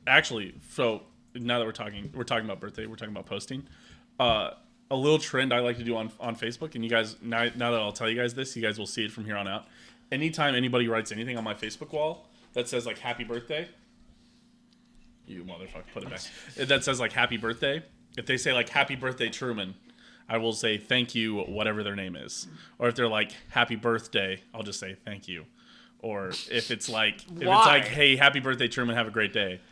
actually, so now that we're talking about birthday, we're talking about posting. A little trend I like to do on Facebook, and you guys, now that I'll tell you guys this, you guys will see it from here on out. Anytime anybody writes anything on my Facebook wall that says like happy birthday, you motherfucker, put it back. That says like happy birthday. If they say like happy birthday Truman, I will say thank you, whatever their name is. Or if they're like happy birthday, I'll just say thank you. Or if it's like hey, happy birthday Truman, have a great day.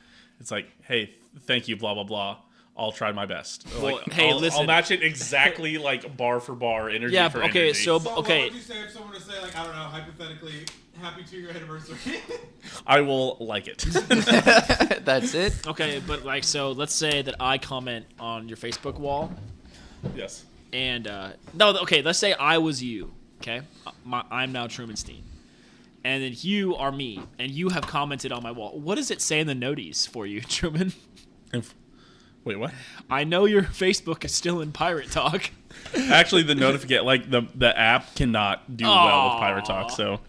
It's like, hey, thank you, blah blah blah. I'll try my best. Well, like, hey, listen. I'll match it exactly like bar for bar, energy for okay, energy. so What would you say if someone were to say, like, I don't know, hypothetically, happy 2-year anniversary? I will like it. That's it. Okay, but like, so let's say that I comment on your Facebook wall, Yes. and let's say I was you. Okay, I'm now Trumanstein, and then you are me, and you have commented on my wall. What does it say in the noties for you, Truman? Wait, what? I know your Facebook is still in Pirate Talk. Actually, the notification, like the app cannot do well with Pirate Talk. So,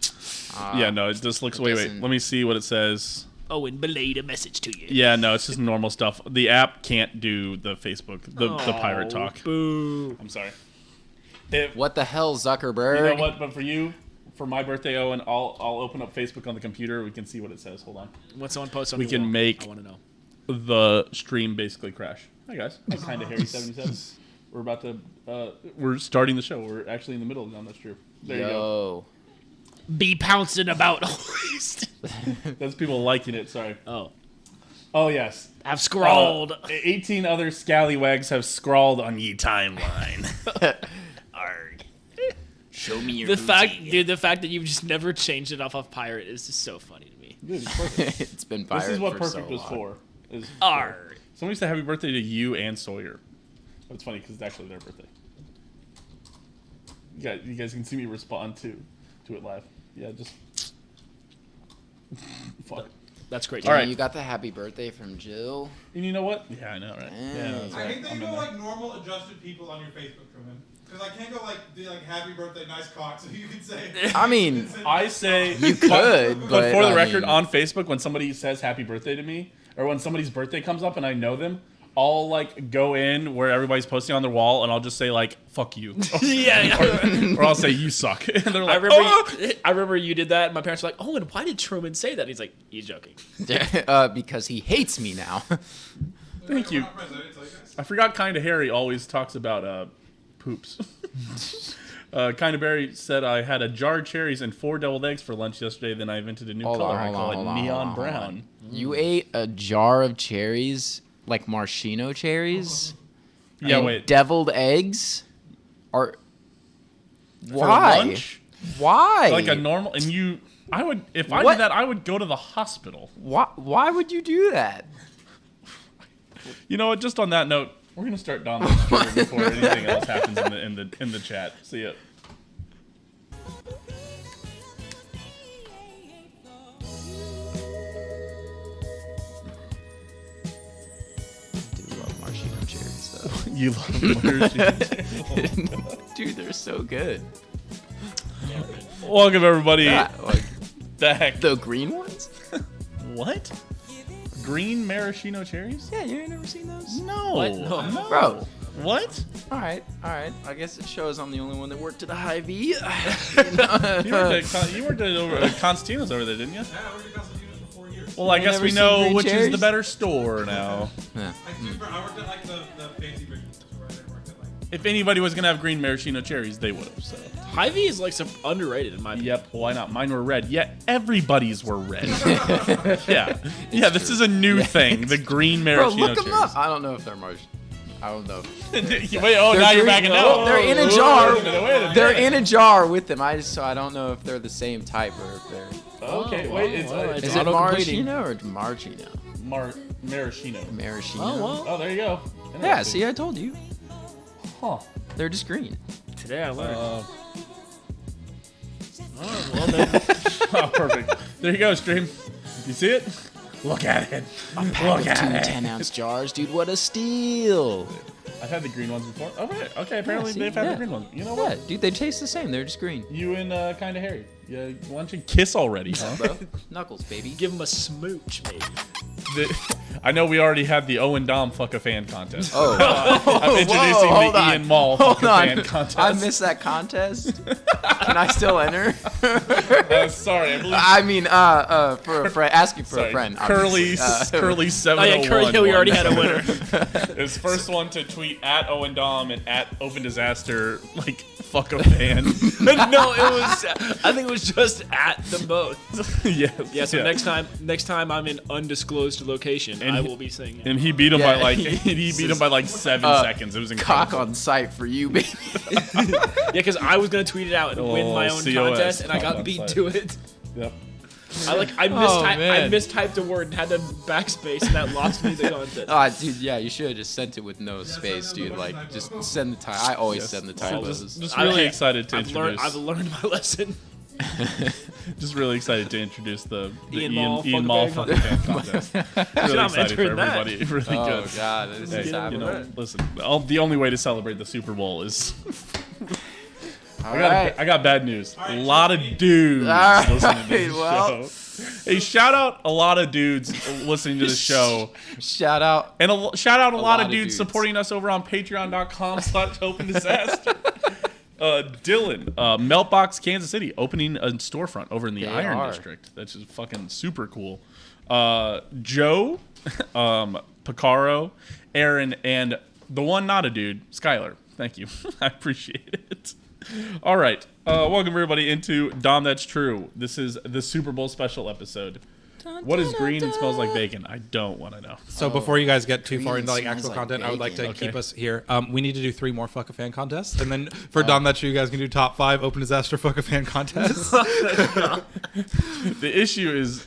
yeah, no, it just looks. Wait, let me see what it says. Owen belayed a message to you. Yeah, no, it's just normal stuff. The app can't do the Facebook, the Pirate Talk. Boo. I'm sorry. What the hell, Zuckerberg? You know what? But for my birthday, Owen, I'll open up Facebook on the computer. We can see what it says. Hold on. When someone posts on We your can wall, make I want to know. the stream basically crash. Hi guys, I'm kind of Harry 77. We're about to we're starting the show. We're actually in the middle. No, that's true. There you go. Be pouncing about. That's people liking it. Sorry. Oh yes. I've scrawled. 18 other scallywags have scrawled on ye timeline. Arg. Show me your The fact that you've just never changed it off of Pirate is just so funny to me. Dude, it's perfect. It's been fired. This is what for perfect so was long. for. Arg. Somebody said happy birthday to you and Sawyer. It's funny because it's actually their birthday. You guys can see me respond to it live. Yeah, just fuck. That's great. All right. You got the happy birthday from Jill. And you know what? Yeah, I know, right? Yeah, that's I right. hate that you go like normal adjusted people on your Facebook, Truman. Because I can't go like be like happy birthday, nice cock, so you can say. I mean, I say you could, but for the I record, mean, on Facebook, when somebody says happy birthday to me, or when somebody's birthday comes up and I know them, I'll like go in where everybody's posting on their wall and I'll just say like "fuck you," or I'll say "you suck." And they're like, I remember you did that, and my parents were like, "Oh, and why did Truman say that?" He's like, "He's joking." because he hates me now. Thank you. I forgot. Kinda Harry always talks about poops. Kinda Barry said I had a jar of cherries and 4 deviled eggs for lunch yesterday. Then I invented a new color. I call it neon brown. You ate a jar of cherries, like maraschino cherries? Yeah, and wait. Deviled eggs? Why? For lunch? Why? Like a normal, and you, I would, if I did that, I would go to the hospital. Why would you do that? You know what? Just on that note, we're gonna start Dahm before anything else happens in the chat. See ya. You love maraschino. Dude, they're so good. Welcome everybody Like back. the green ones? What? Green maraschino cherries? Yeah, you ain't never seen those? No. What? No. Bro. What? All right. I guess it shows I'm the only one that worked at a Hy-Vee. You worked at over at Constantino's over there, didn't you? Yeah, I worked at Constantino's for 4 years. Well, I guess never we seen know green which is cherries? the better store now. Yeah. I worked at like the fancy big store. I didn't work at like. If anybody was gonna have green maraschino cherries, they would have. So. Hy-Vee is like some underrated in my opinion. Yep. Why not? Mine were red. Yet everybody's were red. Yeah. Yeah. This is a new thing. The green Bro, maraschino look them cherries. up. I don't know if they're marsh. I don't know. Wait. Oh, now you're backing out. They're in a Oh, jar. wait a minute. They're in a jar with them. I don't know if they're the same type or if they're. Okay. Oh, Wait. wow, It's Is it auto-completing. maraschino or margino? maraschino. Maraschino. Oh, well. Oh, there you go. Yeah. Interesting. See, I told you. Huh. They're just green. Today I learned. Well then. Oh, perfect. There you go, stream. You see it? Look at it. A pack of 2 10-ounce jars, dude. What a steal! I've had the green ones before. Oh, right. Okay, apparently see? they've had Yeah. the green ones. You know Yeah, what? dude, they taste the same. They're just green. You and Kinda Harry. Yeah, why don't you kiss already, huh? Bro, knuckles, baby. Give him a smooch, baby. I know we already had the Owen Dahm Fuck a Fan contest. Oh, I'm introducing hold the on. Ian Mall Hold Fuck a on. Fan contest. I missed that contest. Can I still enter? Sorry, I believe. I mean, for a friend, asking for a friend. Curly, obviously. Curly Oh 701. yeah, Curry, we already had a winner. His first one to tweet at Owen Dahm and at Open Disaster, like, fuck a fan. No, it was. I think it was just at them both. Yes. Yeah. So next time I'm in undisclosed location, I will be saying it. And he beat him Yeah, by like he beat him by like 7 seconds. It was incredible. Cock on sight for you, baby. Yeah, because I was gonna tweet it out and win my own COS, contest, and I cock got on beat sight. to it. Yep. I man. mistyped a word and had to backspace, and that lost me the contest. Oh, dude, yeah, you should have just sent it with no space, dude. Like, just send the time. I always send the typos. Just really excited to introduce. I've learned my lesson. Just really excited to introduce the Ian Mall Ian Mall Fuck Fuck a Fan contest. Really I'm excited for entering that. everybody. Really Oh good. God, this is Hey, you happening. know, listen. The only way to celebrate the Super Bowl is. All right. I got bad news. A lot of dudes All listening to this right, well. show. Hey, shout out a lot of dudes listening to the show. Shout out. And shout out a lot of dudes dudes. supporting us over on patreon.com/opendisaster. Dylan, Meltbox Kansas City, opening a storefront over in the They Iron are. District. That's just fucking super cool. Joe, Picaro, Aaron, and the one not a dude, Skylar. Thank you. I appreciate it. All right. Welcome everybody into Dahm That's True. This is the Super Bowl special episode. What is green and smells like bacon? I don't want to know. So before you guys get too far green into like smells actual like content, I would like to bacon. keep Okay. us here. We need to do 3 more Fuck a Fan contests, and then for Dahm That's True, you guys can do top 5 Open Disaster Fuck a Fan contests. The issue is,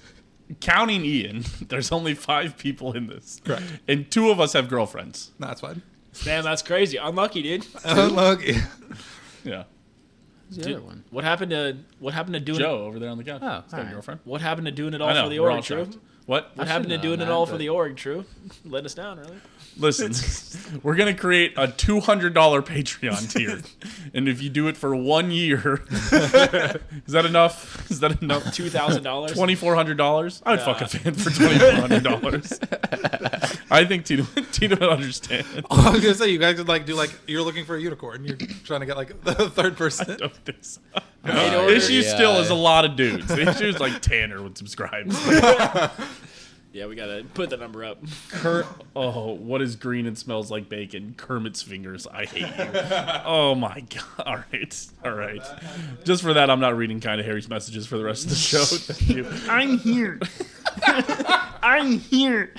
counting Ian, there's only 5 people in this. Correct. And 2 of us have girlfriends. No, that's fine. Damn, that's crazy. Unlucky, dude. Look, Yeah. Who's the other one? What happened to doing Joe over there on the couch. Oh, He's got a alright. girlfriend. What happened to doing it I all know, for the we're all org, True? shocked. What? What happened to should've doing known it all that, for but- the org, True? Let us down, really. Listen, we're going to create a $200 Patreon tier. And if you do it for 1 year, is that enough? Is that enough? $2,000. $2,400? I would fuck a fan for $2,400. I think Tina would understand. I was gonna say you guys could like do like you're looking for a unicorn. You're trying to get like the third person. I don't think so. order. Issue still Yeah. is a lot of dudes. The issue is like Tanner would subscribe. Yeah, we gotta put the number up. What is green and smells like bacon? Kermit's fingers. I hate you. Oh my god. All right. Just for that, I'm not reading Kind of Harry's messages for the rest of the show. Thank you. I'm here. I'm here.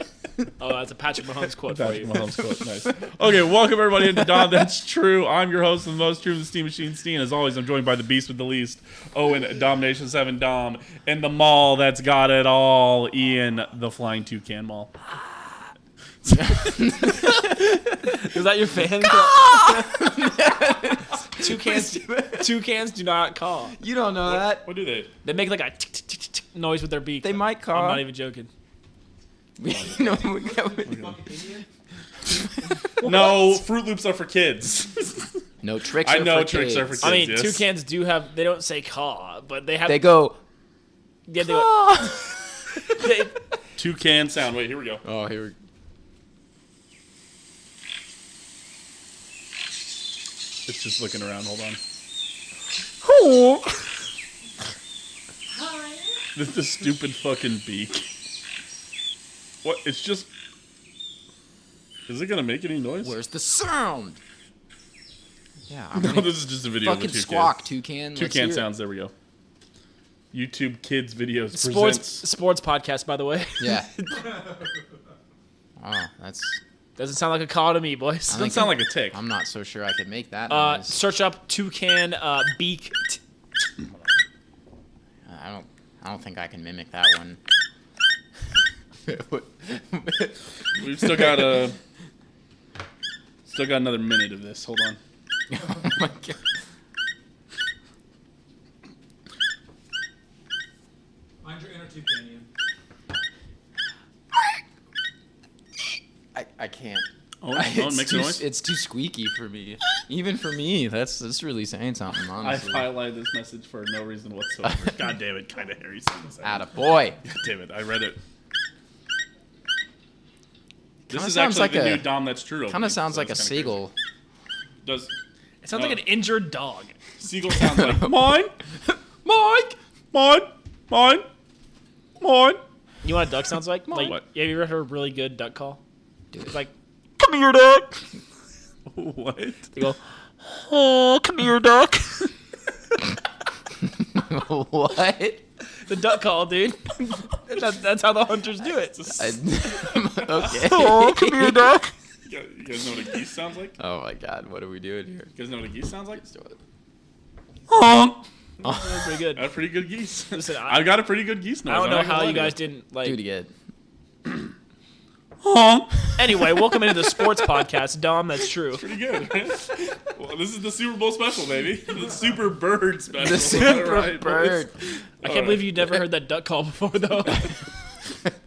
Oh, that's a Patrick Mahomes quote for Patrick you. Mahomes quote. Nice. Okay, welcome everybody into Dahm That's True. I'm your host of the most true, the Steam Machine Steen. As always, I'm joined by the beast with the least, Owen, Domination 7 Dom, and the mall that's got it all, Ian, the Flying Toucan Mall. Is that your fan? Toucans do not caw. You don't know that. What do they? They make like a tick, tick, tick, tick noise with their beak. They might I'm call. not even joking. No, Fruit Loops are for kids. No tricks. I are know for tricks kids. are for I mean, yes. toucans do have. They don't say caw, but they have. They go. Yeah, they go. They, Toucan sound. Wait, here we go. Oh, here we go. It's just looking around. Hold on. The stupid fucking beak. What? It's just. Is it gonna make any noise? Where's the sound? Yeah, I'm No, gonna this is just a video of a fucking toucan. squawk, toucan. Let's hear Toucan it. sounds. There we go. YouTube Kids videos sports presents. podcast, by the way. Yeah. Oh, that's. Doesn't sound like a caw to me, boys. Doesn't sound like a tick. I'm not so sure I could make that noise. Search up toucan beak. I don't think I can mimic that one. We've still got another minute of this. Hold on. Oh my god. Find your inner toucan. I can't. Oh, It's makes a too, noise. it's too squeaky for me. Even for me, that's really saying something, I've honestly. highlighted this message for no reason whatsoever. God damn it, kind of Harry. Atta boy. God damn it, I read it. This Kinda is sounds actually like the a- new Dahm That's True opening. Kind of sounds so like a that's kinda seagull. crazy. It sounds like an injured dog. Seagull sounds like mine, Mike, mine, mine, mine. You know what a duck sounds like? Like, What? have you ever heard a really good duck call? Dude. It's like, come here, duck. What? They go, oh, come here, duck. What? The duck call, dude. That's how the hunters do it. Okay. Oh, come here, duck. You guys know what a geese sounds like? Oh my God, what are we doing here? You guys know what a geese sounds like? Honk. That's pretty good. That's pretty good geese. Listen, I've got a pretty good geese noise. I don't know I'm not how gonna you lie guys to didn't like. Do it again. Honk. Anyway, welcome into the sports podcast, Dom. That's true. Pretty good. Well, this is the Super Bowl special, baby. The Super Bird special. The Super Alright, Bird. I can't believe you never heard that duck call before, though.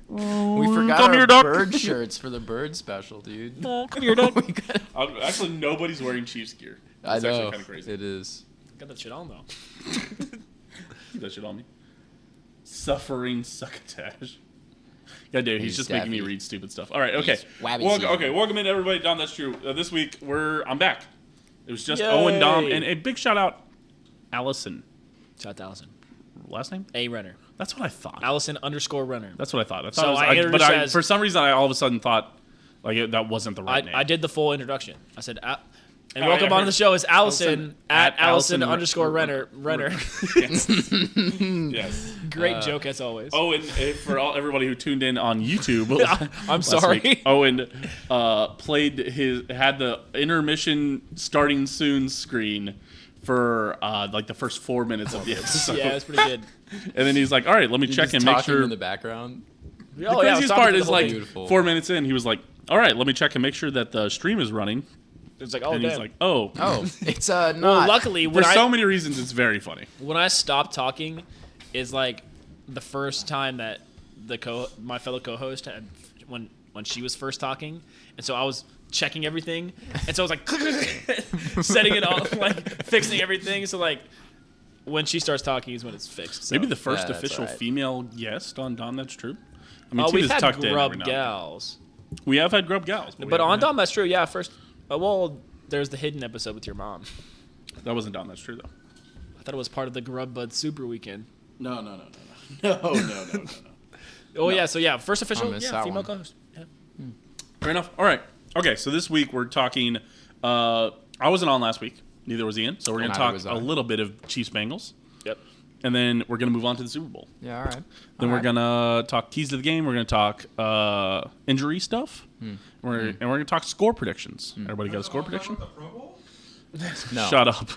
We forgot Come our here, duck. bird shirts for the bird special, dude. Oh, come here, duck. Actually, nobody's wearing Chiefs gear. I It's actually know. kind of crazy. It is. Got that shit on though. Keep that shit on me. Suffering succotash. God damn, he's He's just making me daffy. read stupid stuff. All right, okay. He's wabby Welcome, season. welcome in everybody. Dom, that's true. This week I'm back. It was just Yay. Owen, Dom, and a big shout out, Allison. Shout out to Allison. Last name? A Renner. That's what I thought. _Runner. That's what I thought. So I introduced but as- for some reason, I all of a sudden thought that wasn't the right name. I did the full introduction. I said, and Oh, welcome yeah, I on heard- the show is Allison at Allison Allison Renner. Yes. Yes. Great joke as always. Owen, for everybody who tuned in on YouTube, I'm last sorry. week, Owen had the intermission starting soon screen for like the first 4 minutes of the episode. Yeah, it's pretty good. And then he's like, "All right, let me You're check just and make talking sure." in the background. The Oh, yeah, I was craziest talking part to the is whole like thing. Beautiful. 4 minutes in, he was like, "All right, let me check and make sure that the stream is running." It's like, oh, And damn. he's like, "Oh, Oh, it's not. Well, luckily, For when so many reasons, it's very funny. when I stopped talking, is like the first time that my fellow co-host had when she was first talking, and so I was checking everything, and so I was like setting it off, like fixing everything. So like when she starts talking is when it's fixed. So. Maybe the first that's official all right. female guest on Dom That's True. I mean, We've Tina's had tucked in grub every now and gals, then. We have had grub gals, we but on haven't Dom That's True, yeah. First, well, there's the hidden episode with your mom. had- that wasn't Dom That's True though. I thought it was part of the Grub Bud Super Weekend. No. Oh yeah, so yeah, first official, missed yeah, that female one. co-host. Yeah. Fair enough. All right. Okay, so this week we're talking. I wasn't on last week. Neither was Ian. So we're going to Neither talk was a I. little bit of Chiefs Bengals, Yep. and then we're going to move on to the Super Bowl. Yeah, all right. Then All we're right. gonna talk keys to the game. We're gonna talk injury stuff. And we're gonna talk score predictions. Everybody got a score prediction? The Pro Bowl? No. Shut up.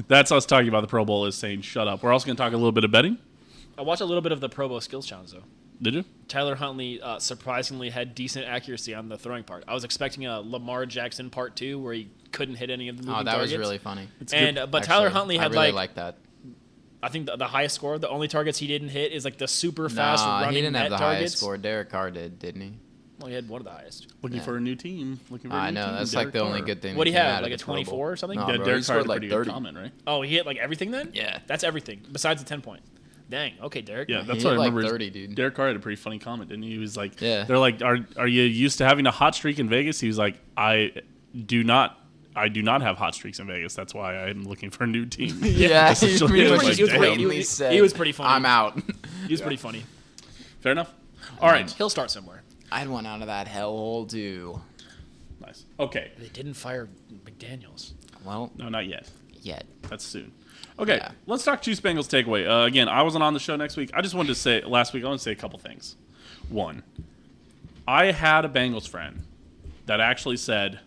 That's us talking about the Pro Bowl is saying shut up. We're also gonna talk a little bit of betting. I watched a little bit of the Pro Bowl Skills Challenge though. Did you? Tyler Huntley surprisingly had decent accuracy on the throwing part. I was expecting a Lamar Jackson part 2 where he couldn't hit any of the moving Oh, that targets. was really funny. And but Tyler Actually, Huntley had I really like like that. I think the highest score. The only targets he didn't hit is like the super fast Nah, running he didn't have net the targets. highest score. Derek Carr did, didn't he? Well, he had one of the highest. Looking Yeah. for a new team. Looking for a I new know. team. That's Derek like the only Carr. good thing. What do that he came have, out like of a the Pro Bowl. 24 or something? Nah, Yeah, bro, Derek he Carr had scored a like pretty 30. good comment, right? Oh, he hit like everything then? Yeah. That's everything besides the 10 point. Dang. Okay, Derek. Yeah, that's He what I hit like remember. 30, dude. Derek Carr had a pretty funny comment, didn't he? He was like, Yeah. They're like, are you used to having a hot streak in Vegas? He was like, I do not have hot streaks in Vegas. That's why I'm looking for a new team. Yeah, he Essentially, pretty he was much like, just damn. blatantly He said, was pretty funny. I'm out. He was pretty funny. Fair enough. All right. He'll start somewhere. I'd want out of that hellhole too. Nice. Okay. They didn't fire McDaniels. Well, No, not yet. yet. That's soon. Okay, Yeah. let's talk Chiefs Bengals takeaway. Again, I wasn't on the show next week. I just wanted to say last week. I want to say a couple things. One, I had a Bengals friend that actually said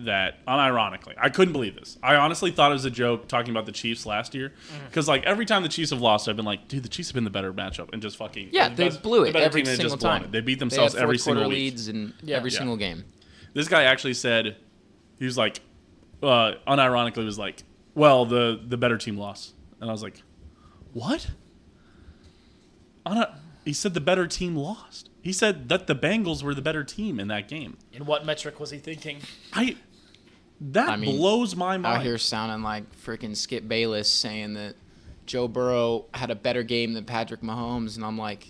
that, unironically, I couldn't believe this. I honestly thought it was a joke talking about the Chiefs last year because like every time the Chiefs have lost, I've been like, dude, the Chiefs have been the better matchup and just fucking Yeah, the they best- blew the it better every team and single just blown time. it. They beat They themselves had every fourth quarter single week. leads in Yeah. every Yeah. single game. This guy actually said, he was like, unironically was like, well, the better team lost. And I was like, what? He said the better team lost. He said that the Bengals were the better team in that game. In what metric was he thinking? That I mean, blows my mind. Out here sounding like freaking Skip Bayless saying that Joe Burrow had a better game than Patrick Mahomes, and I'm like,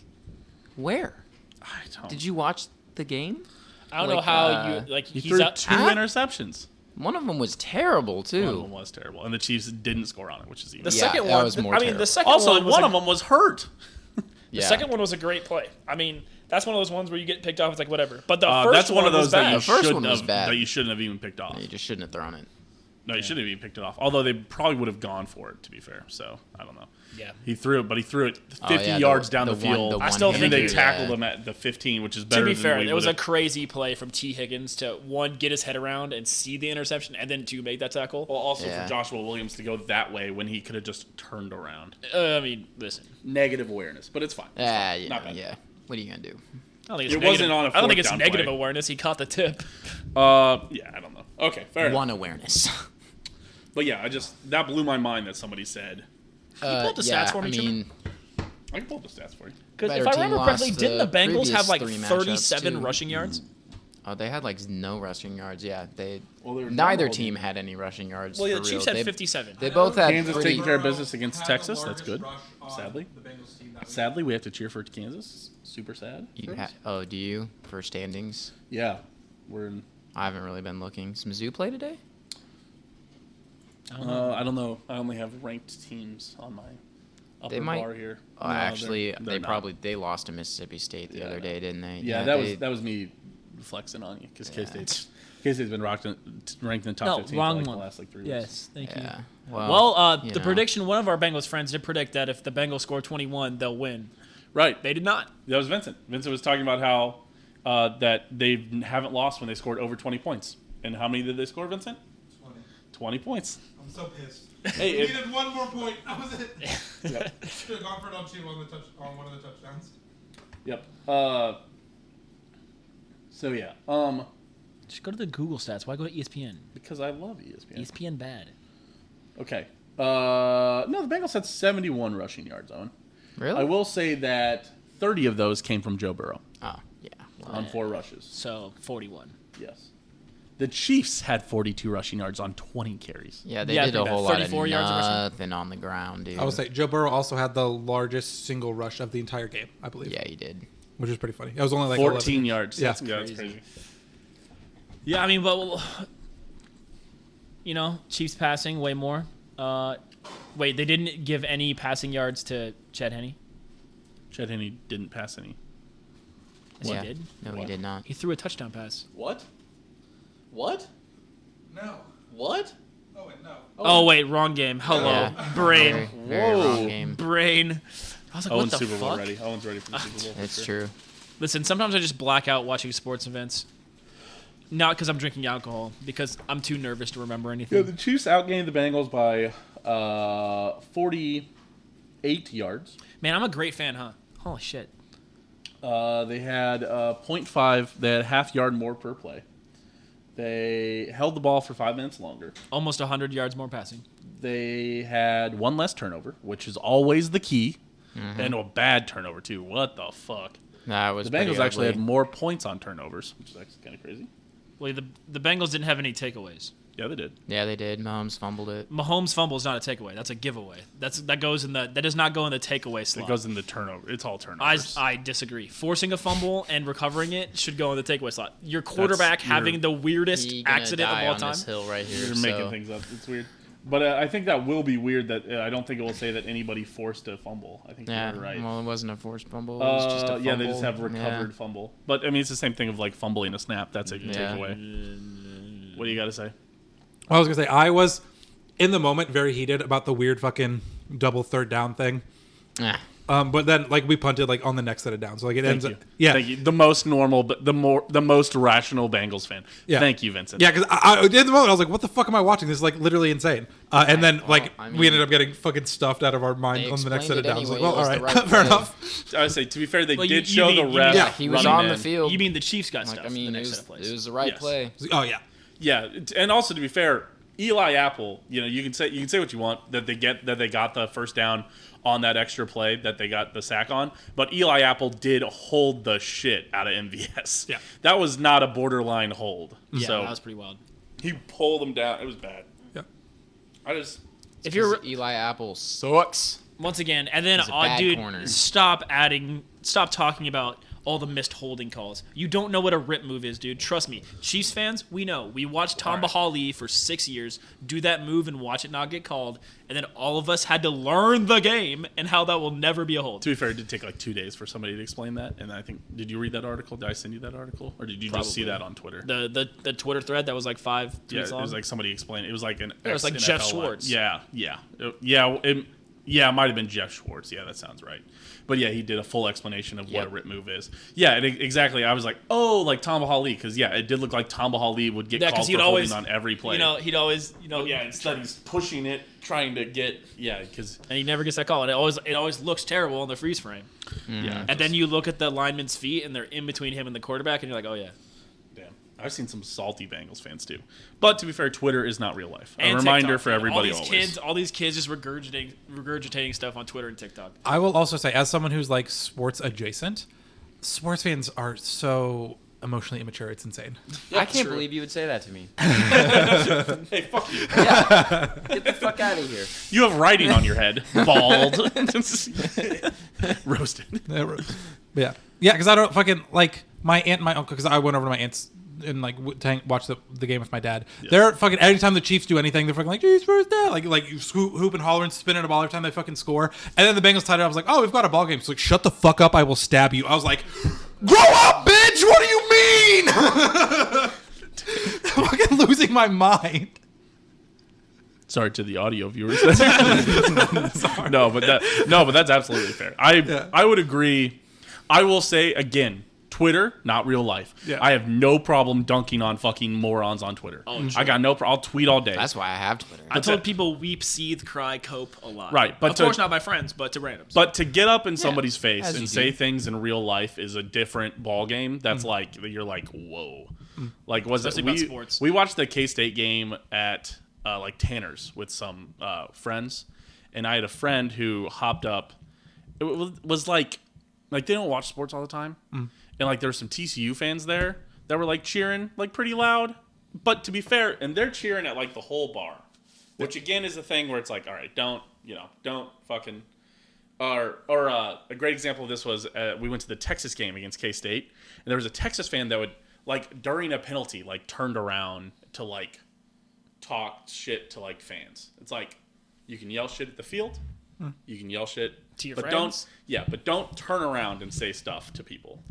where? I don't. Did you watch the game? I don't know Like, how you like. He He's threw up. 2 interceptions. One of them was terrible One of too. them was terrible, and the Chiefs didn't score on it, which is even. The Yeah, second that one. was more I mean, terrible. the second Also, one. one of them was hurt. The second one was a great play. I mean, that's one of those ones where you get picked off. It's like whatever. But the first That's one of those was that bad. you The first shouldn't one was have bad. that you shouldn't have even picked off. You just shouldn't have thrown it. No, you shouldn't have even picked it off. Although they probably would have gone for it, to be fair. So I don't know. Yeah. He threw it, but he threw it 50 yeah, yards the- down the, the one- field. the I still and then think they he- tackled yeah. him at the 15, which is better. To be than fair, we it was a would've- crazy play from T. Higgins to one, get his head around and see the interception, and then two, make that tackle. Well, also Yeah. for Joshua Williams to go that way when he could have just turned around. I mean, listen. Negative awareness, but it's fine. It's fine. Not bad. Yeah. What are you gonna do? I don't think it's It negative. wasn't on a I don't think fourth it's down negative play. awareness. He caught the tip. Yeah, I don't know. Okay, fair enough. One awareness. But yeah, that blew my mind that somebody said. pull up the stats for me, I Truman? mean, I can pull up the stats for you. Because Better if I team remember correctly, lost didn't the the Bengals have previous like 3 matchups, 37 too. rushing yards? oh, they had like no rushing yards. Yeah, they. Well, they were Neither down the team had any rushing yards. Well, for the real. Chiefs had They- 57. They both had Kansas pretty. taking care of business against Had Texas. the That's good. largest rush on Sadly. the Bengals team that week. Sadly, we have to cheer for Kansas. Super sad. Oh, do you for standings? Yeah, we're in. I haven't really been looking. Does Mizzou play today? I don't know. I only have ranked teams on my upper They might- bar here. Oh, No, they're they not. probably lost to Mississippi State the Yeah, other day, didn't they? Yeah, they- that was me flexing on you because Yeah. K-State's been ranked in the top No, 15 wrong for like one. the last like 3 weeks. Yes, thank you. Yeah. Well, you the know. prediction, one of our Bengals friends did predict that if the Bengals score 21, they'll win. Right. They did not. That was Vincent. Vincent was talking about how that they haven't lost when they scored over 20 points. And how many did they score, Vincent? 20. 20 points. I'm so pissed. Hey, we if- needed one more point. That was it. Yep. Should have gone for it on one of the touchdowns. Yep. So yeah. Just go to the Google stats. Why go to ESPN? Because I love ESPN. ESPN bad. Okay. No, the Bengals had 71 rushing yards, Owen. Really? I will say that 30 of those came from Joe Burrow Oh, yeah. Well, on 4 rushes. So 41. Yes. The Chiefs had 42 rushing yards on 20 carries. yeah, they Yeah, I did a think whole that lot of 34 yards of rushing. nothing on the ground, dude. I would say Joe Burrow also had the largest single rush of the entire game, I believe. Yeah, he did. Which is pretty funny. It was only like 14 11. yards. Yeah. That's crazy. Yeah, I mean, but Chiefs passing way more. Wait, they didn't give any passing yards to Chad Henne? Chad Henne didn't pass any. Yes, Yeah. he did. No, he What? did not. He threw a touchdown pass. What? What? No. What? Oh wait, no. Oh, wait, wrong game. Hello. Yeah. Brain. Very Whoa. wrong game. Brain. I was like, Owen's what the Super Bowl fuck? ready. Owen's ready for the Super Bowl. for It's sure. true. Listen, sometimes I just black out watching sports events. Not because I'm drinking alcohol, because I'm too nervous to remember anything. Yeah, the Chiefs outgained the Bengals by 48 yards. Man, I'm a great fan, huh? Holy shit. They had 0.5. They had half yard more per play. They held the ball for 5 minutes longer. Almost 100 yards more passing. They had 1 less turnover, which is always the key, and a bad turnover too. What the fuck? That was The Bengals pretty actually had ugly. more points on turnovers, which is actually kind of crazy. Well, the Bengals didn't have any takeaways. Yeah, they did. Yeah, they did. Mahomes fumbled it. Mahomes' fumble is not a takeaway. That's a giveaway. That does not go in the takeaway slot. It goes in the turnover. It's all turnovers. I disagree. Forcing a fumble and recovering it should go in the takeaway slot. Your quarterback you're- having the weirdest He gonna accident die of all on time. this hill right here. You're so. making things up. It's weird. But I think that will be weird that I don't think it will say that anybody forced a fumble. I think Yeah, you're right. well, it wasn't a forced fumble. It was just a fumble. Yeah, they just have recovered Yeah. fumble. But, I mean, it's the same thing of, like, fumbling a snap. That's a Yeah. takeaway. What do you got to say? I was going to say, I was, in the moment, very heated about the weird fucking double third down thing. Ah, But then, like, we punted, like, on the next set of downs. So, like, it ends Thank up... you. Yeah. Thank you. The most normal, but the most rational Bengals fan. Yeah. Thank you, Vincent. Yeah, because in the moment, I was like, what the fuck am I watching? This is, like, literally insane. And then, like, I we mean, ended up getting fucking stuffed out of our mind they on the next set of explained downs. it Like, well, all anyway. It right. was the Fair right play. enough. I would say, to be fair, they Well, did you show mean- the you mean- ref. yeah, he was running on the in. field. You mean the Chiefs got Like, stuff I mean, the it next was, set of plays? it was the right Yes. play. Oh, yeah. Yeah, and also to be fair, Eli Apple, you can say what you want that they got the first down on that extra play that they got the sack on, but Eli Apple did hold the shit out of MVS. Yeah. That was not a borderline hold. Yeah, so that was pretty wild. he pulled them down. It was bad. Yeah. If you're Eli Apple sucks. once again, and then He's a bad dude, corner. stop talking about all the missed holding calls. You don't know what a rip move is, dude. Trust me. Chiefs fans, we know. We watched Tom Bahali for 6 years do that move and watch it not get called, and then all of us had to learn the game and how that will never be a hold. To be fair, it did take like 2 days for somebody to explain that, and I think, did you read that article? Did I send you that article, or did you just see that on Twitter? The Twitter thread that was like 5 tweets long? It was like somebody explained. It was like an. It was like Jeff Schwartz. Yeah. It might have been Jeff Schwartz. Yeah, that sounds right. But yeah, he did a full explanation of what a rip move is. Yeah, exactly. I was like, oh, like Tom Bahali, because it did look like Tom Bahali would get called for holding on every play. He'd always, instead he's pushing it, trying to get, because and he never gets that call, and it always looks terrible in the freeze frame. Yeah, and then you look at the lineman's feet, and they're in between him and the quarterback, and you're like, oh yeah. I've seen some salty Bengals fans too. But to be fair, Twitter is not real life. And a reminder TikTok, for everybody all these kids just regurgitating stuff on Twitter and TikTok. I will also say, as someone who's like sports adjacent, sports fans are so emotionally immature. It's insane. I can't believe you would say that to me. Hey, fuck you. Yeah. Get the fuck out of here. You have writing on your head. Bald. Roasted. Yeah, because I don't fucking like my aunt and my uncle, because I went over to my aunt's and like watch the game with my dad. Yes. They're fucking, anytime the Chiefs do anything, they're fucking like, geez, where's that? Like you hoop and holler and spinning a ball every time they fucking score. And then the Bengals tied it up. I was like, oh, we've got a ball game. So like, shut the fuck up, I will stab you. I was like, grow up, bitch! What do you mean? I'm fucking losing my mind. Sorry to the audio viewers. No, but that's absolutely fair. I would agree. I will say again, Twitter, not real life. Yeah. I have no problem dunking on fucking morons on Twitter. Oh, I got no problem. I'll tweet all day. That's why I have Twitter. I told people weep, seethe, cry, cope a lot. Right. But of course not my friends, but to randoms. But to get up in somebody's face and say things in real life is a different ball game. That's like, you're like, whoa. Like, sports. We watched the K-State game at like Tanner's with some friends, and I had a friend who hopped up. It was like they don't watch sports all the time. And, like, there were some TCU fans there that were, like, cheering, like, pretty loud. But to be fair, and they're cheering at, like, the whole bar. Which, again, is the thing where it's like, all right, don't fucking... Or a great example of this was we went to the Texas game against K-State. And there was a Texas fan that would, like, during a penalty, like, turned around to, like, talk shit to, like, fans. It's like, you can yell shit at the field. You can yell shit to your friends. But don't turn around and say stuff to people.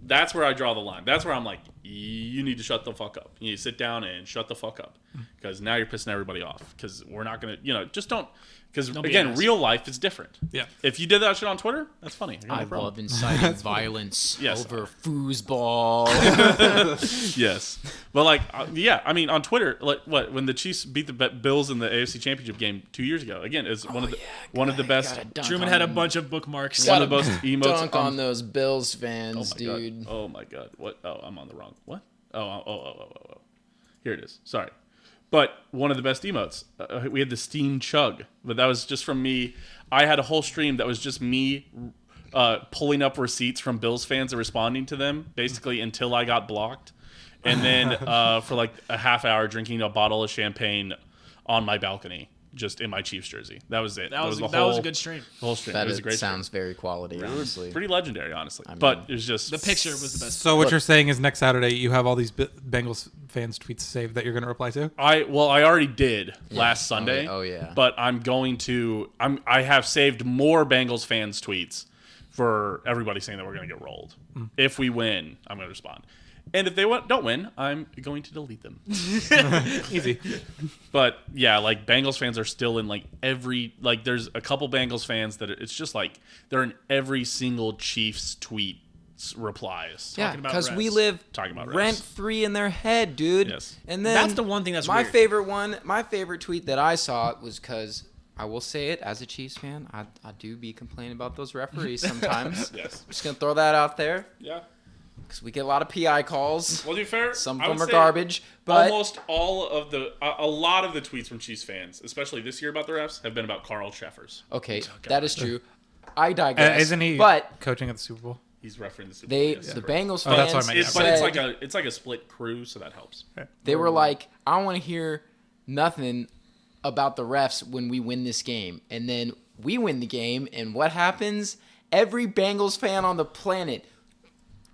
That's where I draw the line. That's where I'm like, you need to shut the fuck up. You need to sit down and shut the fuck up, because now you're pissing everybody off. Because we're not gonna, just don't. Because again, real life is different. Yeah. If you did that shit on Twitter, that's funny. I love inciting violence over foosball. Yes, but like, I mean, on Twitter, like, when the Chiefs beat the Bills in the AFC Championship game 2 years ago, again, is one of the best. Truman had a bunch of bookmarks. One of the most emotes dunk on those Bills fans, dude. God. Oh my god! What? Oh, I'm on the wrong. What? Oh. Here it is. Sorry. But one of the best emotes, we had the steam chug, but that was just from me. I had a whole stream that was just me pulling up receipts from Bills fans and responding to them, basically until I got blocked. And then for like a half hour drinking a bottle of champagne on my balcony, just in my Chiefs jersey. That was it. That was a good stream. The whole stream. That was a great sounds stream. very quality, honestly. Pretty legendary, honestly. But it was just... The picture was the best. So what you're saying is next Saturday you have all these Bengals fans' tweets saved that you're going to reply to? I already did last Sunday. Oh, yeah. But I'm going to... I have saved more Bengals fans' tweets for everybody saying that we're going to get rolled. If we win, I'm going to respond. And if they don't win, I'm going to delete them. Easy. But yeah, like Bengals fans are still in like every, like there's a couple Bengals fans that it's just like they're in every single Chiefs tweet replies. Yeah, because we live rent free in their head, dude. Yes. And then that's the one thing that's my weird. My favorite tweet that I saw was because I will say it as a Chiefs fan, I do be complaining about those referees sometimes. Yes. I'm just gonna throw that out there. Yeah. Because we get a lot of PI calls. Well, to be fair, some of them are garbage. But almost all of a lot of the tweets from Chiefs fans, especially this year about the refs, have been about Carl Sheffers. Okay, that is true. I digress. Isn't he coaching at the Super Bowl? He's refereeing the Super Bowl. The Bengals fans. That's what I meant. But it's like a split crew, so that helps. They were like, I don't want to hear nothing about the refs when we win this game, and then we win the game, and what happens? Every Bengals fan on the planet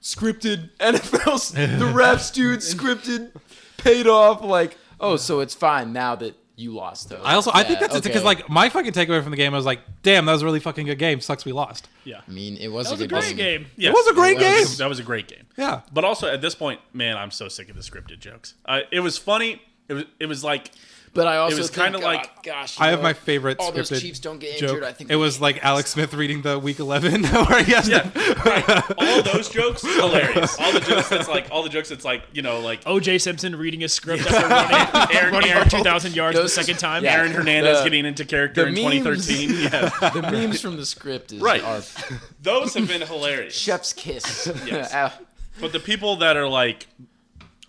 scripted. NFL's the refs, dude, scripted, paid off. Like, oh, so it's fine now that you lost. Though. I think that's it okay. because like my fucking takeaway from the game, I was like, damn, that was a really fucking good game. Sucks we lost. Yeah. I mean, it was That was a a good great game. Yes, It was a great game. That was a great game. Yeah. But also at this point, man, I'm so sick of the scripted jokes. It was funny. It was like But I also was think, kinda like- gosh, I have my favorite all those scripted Chiefs don't get joke. injured. I think It was like Alex Smith reading the Week 11 where he has to. all those jokes hilarious. All the jokes that's like you know like O.J. Simpson reading a script after running for 2,000 yards Those- the second time. yeah. Aaron Hernandez The- getting into character the in memes. 2013. Yeah, the memes from the script is Right. are those have been hilarious. chef's kiss. Yes. But the people that are like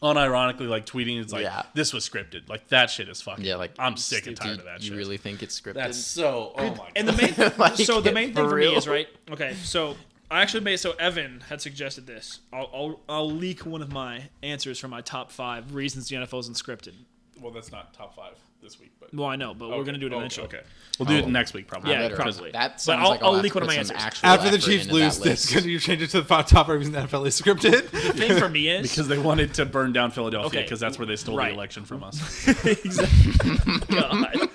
unironically like tweeting, it's like Yeah. this was scripted. Like that shit is fucking. Yeah, like I'm sick and do tired of that you shit. really think it's scripted? That's so. Oh my god. And the main Like, so the main thing for for me real? is right. Okay, so I actually made so Evan had suggested this. I'll leak one of my answers for my top 5 reasons the NFL isn't scripted. Well, that's not top 5 this week, but Well, I know, but we're gonna do it eventually. Okay, we'll do it next week probably. Yeah, Better. probably. That But sounds I'll- like I'll have leak to one of put my some answers. actual After the effort Chiefs into that lose, list. can you change it to the top reasons the NFL is scripted? The thing for me is Because they wanted to burn down Philadelphia Okay. because that's where they stole Right. the election from us. exactly. God.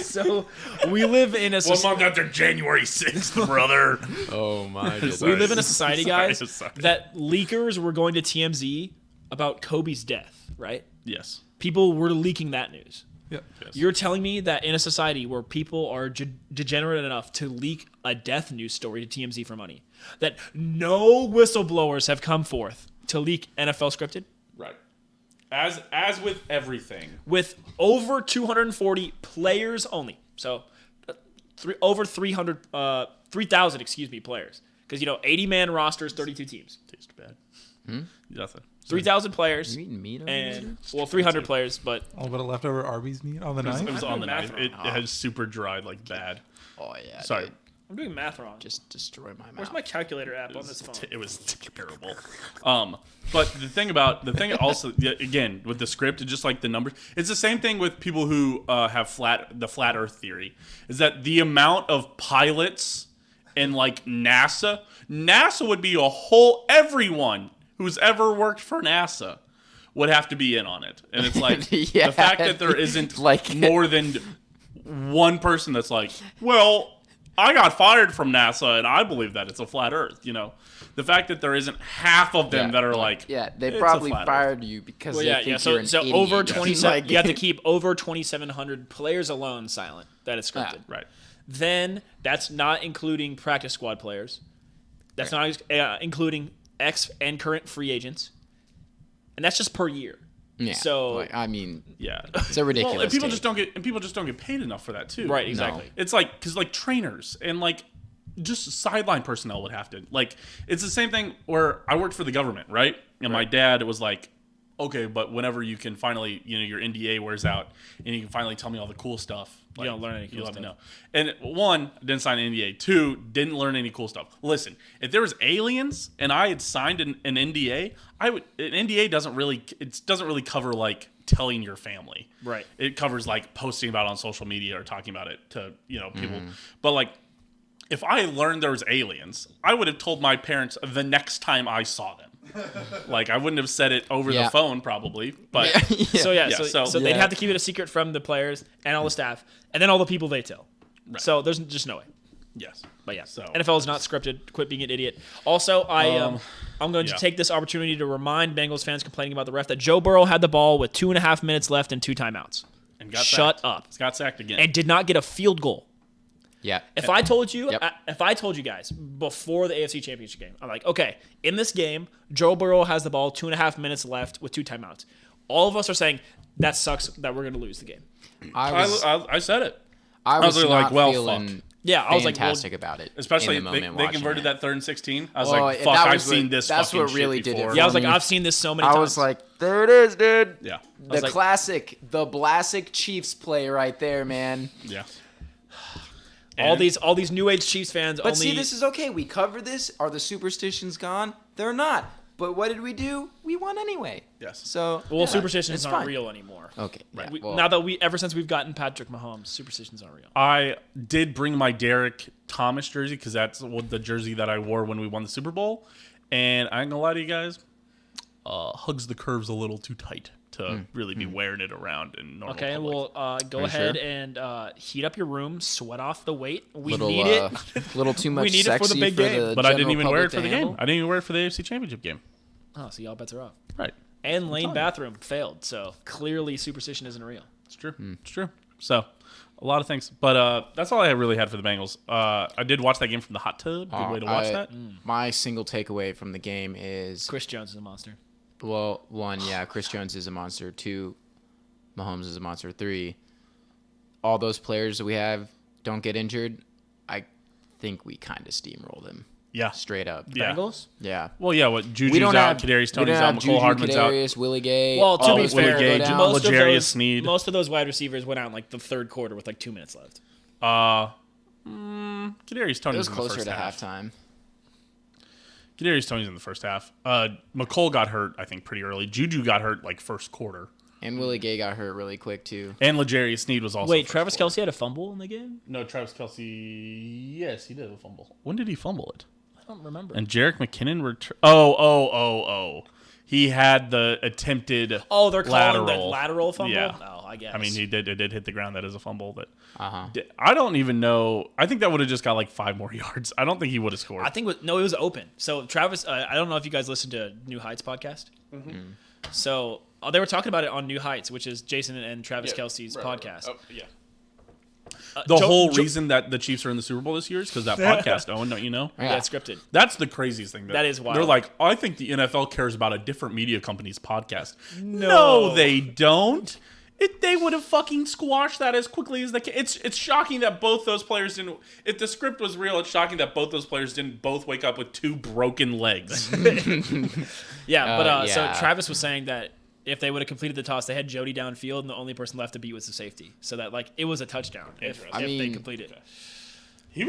So we live in a month after January 6th, brother. Oh my we goodness. live in a society, Sorry, guys, sorry. that leakers were going to TMZ about Kobe's death. Right? Yes. People were leaking that news. Yeah. You're telling me that in a society where people are degenerate enough to leak a death news story to TMZ for money, that no whistleblowers have come forth to leak NFL scripted? Right. As with everything. With over 240 players only. So over 300, 3,000, players. Because, 80-man rosters, 32 teams. Tastes bad. Nothing. 3,000 players. You eating meat over And, 300 players, but A little bit of leftover Arby's meat on the It night. was I'm on the doing knife. math It wrong. has super dried like bad. Oh yeah. Sorry. dude. I'm doing math wrong. Just destroy my mouth. Where's my calculator app on this phone? It was terrible. But the thing also again with the script, it's just like the numbers. It's the same thing with people who have the flat Earth theory. Is that the amount of pilots in like NASA would be everyone who's ever worked for NASA would have to be in on it. And it's like Yeah. the fact that there isn't Like- more than one person that's like, well, I got fired from NASA and I believe that it's a flat Earth, The fact that there isn't half of them that are like, yeah, they "It's a probably flat Earth." fired you because Well, they yeah, think yeah. you're So an over idiot. 27, Like- you have to keep over 2,700 players alone silent. That is scripted. Right. Then that's not including practice squad players. That's not including ex and current free agents, and that's just per year. Yeah. So like, I mean, Yeah. it's a ridiculous. Well, and people take. just don't get paid enough for that too. right, exactly. It's like because like trainers and like just sideline personnel would have to like. It's the same thing where I worked for the government, right? And my dad was like, okay, but whenever you can finally, your NDA wears out and you can finally tell me all the cool stuff. You don't learn any cool you let me stuff. know. And one, didn't sign an NDA. Two, didn't learn any cool stuff. Listen, if there was aliens and I had signed an NDA, an NDA doesn't really cover like telling your family. Right. It covers like posting about it on social media or talking about it to, people. But like if I learned there was aliens, I would have told my parents the next time I saw them. Like I wouldn't have said it over the Yeah. phone probably, but So Yeah, so so- they'd Yeah. have to keep it a secret from the players and all the staff, and then all the people they tell. So there's just no way. yes. But yeah, So- NFL is not scripted. Quit being an idiot. Also, I'm going to yeah. take this opportunity to remind Bengals fans complaining about the ref that Joe Burrow had the ball with 2.5 minutes left and 2 timeouts. And got Shut sacked. up. Got sacked again. And did not get a field goal. Yeah. If I told you, Yep. if I told you guys before the AFC Championship game, I'm like, okay, in this game, Joe Burrow has the ball, 2.5 minutes left with 2 timeouts. All of us are saying that sucks that we're going to lose the game. I said it. I was was not like, well, feeling fuck. Yeah, I was like, well, fantastic about it. Especially in the they moment watching converted it. that 3rd and 16. I was Oh, like, that fuck, I've was seen what- this that's fucking what really shit did it before. for yeah, I was like, me. I've seen this so many I times. was like, there it is, dude. Yeah. The like- classic Chiefs play right there, man. Yeah. all these new age Chiefs fans But only. see, this is okay. We covered this. Are the superstitions gone? They're not. But what did we do? We won anyway. Yes. So well, yeah, superstitions it's aren't fine. real anymore. Okay. Yeah, well, Now that ever since we've gotten Patrick Mahomes, superstitions aren't real. I did bring my Derek Thomas jersey because that's what the jersey that I wore when we won the Super Bowl. And I ain't gonna lie to you guys, hugs the curves a little too tight to really be wearing it around in normal Okay, public. well, go you ahead sure? and heat up your room, sweat off the weight. We little, need it. little too much We need it for the sexy big game. But I didn't general even wear it public for the to game. handle. I didn't even wear it for the AFC Championship game. Oh, so y'all bets are off. Right. And lane telling you. bathroom failed, so clearly superstition isn't real. It's true. It's true. So, a lot of things. But that's all I really had for the Bengals. I did watch that game from the hot tub. Good way to watch that. My single takeaway from the game is, Chris Jones is a monster. well, one, yeah, Chris Jones is a monster. Two, Mahomes is a monster. Three, all those players that we have don't get injured. I think we kind of steamrolled him. Yeah. Straight up. Yeah. Bengals? Yeah. Well, yeah, what? We Juju's don't out, have Kadarius we don't Toney's have out, Juju, McCole Hardman's out. Kadarius, Willie Gay. Well, to all be those fair, players go down. most of L'Jarius those Sneed. most of those wide receivers went out in like the third quarter with like 2 minutes left. Kadarius It Toney's was in the closer first to half. halftime. Kadarius Toney's in the first half. McCole got hurt, I think, pretty early. Juju got hurt like first quarter. And Willie Gay got hurt really quick, too. And L'Jarius Sneed was also Wait, first Travis quarter. Kelce had a fumble in the game? No, Travis Kelce. Yes, he did have a fumble. When did he fumble it? I don't remember. And Jerick McKinnon returned. Oh. He had the attempted Oh, they're calling lateral. the lateral fumble? Yeah. Oh, I guess. I mean, it did hit the ground. That is a fumble. But Uh-huh. I don't even know. I think that would have just got like 5 more yards. I don't think he would have scored. I think it was open. So Travis, I don't know if you guys listened to New Heights podcast. So they were talking about it on New Heights, which is Jason and Travis Kelce's podcast. Oh, yeah. The Joe- whole Joe- reason that the Chiefs are in the Super Bowl this year is because that podcast, Owen, don't you know? Yeah, it's scripted. That's the craziest thing. That is wild. They're like, I think the NFL cares about a different media company's podcast. No, they don't. They would have fucking squashed that as quickly as they can. It's shocking that both those players didn't. If the script was real, it's shocking that both those players didn't both wake up with 2 broken legs. Yeah, but so yeah. Travis was saying that if they would have completed the toss, they had Jody downfield, and the only person left to beat was the safety. So that like it was a touchdown if I they mean- completed it. He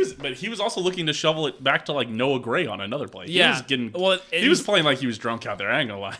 was also looking to shovel it back to like Noah Gray on another play. Yeah. He was getting. Well, he was playing like he was drunk out there. I ain't gonna lie.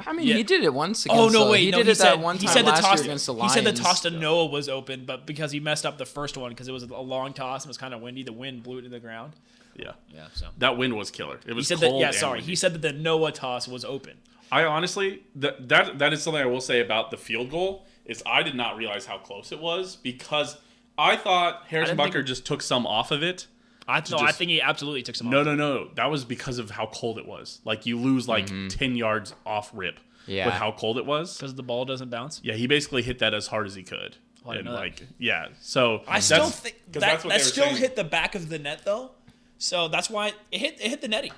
I mean, Yeah. he did it once against Oh no! Wait, he no. did He it that said one he time said the last toss. year against the He Lions. said the toss to Noah was open, but because he messed up the first one because it was a long toss and it was kind of windy, the wind blew it to the ground. Yeah. Yeah. So That wind was killer. It he was said cold. that. Yeah. and Sorry. windy. He said that the Noah toss was open. I honestly, that is something I will say about the field goal is I did not realize how close it was because I thought Harrison didn't Butker just took some off of it. I just- think he absolutely took some. No, off. no. That was because of how cold it was. Like you lose like 10 yards off rip Yeah. with how cold it was. because the ball doesn't bounce. Yeah, he basically hit that as hard as he could. Oh, I didn't and know that. like, yeah. So I still that's- think 'cause that that's what they were still saying. hit the back of the net though, so that's why it hit the netting.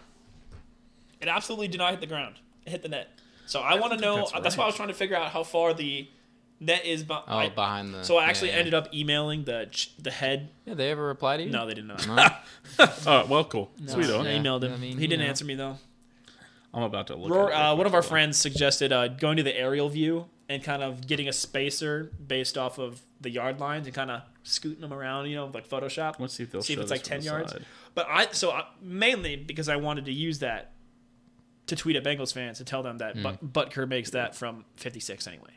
It absolutely did not hit the ground. It hit the net. So I want to know. that's That's why I was trying to figure out how far the net is. Behind the. So I actually yeah. ended up emailing the head. Yeah, they ever reply to you? No, they did not. Oh, well, cool. Sweet, I Owen. Yeah. emailed him. I mean, he you didn't know. answer me though. I'm about to look at it. One of our friends suggested going to the aerial view and kind of getting a spacer based off of the yard lines and kind of scooting them around, like Photoshop. Let's see if they'll see if show it's this like from 10 the yards. side. But mainly because I wanted to use that to tweet at Bengals fans and tell them that Butker makes that from 56 anyway.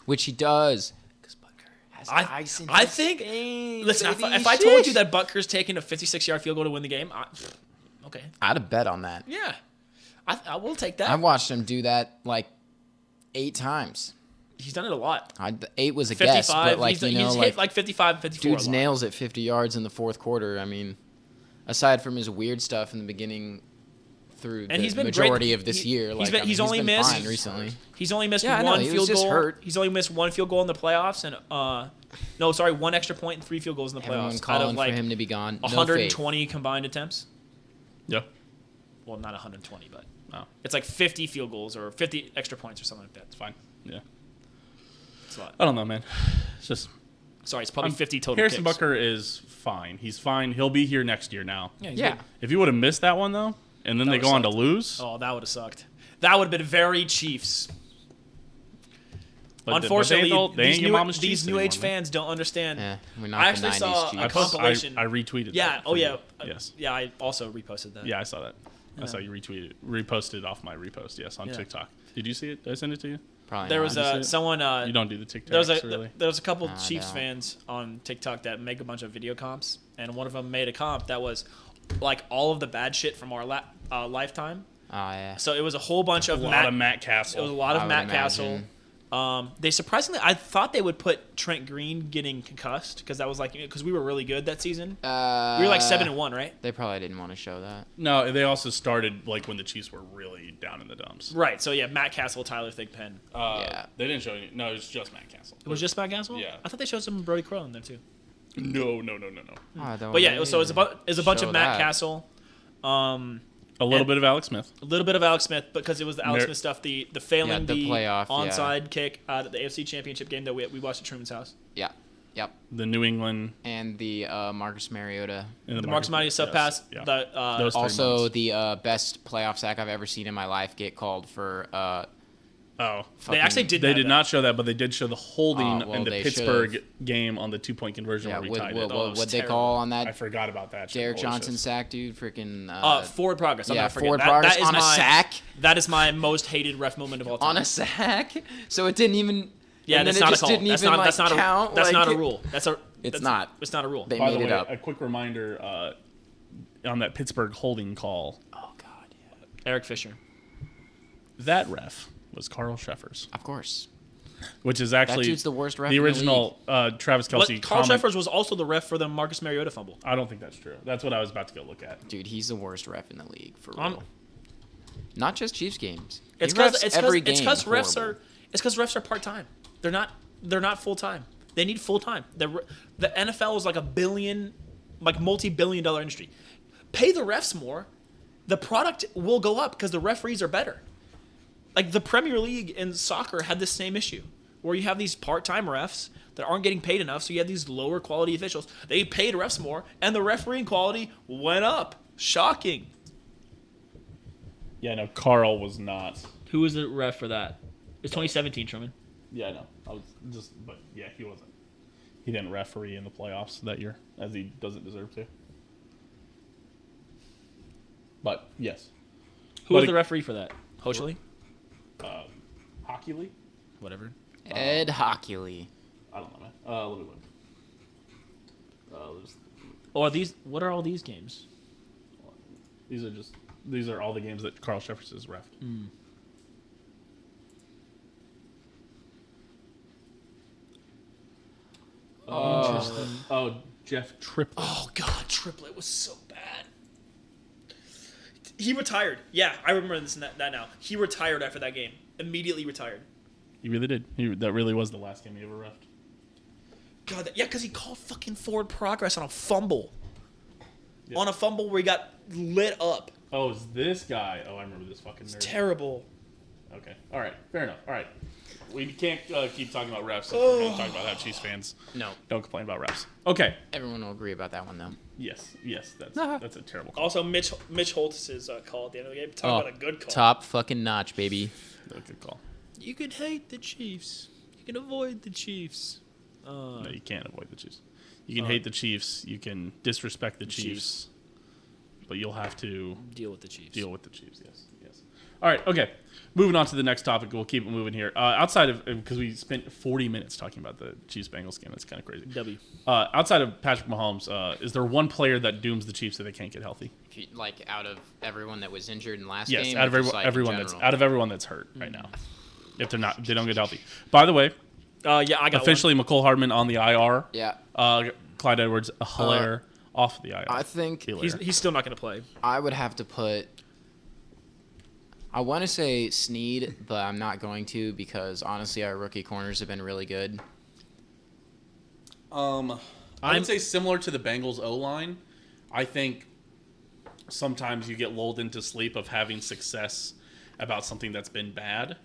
Which he does. Because Butker has I ice in I his think. veins, Listen, baby. if I told you Sheesh. that Butker's taking a 56-yard field goal to win the game, okay, I'd have bet on that. yeah, I will take that. I watched him do that like 8 times. He's done it a lot. 8 was a guess, 55. but like he's hit like 55 and 54. dude's a lot. nails at 50 yards in the fourth quarter. I mean, aside from his weird stuff in the beginning through And the he's been majority great. of this year, He's like been- I mean, he's only been missed- fine recently. He's only missed Yeah, I know, one he was field just goal. hurt. He's only missed one field goal in the playoffs, and one extra point and 3 field goals in the Everyone playoffs out calling of like for him to be gone. No faith. 120 combined attempts. Yeah. Well, not 120, but Oh, it's like 50 field goals or 50 extra points or something like that. it's fine. Yeah. It's a lot. I don't know, man. It's just Sorry, it's probably 50 total. Harrison kicks. Butker is fine. He's fine. He'll be here next year now. Yeah. He's Yeah. good. If you would have missed that one though, and then That they go would've on to sucked. lose, Oh, that would have sucked. That would have been very Chiefs. but Unfortunately, they ain't these your mama's these Chiefs new age anymore, man. fans don't understand. Yeah, we're not I the actually 90s saw Chiefs. a compilation. I retweeted. Yeah. that Oh, for yeah. you. Yes. Yeah, I also reposted that. Yeah, I saw that. I saw you reposted off my repost. Yes, on Yeah. TikTok. Did you see it? Did I send it to you? Probably There not. was Did you see it? someone. You don't do the TikToks, really. There was a couple I Chiefs don't. fans on TikTok that make a bunch of video comps, and one of them made a comp that was like all of the bad shit from our lifetime. Oh yeah. So it was a whole bunch of A lot of Matt Castle. It was a lot I of would Matt imagine. Castle. They surprisingly, I thought they would put Trent Green getting concussed because that was like because we were really good that season. We were like 7-1, right? They probably didn't want to show that. No, they also started like when the Chiefs were really down in the dumps. Right. So yeah, Matt Castle, Tyler Thigpen. Yeah. They didn't show any. No, it was just Matt Castle. It was just Matt Castle. Yeah. I thought they showed some Brody Crow in there too. No. But yeah, so it was a bunch of Matt that. Castle. A little bit of Alex Smith. A little bit of Alex Smith because it was the Alex Smith stuff, the failing Yeah, the playoff, onside kick at the AFC Championship game that we watched at Truman's house. Yeah. Yep. The New England And the Marcus Mariota. and The Marcus Mariota sub pass. Yeah. The Those 3 Also, months. the best playoff sack I've ever seen in my life get called for. Oh, they actually did. they have did that. not show that, but they did show the holding well, in the they Pittsburgh game on the 2-point conversion Yeah. where he tied it. Oh, it was What they terrible. call on I that forgot about that. shit. Derek Holy Johnson shit. sack, dude? Freaking. Forward progress. I'm yeah, not forget. forward That- progress that is on a my- sack. That is my most hated ref moment of all time. On a sack. So it didn't even. Yeah, and that's then not it a just call. didn't That's even not. like That's not count. a. That's like, not a rule. It's It's not. It's not a rule. They By made the it way, up. a quick reminder on that Pittsburgh holding call. Oh God. Yeah. Eric Fisher. That ref was Carl Sheffers, Of course. which is That actually dude's the worst ref the in the original Travis Kelce. But Carl comment- Sheffers was also the ref for the Marcus Mariota fumble. I don't think that's true. That's what I was about to go look at. Dude, he's the worst ref in the league for real. Um, Not just Chiefs games. It's He refs because every game refs horrible. are part time. They're not full time. They need full time. The NFL is like multi-billion-dollar industry. Pay the refs more, the product will go up because the referees are better. Like the Premier League in soccer had the same issue, where you have these part-time refs that aren't getting paid enough, so you have these lower quality officials. They paid refs more, and the refereeing quality went up. Shocking. Yeah, no, Carl was not. Who was the ref for that? It's 2017, Truman. Yeah, no, I was but yeah, he wasn't. He didn't referee in the playoffs that year, as he doesn't deserve to. But yes, Who But was it- the referee for that? Hochley? Hockey League. Whatever. Ed Hockley. I don't know, man. Let me look. Or these? What are all these games? These are all the games that Carl Sheffers has ref. Oh, Jeff Triplett. Oh God, Triplet was so bad. He retired. Yeah, I remember that now. He retired after that game. Immediately retired. He really did. That really was the last game he ever refed. God, yeah, because he called fucking forward progress on a fumble. Yeah. On a fumble where he got lit up. Oh, it's this guy. Oh, I remember this fucking nerd. Terrible. Okay. All right. Fair enough. All right. We can't keep talking about refs if we're going to talk about how Chiefs fans No. don't complain about refs. Okay. Everyone will agree about that one, though. Yes. That's a terrible call. Also, Mitch Holtis's call at the end of the game. Talk about a good call. Top fucking notch, baby. Good call. You can hate the Chiefs. You can avoid the Chiefs. No, you can't avoid the Chiefs. You can hate the Chiefs. You can disrespect the Chiefs. But you'll have to Deal with the Chiefs. deal with the Chiefs. Yes. All right. Okay. Moving on to the next topic. We'll keep it moving here. Outside of, because we spent 40 minutes talking about the Chiefs-Bengals game. That's kind of crazy. W. Outside of Patrick Mahomes, is there one player that dooms the Chiefs so they can't get healthy? If you, like, out of everyone that was injured in last Yes, game? out of or just, like, in everyone general? that's hurt right now. If they don't get healthy. By the way, Yeah, I got officially McCole Hardman on the IR. Yeah. Clyde Edwards-Helaire off the IR. I think Hilaire. He's still not going to play. I would have to put. I want to say Snead, but I'm not going to because honestly, our rookie corners have been really good. I would say similar to the Bengals O-line. I think sometimes you get lulled into sleep of having success about something that's been bad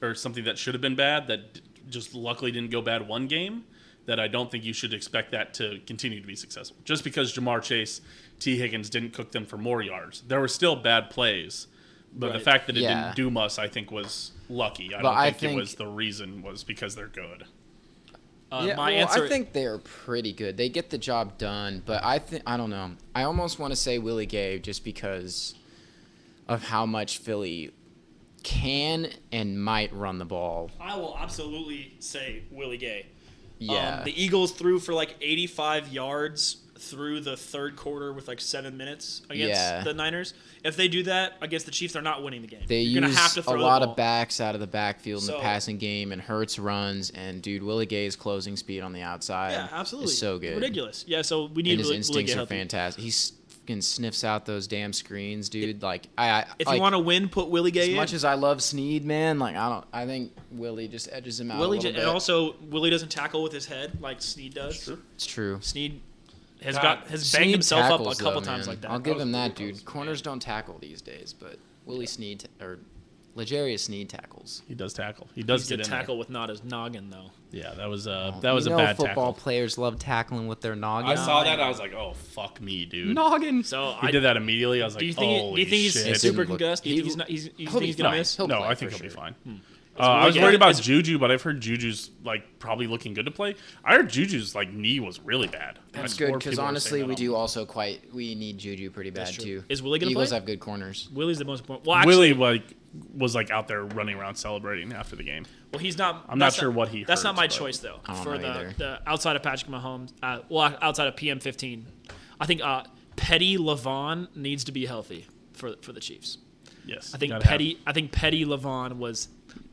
or something that should have been bad that just luckily didn't go bad one game, that I don't think you should expect that to continue to be successful. Just because Jamar Chase, T. Higgins didn't cook them for more yards. There were still bad plays, but the Right. fact that it Yeah. didn't doom us, I think, was lucky. I But don't I think it think- was the reason was because they're good. My answer. I think they're pretty good. They get the job done, but I don't know. I almost want to say Willie Gay just because of how much Philly can and might run the ball. I will absolutely say Willie Gay. Yeah. The Eagles threw for like 85 yards through the third quarter with like 7 minutes against Yeah. the Niners. If they do that against the Chiefs, they're not winning the game. They You're use gonna have to throw a the lot ball. of backs out of the backfield in So- the passing game, and Hurts runs, and dude, Willie Gay's closing speed on the outside Yeah, absolutely. is so good. Ridiculous. Yeah, so we need And his Willie instincts Gay are healthy. fantastic. He fucking sniffs out those damn screens, dude. Like I If like, you want to win, put Willie Gay as in. much as I love Snead, man, like I think Willie just edges him out Willie a little and bit. also Willie doesn't tackle with his head like Snead does. It's true. Snead has God, banged Snead himself up a tackles, couple though, times man. like that. I'll give was him really that, dude. close. Corners don't tackle these days, but Willie Snead or Legarius Snead tackles. He does tackle. He does He's get a in tackle with not his noggin though. there. Yeah, that was You a know bad football tackle. players love tackling with their noggin. I saw that. I was like, oh fuck me, dude. noggin. So He did that immediately. I was Do you like, think? holy Do you think he's shit. super Didn't look- concussed? Do you think he- he's not? He's he'll think be he's gonna fine. miss? He'll No, play I think for he'll be sure. fine. Willie I was Gay- worried about is- Juju, but I've heard Juju's like probably looking good to play. I heard Juju's like knee was really bad. That's I good swore because people were honestly, saying we that do also we need Juju pretty bad That's true. too. Is Willie gonna Eagles play? have good corners. Willie's the most important. Well, on. actually, Willie was like out there running around celebrating after the game. well, he's not. I'm not that's sure what he That's not hurts, my but- choice though. I don't For know either. the outside of Patrick Mahomes, outside of PM15, I think Petty Levon needs to be healthy for the Chiefs. Yes, I think gotta Petty Levon was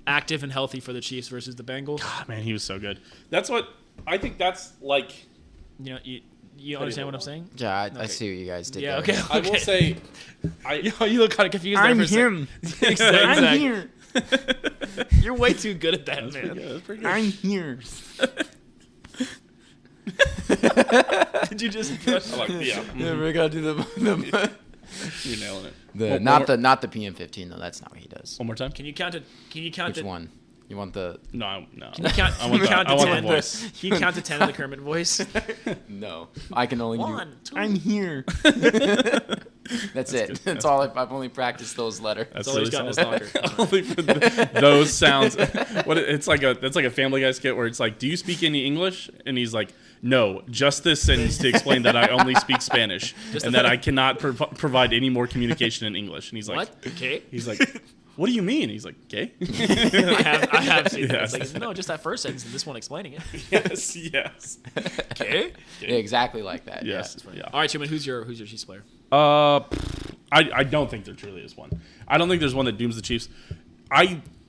active and healthy for the Chiefs versus the Bengals. have- man, he was so good. That's what I think. That's like You know, you understand what I'm saying? Yeah, I Okay. see what you guys did. Yeah. there. Okay. I will say. You look kind of confused. there for a second. Exactly. You're way too good at that, man. That's pretty good. I'm here. Did you just brush? I like, yeah, We gotta do the you're nailing it. the One not the PM15 though. That's not what he does. One more time. Can you count it? Can you count Which it? one? You want the No. Can you count? I want the- count I to want the 10? voice. Can you count to 10 in the Kermit voice? no? I can only One, do. two. I'm here. That's it. That's all. I've only practiced those letters. That's all he's got in his solid. locker. Only for those sounds. It's like a Family Guy skit where it's like, "Do you speak any English?" And he's like, "No, just this sentence to explain that I only speak Spanish and that I cannot provide any more communication in English." And he's like, What? Okay. He's like, "What do you mean?" He's like, "Gay?" I have seen that. Yes. It's like, no, just that first sentence and this one explaining it. yes. Okay. Yeah, exactly like that. Yes. Yeah. Yeah. All right, Truman, who's your Chiefs player? I don't think there truly is one. I don't think there's one that dooms the Chiefs.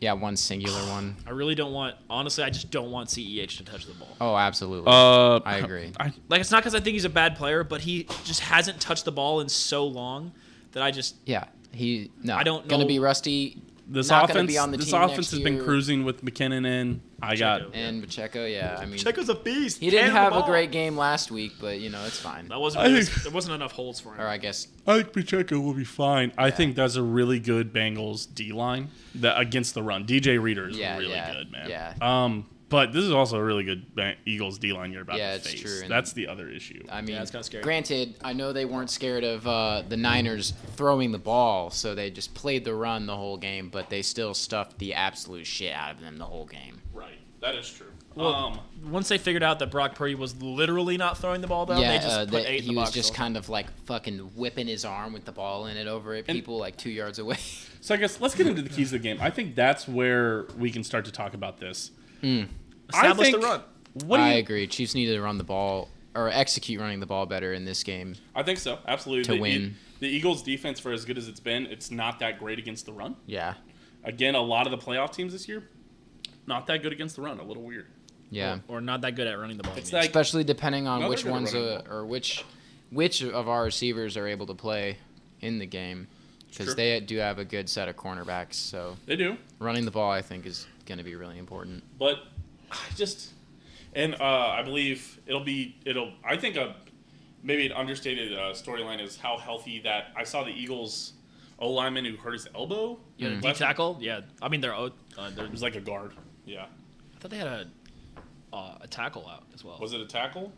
Yeah, one singular one. I really don't want. Honestly, I just don't want CEH to touch the ball. Oh, absolutely. I agree. Like, it's not because I think he's a bad player, but he just hasn't touched the ball in so long that I just. Yeah, I don't gonna know- be rusty. This Not gonna offense, be on the this team offense next has been year. cruising with McKinnon in. I got Pacheco. And Pacheco, yeah. I mean, Checo's a beast. he didn't Hand the have a ball. great game last week, but it's fine. That wasn't. I Really, think- there wasn't enough holes for him. Or I guess I think Pacheco will be fine. I think that's a really good Bengals D line that against the run. DJ Reader is really good, man. yeah. But this is also a really good Eagles D line you're about Yeah, to it's face. true, and- That's the other issue. I mean, it's kinda scary. granted, I know they weren't scared of the Niners throwing the ball, so they just played the run the whole game, but they still stuffed the absolute shit out of them the whole game. Right. That is true. Well, once they figured out that Brock Purdy was literally not throwing the ball down, they just put 8 in he the was box. just score. kind of like fucking whipping his arm with the ball in it over at people like 2 yards away. So I guess let's get into the keys of the game. I think that's where we can start to talk about this. Establish the run. What do I you, agree. Chiefs need to run the ball or execute running the ball better in this game. I think so. Absolutely. To win. The Eagles' defense, for as good as it's been, it's not that great against the run. Yeah. Again, a lot of the playoff teams this year, not that good against the run. A little weird. Yeah. Or not that good at running the ball. It's I mean. like Especially depending on No, which they're good at ones running the or which of our receivers are able to play in the game, because True. they do have a good set of cornerbacks. So they do. running the ball, I think, is going to be really important. But I just, and I believe I think maybe an understated storyline is how healthy that I saw the Eagles O lineman who hurt his elbow. Yeah, last D week. tackle. Yeah, I mean It was like a guard. Yeah. I thought they had a tackle out as well. Was it a tackle?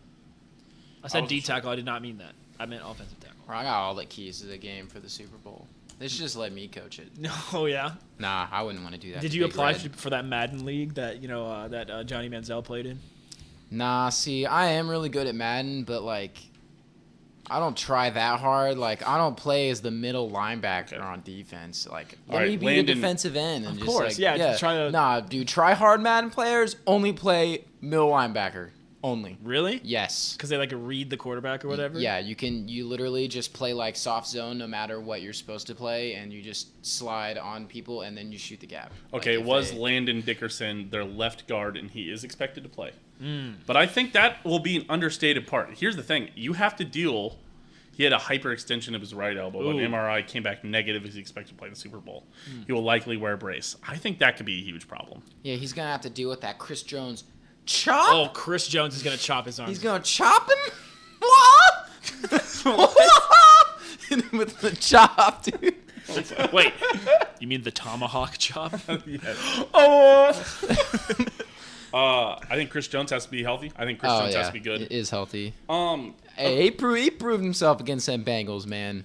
I said wasn't D sure. tackle. I did not mean that. I meant offensive tackle. I got all the keys to the game for the Super Bowl. They should just let me coach it. Oh yeah. Nah, I wouldn't want to do that. Did to you Big apply Red. for that Madden league that that Johnny Manziel played in? Nah, see, I am really good at Madden, but like, I don't try that hard. Like, I don't play as the middle linebacker on defense. Like, All let right, me be Landon- the defensive end. And Of just course, like, yeah, try to- Nah, dude, try hard Madden players only play middle linebacker. Only. Really? Yes. Because they like read the quarterback or whatever. Yeah, you literally just play like soft zone no matter what you're supposed to play, and you just slide on people and then you shoot the gap. Okay, Like, it was if Landon Dickerson, their left guard, and he is expected to play. But I think that will be an understated part. Here's the thing. You have to deal... He had a hyperextension of his right elbow. An MRI came back negative. He's expected to play the Super Bowl. He will likely wear a brace. I think that could be a huge problem. Yeah, he's gonna have to deal with that Chris Jones chop. Oh, Chris Jones is gonna chop his arm. He's gonna chop him. What? With the chop, dude. Wait, you mean the tomahawk chop? I think Chris Jones has to be healthy. I think Chris Jones has to be good. He is healthy. Hey, He proved himself against them Bengals, man.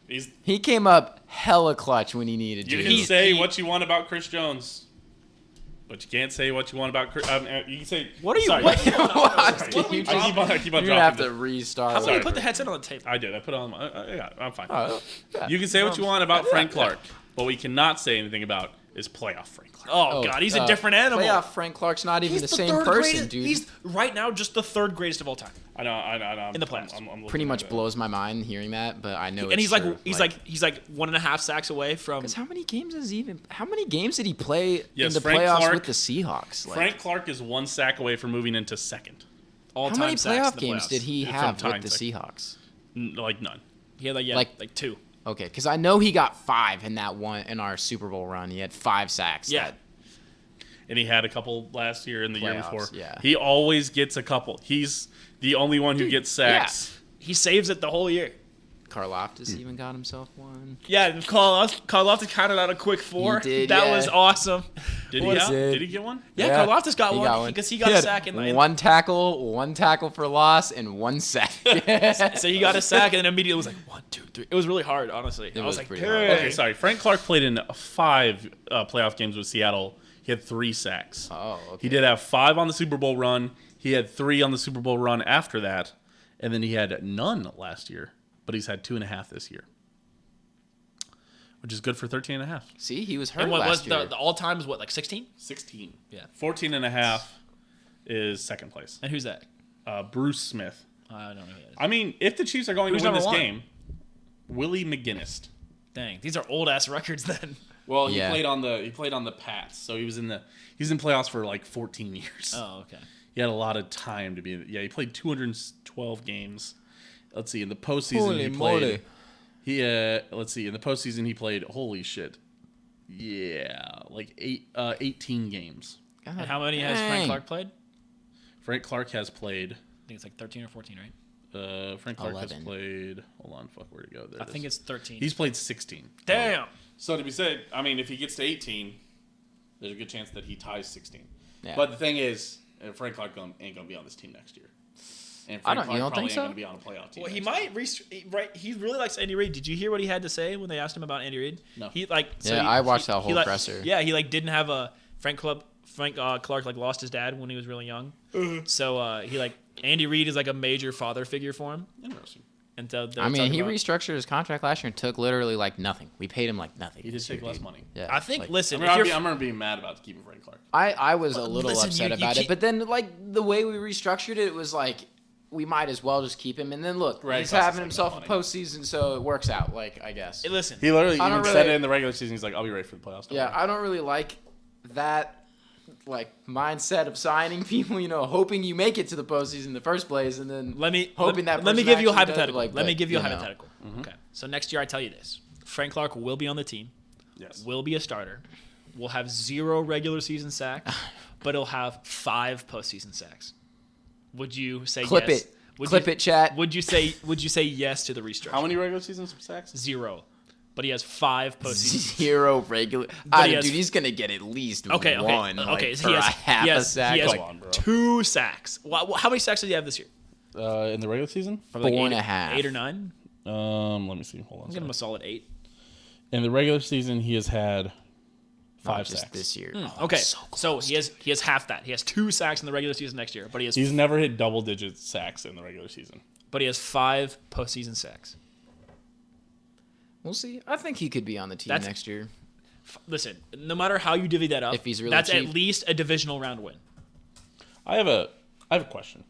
He's, He came up hella clutch when he needed you to. can say what you want about Chris Jones, but you can't say what you want about Chris. You can say What are you? Sorry. What? I keep on You're gonna have dropping to restart. How about you Sorry. put the headset on the table? I did. I put it on my. Yeah, I'm fine. Oh, yeah. You can say what you want about Frank Clark. What we cannot say anything about is playoff Frank Clark. Oh, God, he's a different animal. Playoff Frank Clark's not even He's the same person, greatest, dude. He's right now just the third greatest of all time. I know. In the playoffs. I'm looking Pretty at much it. blows my mind hearing that, but I know And it's he's like true. he's like 1.5 sacks away from. Because how many games did he play Yes, in the Frank playoffs Clark- with the Seahawks? Like, Frank Clark is 1 sack away from moving into second. all-time how many sacks in playoff the games playoffs. did he From have with tying the second. Seahawks? Like none. He had Like- like 2. Okay, because I know he got 5 in that one in our Super Bowl run. He had 5 sacks. Yeah. that- And he had a couple last year and the year Playoffs, before. yeah. He always gets a couple. He's the only one who gets sacks. He saves it the whole year. Karlaftis even got himself one. Yeah, Karlaftis counted out a quick 4. He did, that yeah. was awesome. Did What he? is Did he get one? Yeah, Karlaftis got He one because he got a had sack in one tackle for loss, and 1 sack. So he got a sack and then immediately was like 1, 2, 3. It was really hard, honestly. I was was like, pretty hard. "Dang." Okay, sorry. Frank Clark played in 5 playoff games with Seattle. He had 3 sacks. Oh, okay. He did have 5 on the Super Bowl run. He had 3 on the Super Bowl run after that. And then he had none last year. But he's had 2.5 this year. Which is good for 13.5. See, he was hurt And what was last year. the all-time is what, like 16? 16. Yeah. 14.5 is second place. And who's that? Bruce Smith. I don't know who that is. I mean, if the Chiefs are going Who's to win this number 1? game, Willie McGinnis. Dang, these are old-ass records then. Well, Yeah. he played on the Pats, so he was in playoffs for like 14 years. Oh, okay. He had a lot of time to be. Yeah, he played 212 games. Let's see, in the postseason he played. Let's see, in the postseason he played. Holy shit. Yeah, like 18 games. God And how many has Frank dang. Clark played? Frank Clark has played. I think it's like 13 or 14, right? Frank Clark has 11. played. Hold on, fuck, where'd it go? There I it think is. it's 13. He's played 16. Damn. So to be said, I mean, if he gets to 18, there's a good chance that he ties 16. Yeah. But the thing is, Frank Clark ain't gonna be on this team next year. And Frank You Clark don't probably think so? ain't gonna be on a playoff team. Well, he next year. might right. He really likes Andy Reid. Did you hear what he had to say when they asked him about Andy Reid? No. He like. So Yeah, he- I watched that he, whole like- presser. Yeah, he like didn't have a Frank Clark like lost his dad when he was really young. So he like Andy Reid is like a major father figure for him. Interesting. And so I mean, he about, restructured his contract last year and took literally like nothing. We paid him like nothing. He did this year, take less dude. money. Yeah. I think. like- Listen, I if you're remember being mad about keeping Frank Clark. I was a little listen, upset you about keep- it, but then like the way we restructured it was like we might as well just keep him. And then look, Right, he's cost us having like himself no a money. postseason, so it works out. Like I guess. listen. He literally I don't even said really- it in the regular season. He's like, "I'll be ready for the playoffs." Don't Yeah, worry." I don't really like that like mindset of signing people. You know, hoping you make it to the postseason in the first place, and then Let me hoping that let me person give you a actually does, hypothetical. like, Let me but, give you a you know. hypothetical. Okay. So next year I tell you this: Frank Clark will be on the team. Yes. Will be a starter. Will have 0 regular season sacks, but he'll have 5 postseason sacks. Would you say Clip yes? it. Would Clip you, it, chat. Would you say yes to the restructure? How many regular season sacks? 0. But he has 5 postseason. 0 regular. he has- Dude, he's gonna get at least Okay, one. okay, like, okay. So for he has a half he a has, sack. He has Come on, bro. 2 sacks. How many sacks did he have this year? In the regular season? Probably Four like and eight- a half. 8 or 9. Let me see. Hold on. I'll give him a solid 8. In the regular season, he has had 5 Not just sacks. this year. Okay, so he has half that. He has 2 sacks in the regular season next year, but he has He's never hit double-digit sacks in the regular season. 5 postseason sacks. We'll see. I think he could be on the team That's- next year. Listen, no matter how you divvy that up, If he's really that's cheap. at least a divisional round win. I have a I have a question.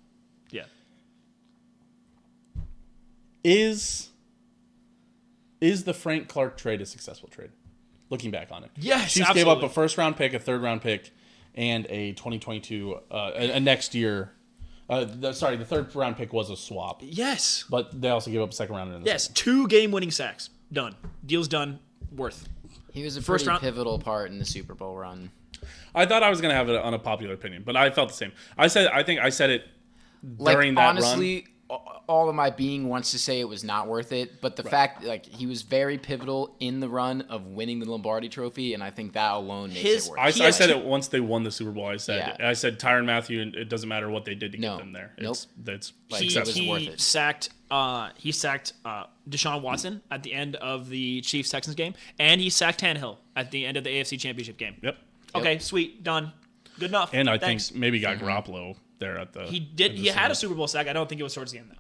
Yeah. Is the Frank Clark trade a successful trade? Looking back on it. Yes, Chiefs gave up absolutely. a first-round pick, a third-round pick, and a 2022, a next year. The third-round pick was a swap. Yes. But they also gave up a second round. Yes. 2 game-winning sacks. Done. Deal's done. Worth. He was a First pretty round- pivotal part in the Super Bowl run. I thought I was going to have an unpopular opinion, but I felt the same. I think I said it during Like, that honestly, all of my being wants to say it was not worth it, but the fact, like, he was very pivotal in the run of winning the Lombardi Trophy, and I think that alone makes it worth it. I said it once they won the Super Bowl. I said Yeah. Tyrann Mathieu. It doesn't matter what they did to No. get them there. Nope. That's Like, successful. it was worth He it. sacked Deshaun Watson at the end of the Chiefs Texans game, and he sacked Tannehill at the end of the AFC Championship game. Yep. Okay, sweet, done, good enough. And I Thanks. think maybe got Garoppolo there at the. he did. at the He had a Super Super Bowl sack. I don't think it was towards the end though.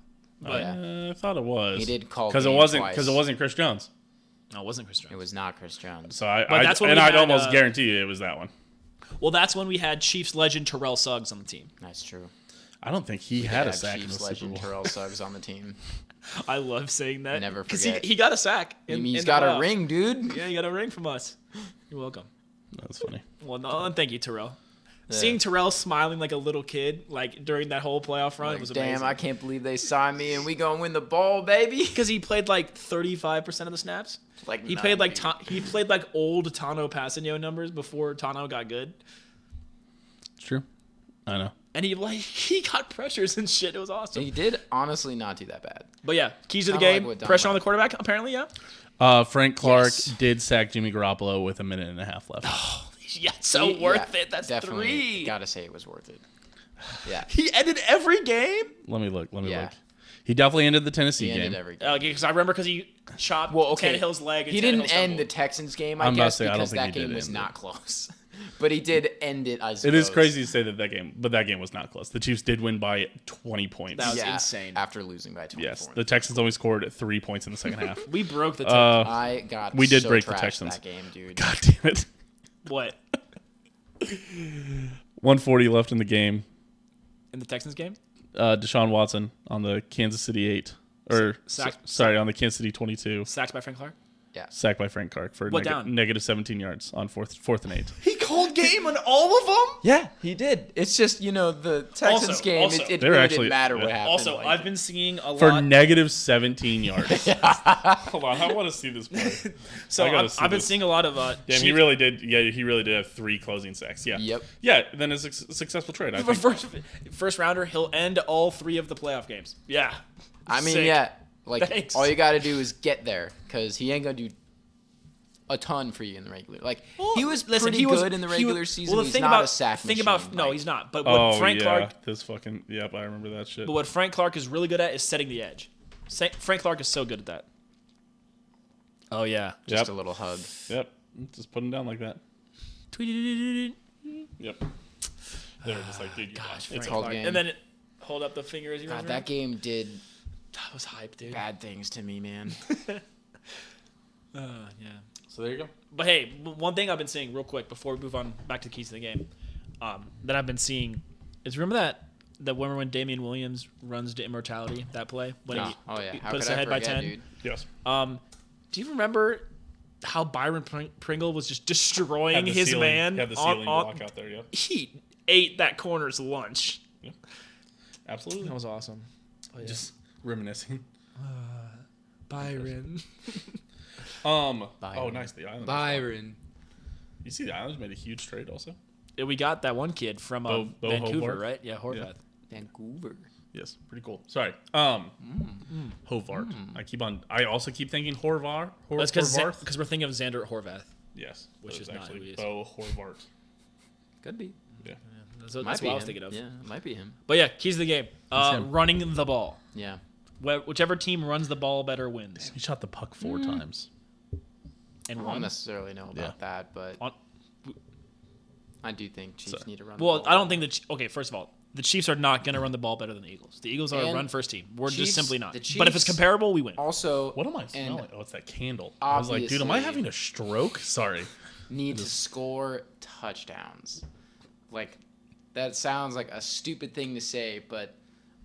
But Yeah. I thought it was. He did call because it game wasn't twice. Chris Jones. no, it wasn't Chris Jones. It was not Chris Jones. So But that's when we I'd had, almost guarantee you it was that one. Well, that's when we had Chiefs legend Terrell Suggs on the team. That's true. I don't think he We had did a have sack in the Chiefs Super legend Bowl. Terrell Suggs on the team. I love saying that. Never because forget. he got a sack. I mean, in he's the got a playoffs. ring, dude. Yeah, he got a ring from us. You're welcome. That's funny. Well, no, and thank you, Terrell. Seeing Terrell smiling like a little kid, like during that whole playoff run, Like, was damn, amazing. I can't believe they signed me, and we gonna win the ball, baby. Because he played like 35% of the snaps. Like He none, played like dude. he played like old Tano Passanio numbers before Tano got good, It's true. I know. and he got pressures and shit. It was awesome. He did honestly not do that bad. But yeah, keys to the Kinda like game: what Dahm pressure on the had. quarterback. Apparently, yeah. Frank Clark Yes. did sack Jimmy Garoppolo with a minute and a half left. Yeah, so He- worth yeah, it. That's definitely 3. Gotta say it was worth it. Yeah, He ended every game. Let me look. Yeah. Look. He definitely ended the Tennessee he ended game. every game. Because I remember because he chopped Well, okay, Tannehill's leg. And he didn't Tannehill end the stumbled. Texans game, I I'm about to guess, say, I don't because think that he did game was end it. not close. But he did end it. I suppose. It is crazy to say that game, but that game was not close. The Chiefs did win by 20 points. That was Yeah, insane. after losing by 24. Yes, the Texans only scored 3 points in the second half. We broke the. I got. We did so break the trashed Texans. that game, dude. God damn it! What 140 left in the game. in the Texans game? Deshaun Watson on the Kansas City 8, or Sack- sorry, on the Kansas City 22. Sacked by Frank Clark. Yeah. Sacked by Frank Clark for What down? negative 17 yards on fourth and 8. He called game on all of them. Yeah, he did. It's just the Texans Also- game. also- it They're really actually- didn't matter what yeah. happened. Also, like, I've been seeing a For lot. negative 17 yards. Hold on, I want to see this play. So I gotta I've see been this. seeing a lot of. Damn, he Chiefs- really did. Yeah, he really did have 3 closing sacks. Yeah. Yep. Yeah, then it's a successful trade. I For think. first rounder, he'll end all 3 of the playoff games. Yeah. I mean, Sick. yeah, like Thanks. all you got to do is get there, because he ain't gonna do a ton for you in the regular. Like he was pretty good in the regular season. Well, He's not a sack Think machine. about no, like, he's not. But what Frank Clark, this fucking yep, I remember that shit. but what Frank Clark is really good at is setting the edge. Frank Clark is so good at that. Oh yeah. just Yep. a little hug. Yep, just put him down like that. Yep. They were just like, dude, you Gosh, it's Frank called Clark. game. And then hold up the finger as he runs God, that around. game did That was hype, dude. bad things to me, man. Yeah. So there you go. But hey, one thing I've been seeing real quick before we move on back to the keys to the game, that I've been seeing is remember that when Damian Williams runs to immortality, that play when he Oh yeah, how puts could I ahead by forget, 10. dude? Yes. Do you remember how Byron Pringle was just destroying Had the his ceiling- man? Had the on- ceiling on- block out there. Yeah. He ate that corner's lunch. Absolutely. That was awesome. Just reminiscing. Byron. Oh, Byron. nice. The Islanders. Byron. You see, the Islanders made a huge trade also. We got that one kid from Bo Vancouver, Horvath? right? Yeah, Horvath. Vancouver. Yes, pretty cool. Sorry. Hovart. I also keep thinking Horvar. That's Horvarth. because we're thinking of Xander Horvath. Yes, Which that is not actually who he is. Bo Horvat. Could be. Yeah. That's Might what be I was him. thinking of. Yeah, it might be him. But yeah, keys to the game. him. Running the ball. Yeah. Whichever team runs the ball better wins. He shot the puck 4 times. And I don't won. necessarily know about that, but On- I do think Chiefs need to run. Well, the ball. I don't think that. Okay, first of all, the Chiefs are not going to run the ball better than the Eagles. The Eagles are a And run first team. We're Chiefs- just simply not. the But if it's Chiefs- comparable, we win. Also, What am I and smelling? Oh, it's that candle. I was like, dude, am I obviously- having a stroke? Sorry. need to score touchdowns. Like that sounds like a stupid thing to say, but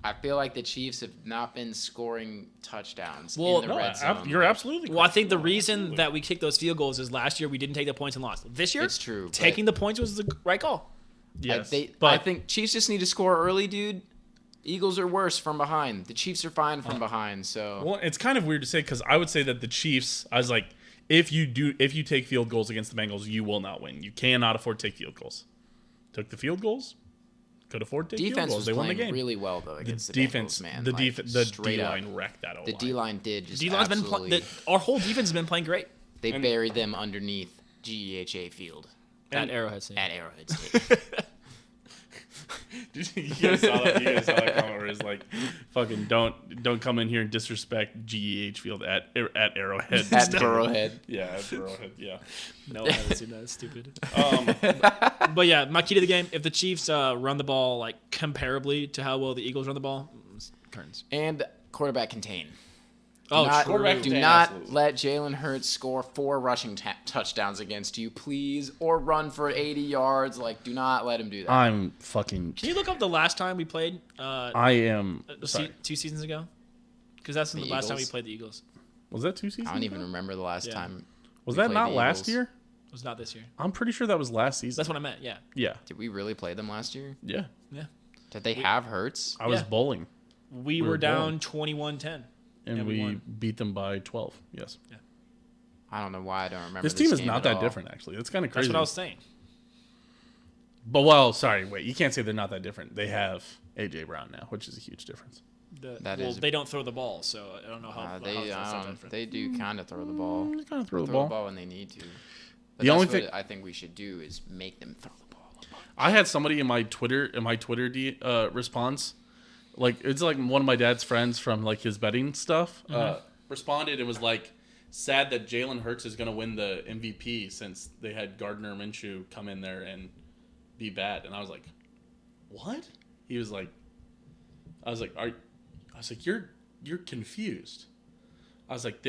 I feel like the Chiefs have not been scoring touchdowns in the red zone. You're absolutely Well, I think the reason that we kicked those field goals is last year we didn't take the points and lost. This year, It's true, but- taking the points was the right call. Yes, I but think Chiefs just need to score early, dude. Eagles are worse from behind. The Chiefs are fine from behind. So well, it's kind of weird to say because I would say that the Chiefs. I was like, if you take field goals against the Bengals, you will not win. You cannot afford to take field goals. Took the field goals. Could afford to take field defense goals. was They won the playing game. really well though against the defense, Bengals, man. the Like, the straight D up. line wrecked that. The D line did just D-line's been absolutely. our whole defense has been playing great They buried them underneath GEHA Field at Arrowhead Stadium. at Arrowhead Stadium. You guys saw that? You guys saw that comment where it's like, "Fucking don't come in here and disrespect GEH Field at Arrowhead." at Burrowhead. Yeah, at Arrowhead. Yeah. No, I haven't seen that. It's stupid. But yeah, my key to the game: if the Chiefs run the ball like comparably to how well the Eagles run the ball, curtains. And quarterback contain. Oh, quarterback Do contain, not absolutely. let Jalen Hurts score 4 rushing touchdowns against you, please, or run for 80 yards. Like, do not let him do that. I'm fucking. Can you look up the last time we played? I am. Sorry. 2 seasons ago, because that's the The last time we Eagles? played the Eagles. Was that 2 seasons? I don't even ago? remember the last Yeah. time. Was we that played not the last Eagles. year? It was not this year. I'm pretty sure that was last season. That's what I meant. Yeah. Yeah. Did we really play them last year? Yeah. Yeah. Did they have Hurts? I was Yeah. bowling, We were were down bowling. 21-10. and Yeah, we we won. beat them by 12. Yes. I don't know why I don't remember This team is game not at that all. different, actually. It's kind of That's crazy. what I was saying. But well, sorry, wait. You can't say they're not that different. They have AJ Brown now, which is a huge difference. They don't throw the ball, so I don't know how. how They that's not different. they do kind of throw the ball. They kind of throw the Throw ball. the ball when they need to. But The that's only what thing- I think we should do is make them throw the ball. I had somebody in my Twitter response, like it's like one of my dad's friends from like his betting stuff, responded and was like, sad that Jalen Hurts is going to win the MVP since they had Gardner Minshew come in there and be bad. And I was like, what? He was like, you're confused. I was like,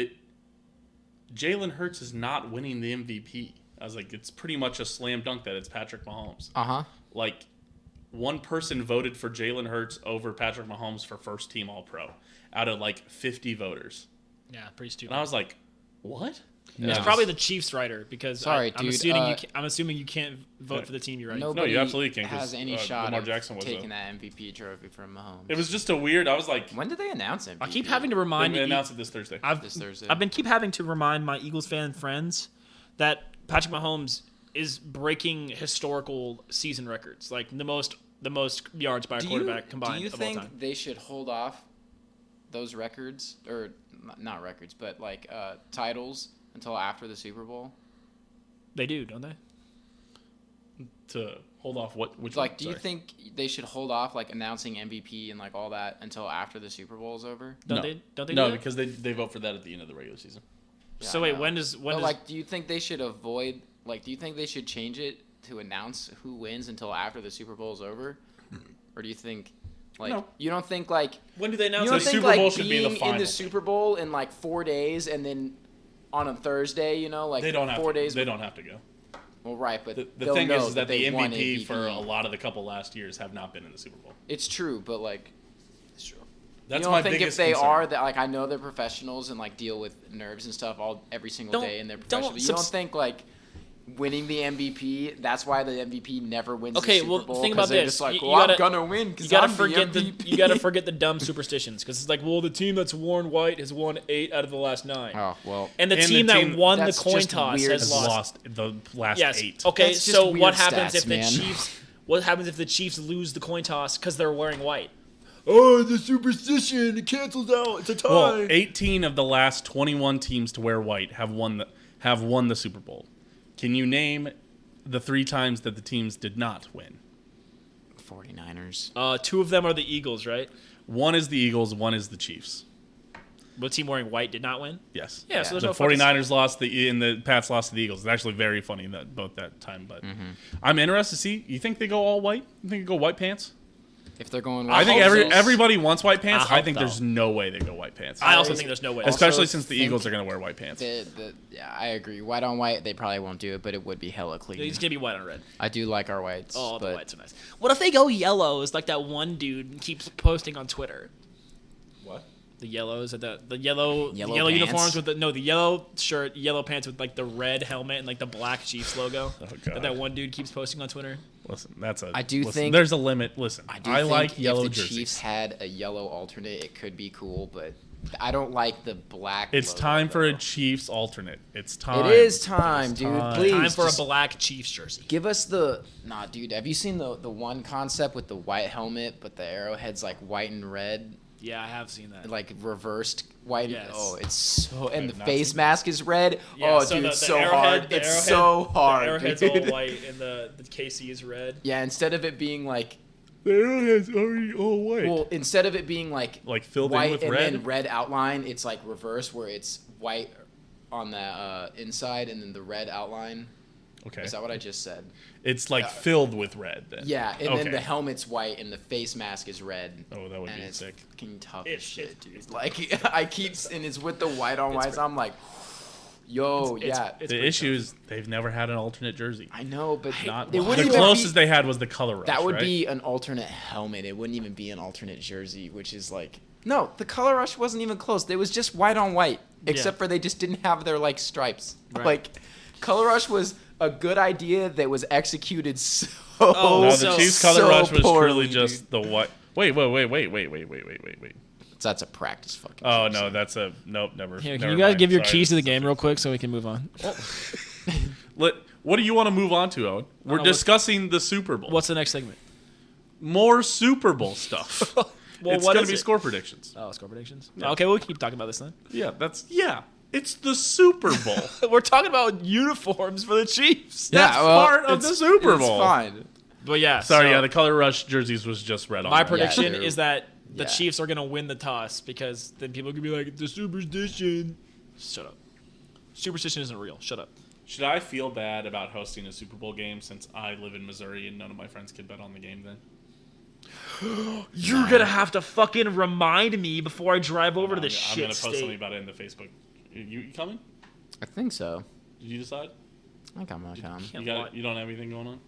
Jalen Hurts is not winning the MVP. I was like, it's pretty much a slam dunk that it's Patrick Mahomes. Like, one person voted for Jalen Hurts over Patrick Mahomes for first team All-Pro out of like 50 voters. Yeah, pretty stupid. And I was like, what? It's No. probably the Chiefs writer because Sorry, I'm dude, assuming you can't vote for the team you write. Nobody you absolutely can, 'cause, has any shot Lamar of Jackson was taking a- that MVP trophy from Mahomes. It was just a weird. I was like, When did they announce MVP? I keep having to remind they you. announced it this Thursday. This Thursday. I've been keep having to remind my Eagles fan friends that Patrick Mahomes is breaking historical season records, like the most yards by a quarterback combined Do you of all think time. they should hold off those records, or not records, but like titles until after the Super Bowl? They do, don't they? To hold off which Like, one? do you Sorry. think they should hold off like announcing MVP and like all that until after the Super Bowl is over? Don't No. they? Don't they? No, do that? because they vote for that at the end of the regular season. Yeah, So I wait, know. when does But like, do you think they should avoid? Like, do you think they should change it to announce who wins until after the Super Bowl is over, or do you think, like, No. you don't think like when do they announce? you don't The think Super like Bowl should be being the in final the thing. Super Bowl in like 4 days and then on a Thursday, you know, like They don't have 4 to. days. They don't have to go. Well, right, but The they'll thing know is that the they won MVP for a lot of the couple last years have not been in the Super Bowl. It's true, but like, it's true. That's you don't my think biggest if they concern. are that, like, I know they're professionals and like deal with nerves and stuff every single Don't- day, and they're don't professional. You don't subs- think like winning the MVP? That's why the MVP never wins. Okay, the Super well, Bowl, think 'cause about they're this. Just like, You well, I'm gotta- gonna win You because gotta I'm forget the the MVP. you gotta forget the dumb superstitions because it's like, well, the team that's worn white has won 8 out of the last 9, Oh well, and the And the team team- that won the that's coin just toss weird has Has lost. lost the last Yes. 8. Okay. That's just So weird what happens stats, if the man. Chiefs? What happens if the Chiefs lose the coin toss because they're wearing white? Oh, the superstition! It cancels out. It's a tie. Well, 18 of the last 21 teams to wear white have won the Super Bowl. Can you name the 3 times that the teams did not win? 49ers. 2 of them are the Eagles, right? One is the Eagles, one is the Chiefs. What team wearing white did not win? Yes. Yeah, so there's The no fucking- 49ers lost and the Pats lost to the Eagles. It's actually very funny that both that time, but I'm interested to see. You think they go all white? You think they go white pants? If they're going, I think hope so. everybody wants white pants. I I think hope there's no way they go white pants. I also think there's no way. Especially Also since the think Eagles are going to wear white pants. Yeah, I agree. White on white, they probably won't do it, but it would be hella clean. It's gonna be white on red. I do like our whites. Oh, the but whites are nice. What if they go yellow? Is like that one dude keeps posting on Twitter. What? The yellows, the yellow Yellow uniforms pants? with the yellow shirt, yellow pants with like the red helmet and like the black Chiefs logo. Oh, God. That one dude keeps posting on Twitter. Listen, that's a. I do listen, think- there's a limit. Listen, I do I think like yellow if the jerseys. Chiefs had a yellow alternate, it could be cool, but I don't like the black. It's logo, time for a though. Chiefs alternate. It's time. It is time, It's dude. time. Please, Time for a just black Chiefs jersey. give us the. Nah, dude. Have you seen the one concept with the white helmet, but the arrowhead's like white and red, Yeah, I have seen that. like reversed white? Yes. Oh, it's so. And I've the not face seen mask is red. Yeah, oh, so dude, the it's so arrowhead- hard. the It's arrowhead- so hard. The arrowhead's dude. all white and the KC is red. Yeah, instead of it being like. The arrowhead's already all white. Well, instead of it being like filled in white with and red. then red outline, it's like reverse where it's white on the inside and then the red outline. Okay. Is that what I just said? It's like filled with red. Then. Yeah, and Okay. then the helmet's white and the face mask is red. Oh, that would and be it's sick. fucking tough It's- as shit, dude. it's- Like I keep and it's with the white on white. So I'm like, yo, It's- yeah. it's The pretty issue tough. is they've never had an alternate jersey. I know, but Not it the wouldn't even closest be, they had was the color rush. that would right? be an alternate helmet. It wouldn't even be an alternate jersey, which is like no, the color rush wasn't even close. It was just white on white, except for they just didn't have their like stripes. Right. Like color rush was a good idea that was executed so. Oh, No, the so- Chiefs color so rush was poorly, truly dude. just the white. Wait. That's a practice fucking. Oh jersey. no, that's a nope. Never. Here, can never you guys mind. give your Sorry. keys to the game real quick so we can move on? What do you want to move on to, Owen? We're know, discussing the Super Bowl. What's the next segment? More Super Bowl stuff? Well, it's what gonna is be it? score predictions. Oh, score predictions. Yeah. Okay, we'll keep talking about this then. Yeah. It's the Super Bowl. We're talking about uniforms for the Chiefs. That's part of it's- the Super It's Bowl. fine. But yeah, Sorry, so yeah, the color rush jerseys was just red on. my red. prediction dude. is that the Yeah. Chiefs are gonna win the toss because then people could be like, the superstition. Shut up. Superstition isn't real. Shut up. Should I feel bad about hosting a Super Bowl game since I live in Missouri and none of my friends could bet on the game then? You're gonna have to fucking remind me before I drive over to the I'm shit gonna post something state. about it in the Facebook. You coming? I think so. Did you decide? I think I'm gonna come. Can't You lie. got? You don't have anything going on?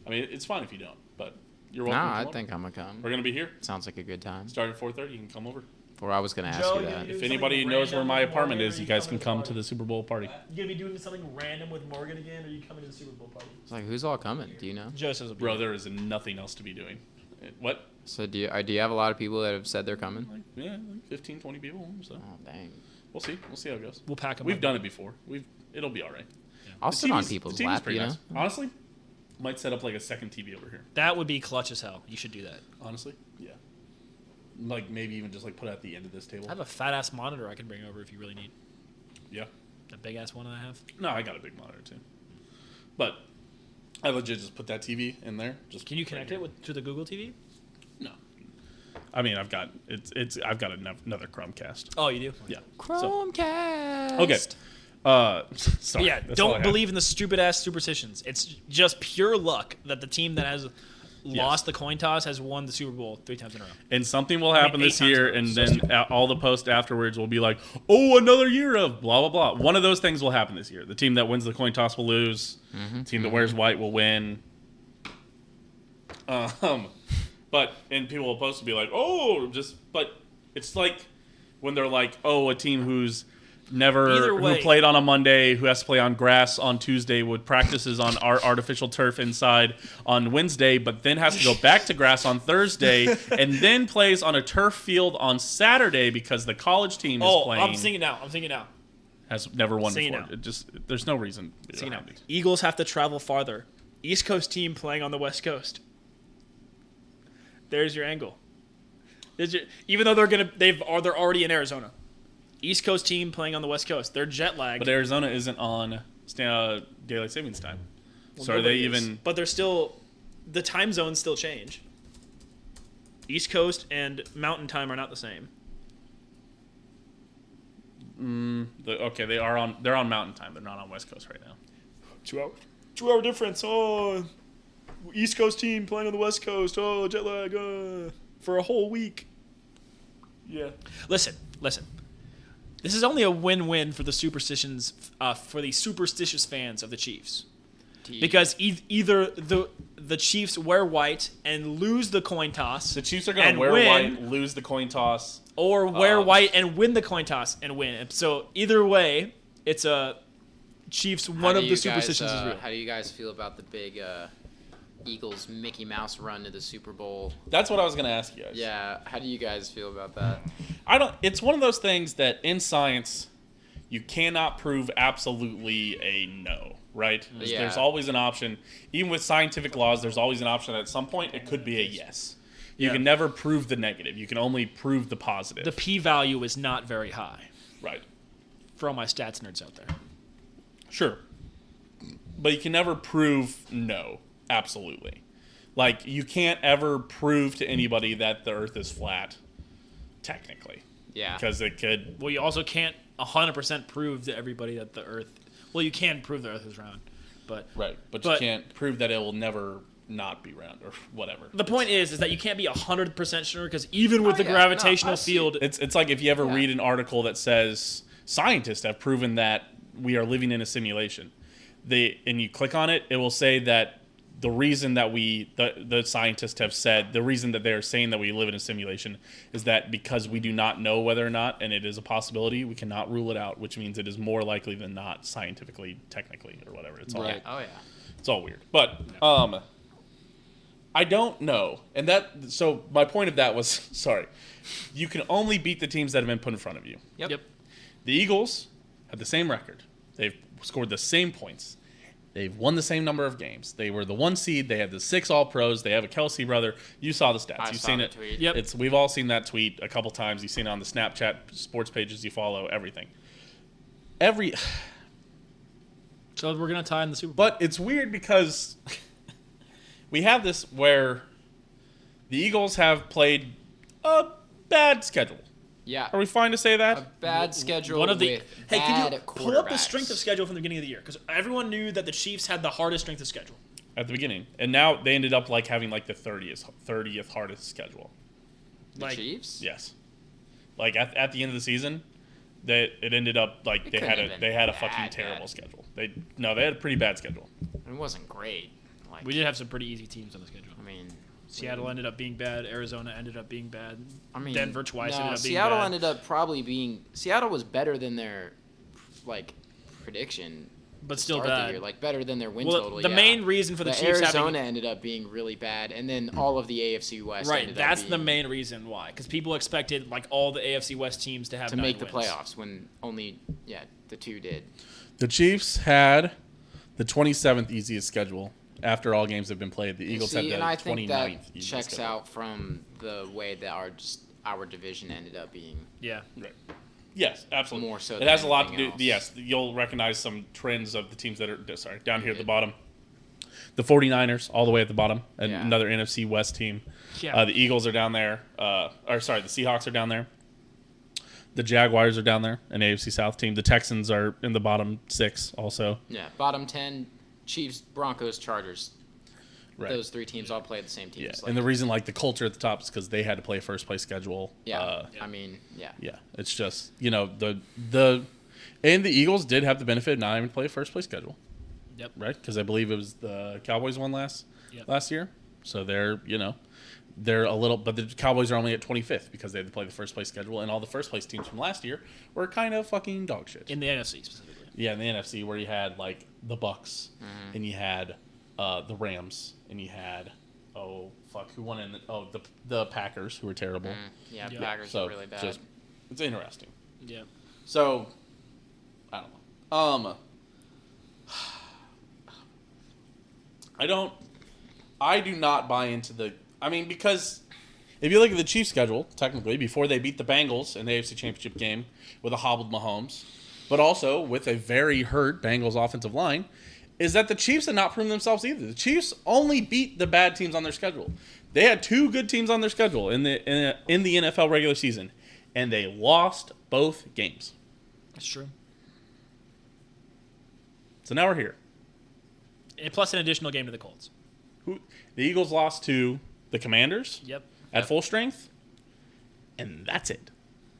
I mean, it's fine if you don't, but you're Nah, welcome. to I come think over. I'm gonna come. We're gonna be here. Sounds like a good time. Start at 4:30. You can come over. Or I was gonna ask Joe, you you that. do If something anybody knows where random my with apartment Morgan, is, or you you guys coming can to the come party? to the Super Bowl party. You gonna be doing something random with Morgan again, or are you coming to the Super Bowl party? It's like who's all coming? Do you know? Joe says, Bro, there is nothing else to be doing. What? So do you have a lot of people that have said they're coming? Like, yeah, like 15, 20 people. So Oh dang! we'll see. We'll see how it goes. We'll pack them. We've done it before. It'll be all right. I'll The sit on TV's people's the TV's lap. pretty You know? nice. Honestly, might set up like a second TV over here. That would be clutch as hell. You should do that. Honestly, yeah. Like maybe even just like put it at the end of this table. I have a fat ass monitor I can bring over if you really need. Yeah. That big ass one that I have. No, I got a big monitor too. But I legit just put that TV in there. Just Can you connect it to the Google TV? No. I mean, I've got another Chromecast. Oh, you do. Yeah. Chromecast. Okay. Sorry. Yeah, that's all I don't have. believe in the stupid ass superstitions. It's just pure luck that the team that has lost the coin toss has won the Super Bowl 3 times in a row. And something will happen eight this times year, in a row. and So then stupid. all the posts afterwards will be like, "Oh, another year of blah blah blah." One of those things will happen this year. The team that wins the coin toss will lose. The team that wears white will win. But and people will post to be like, "Oh, but it's like when they're like, oh, a team who's Either who way. played on a Monday, who has to play on grass on Tuesday, would practices on our artificial turf inside on Wednesday, but then has to go back to grass on Thursday, and then plays on a turf field on Saturday because the college team is playing. I'm thinking now. Has never won Singing before. now. It just there's no reason. See now, Eagles have to travel farther. East Coast team playing on the West Coast. There's your angle. Even though they're already in Arizona. East Coast team playing on the West Coast. They're jet lagged. But Arizona isn't on daylight savings time, Well, so are they nobody is. even? But they're still. The time zones still change. East Coast and Mountain Time are not the same. Okay, they're on Mountain Time. They're not on West Coast right now. 2 hour difference. Oh, East Coast team playing on the West Coast. Oh, jet lag for a whole week. Yeah. Listen. This is only a win-win for the superstitions for the superstitious fans of the Chiefs. Because either the Chiefs wear white and lose the coin toss. The Chiefs are going to wear white, lose the coin toss. Or wear white and win the coin toss and win. So either way, it's a Chiefs. One of the superstitions is real. How do you guys feel about the big Eagles Mickey Mouse run to the Super Bowl? That's what I was going to ask you guys. Yeah, how do you guys feel about that? It's one of those things that in science, you cannot prove absolutely a no, right? Yeah. There's always an option. Even with scientific laws, there's always an option that at some point it could be a yes. You can never prove the negative. You can only prove the positive. The p-value is not very high. Right. For all my stats nerds out there. Sure. But you can never prove no, absolutely. Like, you can't ever prove to anybody that the Earth is flat, technically. Yeah. Because it could... Well, you also can't 100% prove to everybody that the Earth... Well, you can prove the Earth is round, but... Right, but you can't prove that it will never not be round or whatever. The point is that you can't be 100% sure, because even with the gravitational field... It's like if you ever read an article that says scientists have proven that we are living in a simulation. And you click on it, it will say that the reason that the scientists have said, the reason that they are saying that we live in a simulation is that because we do not know whether or not, and it is a possibility, we cannot rule it out, which means it is more likely than not scientifically, technically, or whatever. It's all Right. Oh, yeah. It's all weird. But I don't know. And so my point of that was, sorry, you can only beat the teams that have been put in front of you. Yep. The Eagles have the same record. They've scored the same points. They've won the same number of games. They were the 1 seed. They had the 6 All-Pros. They have a Kelsey brother. You saw the stats. You've seen it. Tweet. Yep. We've all seen that tweet a couple times. You've seen it on the Snapchat sports pages you follow, everything. So we're going to tie in the Super Bowl. But it's weird because we have this where the Eagles have played a bad schedule. Yeah. Are we fine to say that? A bad schedule One of the with Hey, bad can you pull up the quarterbacks. strength of schedule from the beginning of the year? Because everyone knew that the Chiefs had the hardest strength of schedule. At the beginning. And now they ended up like having like the 30th hardest schedule. The Like, Chiefs? Yes. Like at the end of the season, it ended up like they had a fucking terrible schedule. They had a pretty bad schedule. It wasn't great. Like, We did have some pretty easy teams on the schedule. I mean, Seattle ended up being bad. Arizona ended up being bad. Denver twice ended up being Seattle bad. ended up probably being. Seattle was better than their, prediction. But to still start the bad. year. Like better than their win Well, total. the main reason for the Chiefs Arizona having... ended up being really bad, and then all of the AFC West. Right, ended that's up the being, main reason why. Because people expected all the AFC West teams to have to 9 make the wins. playoffs when only the 2 did. The Chiefs had the 27th easiest schedule after all games have been played. The Eagles had the and I 29th think that easiest checks schedule. out from the way that our division ended up being. Yeah. Right. Yes, absolutely. More so it than has a lot to do. anything else. Yes, you'll recognize some trends of the teams that are down here at the bottom. The 49ers all the way at the bottom, another NFC West team. Yeah. The Eagles are down there. The Seahawks are down there. The Jaguars are down there, an AFC South team. The Texans are in the bottom 6 also. Yeah, bottom 10, Chiefs, Broncos, Chargers. Right. Those 3 teams all played the same teams. Yeah. And the reason the culture at the top is because they had to play a first place schedule. Yeah, Yeah, it's just and the Eagles did have the benefit of not having to play a first place schedule. Yep. Right, because I believe it was the Cowboys won last year, so they're a little, but the Cowboys are only at 25th because they had to play the first place schedule, and all the first place teams from last year were kind of fucking dog shit. In the NFC specifically. Yeah, in the NFC where you had the Bucks, and you had the Rams, and you had who won in the Packers, who were terrible. Yeah, Yeah. Packers So are really bad. it's interesting. Yeah. So I don't know. I do not buy into because if you look at the Chiefs' schedule, technically, before they beat the Bengals in the AFC Championship game with a hobbled Mahomes, but also with a very hurt Bengals offensive line, is that the Chiefs have not proven themselves either. The Chiefs only beat the bad teams on their schedule. They had 2 good teams on their schedule in the NFL regular season, and they lost both games. That's true. So now we're here. And plus an additional game to the Colts. The Eagles lost to the Commanders Yep. at full strength, and that's it.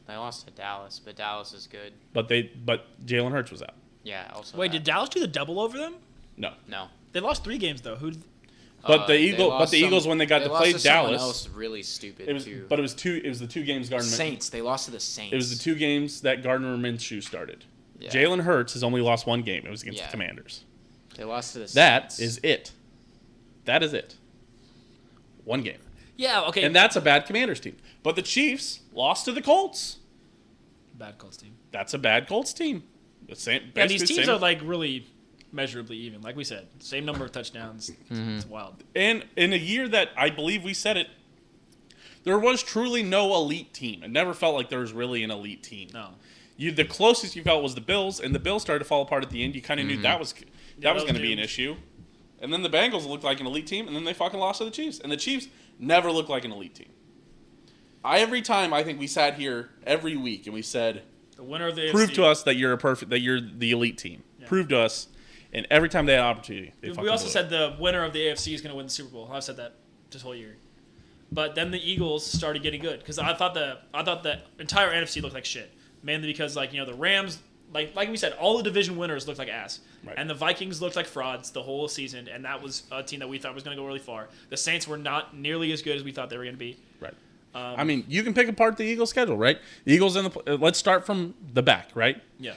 They lost to Dallas, but Dallas is good. But Jalen Hurts was out. Yeah, also. Wait, that. did Dallas do the double over them? No. No. They lost 3 games though. Who? But They the lost Eagles when they got to play lost to someone Dallas, else really stupid it was too. but it was the 2 games Gardner. Saints. They lost to the Saints. It was the 2 games that Gardner Minshew started. Yeah. Jalen Hurts has only lost 1 game. It was against Yeah. the Commanders. They lost to the That Saints. is it. That is it. 1 game. Yeah. Okay. And that's a bad Commanders team. But the Chiefs lost to the Colts. bad Colts team. That's a bad Colts team. The same. Yeah, these basically teams same- are like really measurably even. Like we said, same number of touchdowns. It's wild. And in a year that I believe we said it, there was truly no elite team. It never felt like there was really an elite team. No. The closest you felt was the Bills, and the Bills started to fall apart at the end. You kind of knew that was those going to be an dudes. issue. And then the Bengals looked like an elite team, and then they fucking lost to the Chiefs. And the Chiefs never looked like an elite team. Every time I think we sat here every week and we said, The winner of the prove AFC. to us that you're the elite team. Yeah. Prove to us. And every time they had an opportunity, they We fucking also blew it. said the winner of the AFC is going to win the Super Bowl. I've said that this whole year. But then the Eagles started getting good because I thought the entire NFC looked like shit. Mainly because the Rams, like we said, all the division winners looked like ass, Right. and the Vikings looked like frauds the whole season. And that was a team that we thought was going to go really far. The Saints were not nearly as good as we thought they were going to be. Right. I mean, you can pick apart the Eagles' schedule, right? The Eagles let's start from the back, right? Yeah.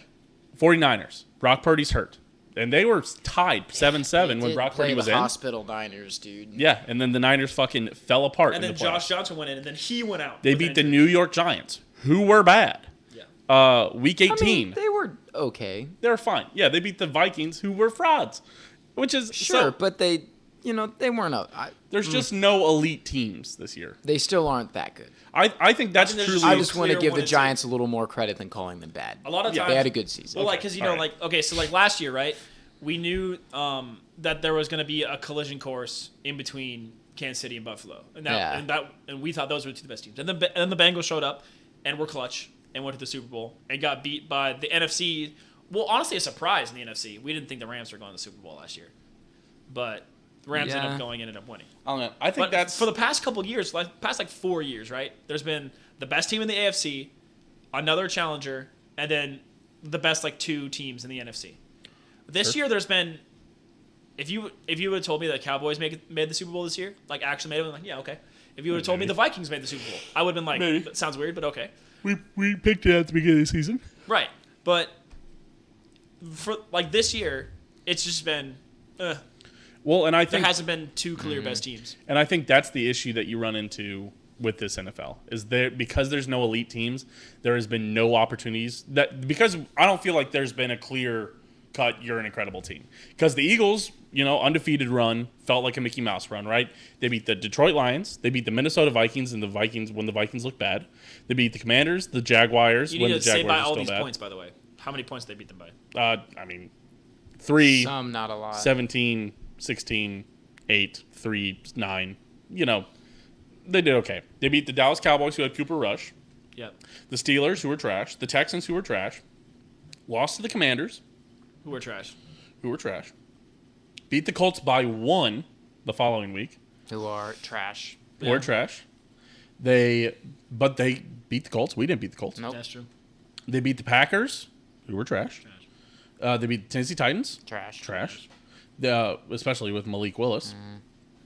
49ers. Brock Purdy's hurt. And they were tied 7-7 when Brock Purdy was the in. Hospital Niners, dude. Yeah, and then the Niners fucking fell apart And in then the playoffs. Josh Johnson went in, and then he went out. They with beat an the injury. New York Giants, who were bad. Yeah. Week I 18, mean, they were okay. they were fine. Yeah, they beat the Vikings, who were frauds. Which is Sure, so, but they weren't. there's just no elite teams this year. They still aren't that good. I think that's think there's truly. I just want to clear give one the and two. Giants a little more credit than calling them bad. A lot of Yeah. times They had a good season. Well, because all right. so last year, right? We knew that there was going to be a collision course in between Kansas City and Buffalo, and we thought those were the 2 best teams. And then the Bengals showed up and were clutch and went to the Super Bowl and got beat by the NFC. Well, honestly, a surprise in the NFC. We didn't think the Rams were going to the Super Bowl last year, but the Rams ended up going and ended up winning. I think But that's for the past couple years, past 4 years, right? There's been the best team in the AFC, another challenger, and then the best 2 teams in the NFC. This year, there's been. If you would have told me that Cowboys made the Super Bowl this year, actually made it, I'm like, yeah, okay. If you would have told me the Vikings made the Super Bowl, I would have been like, Maybe. that sounds weird, but okay. we picked it at the beginning of the season. Right, but for this year, it's just been. Well, and I There think hasn't been 2 clear best teams. And I think that's the issue that you run into with this NFL is because there's no elite teams, there has been no opportunities because I don't feel like there's been a clear cut. You're an incredible team because the Eagles, undefeated run felt like a Mickey Mouse run, right? They beat the Detroit Lions, they beat the Minnesota Vikings, and the Vikings when the Vikings looked bad. They beat the Commanders, the Jaguars You when need the to say Jaguars by were all still these bad. points, by the way. How many points did they beat them by? 3, Some, not a lot. 17, 16, 8, 3, 9. They did okay. They beat the Dallas Cowboys, who had Cooper Rush. Yep. The Steelers, who were trash. The Texans, who were trash. Lost to the Commanders, Who were trash? who were trash. Beat the Colts by 1 the following week, Who are trash. who were trash. But they beat the Colts. We didn't beat the Colts. Nope. That's true. They beat the Packers, who were trash. They beat the Tennessee Titans, Trash. trash. Especially with Malik Willis.